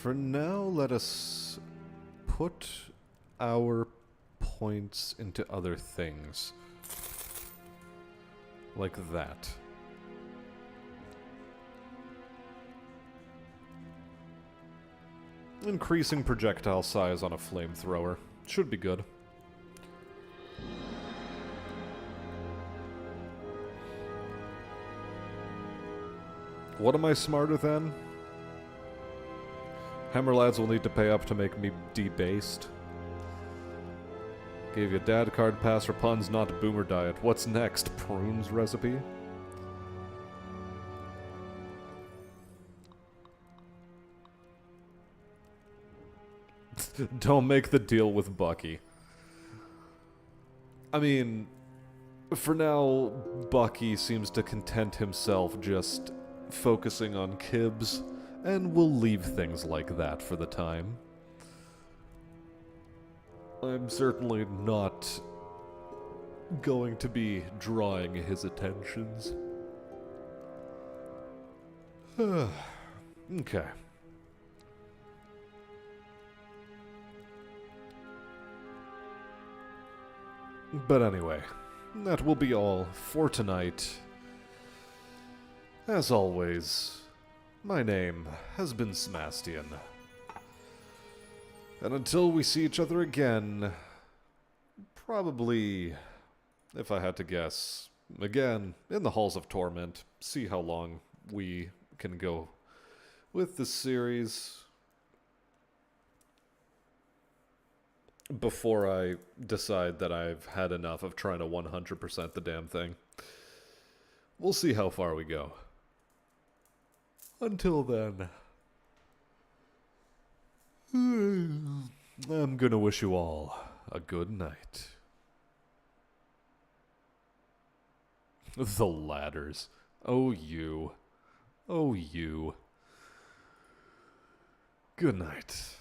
For now, let us put our points into other things. Like that. Increasing projectile size on a flamethrower. Should be good. What am I smarter than? Hammerlads will need to pay up to make me debased. Gave you a dad card pass for puns, not boomer diet. What's next? Prunes recipe? Don't make the deal with Bucky. I mean, for now, Bucky seems to content himself just focusing on Kibbs, and we'll leave things like that for the time. I'm certainly not going to be drawing his attentions. Okay. But anyway, that will be all for tonight. As always, my name has been Smastian. And until we see each other again, probably, if I had to guess, again, in the Halls of Torment, see how long we can go with this series before I decide that I've had enough of trying to 100% the damn thing. We'll see how far we go. Until then, I'm gonna wish you all a good night. The ladders. Oh, you. Oh, you. Good night.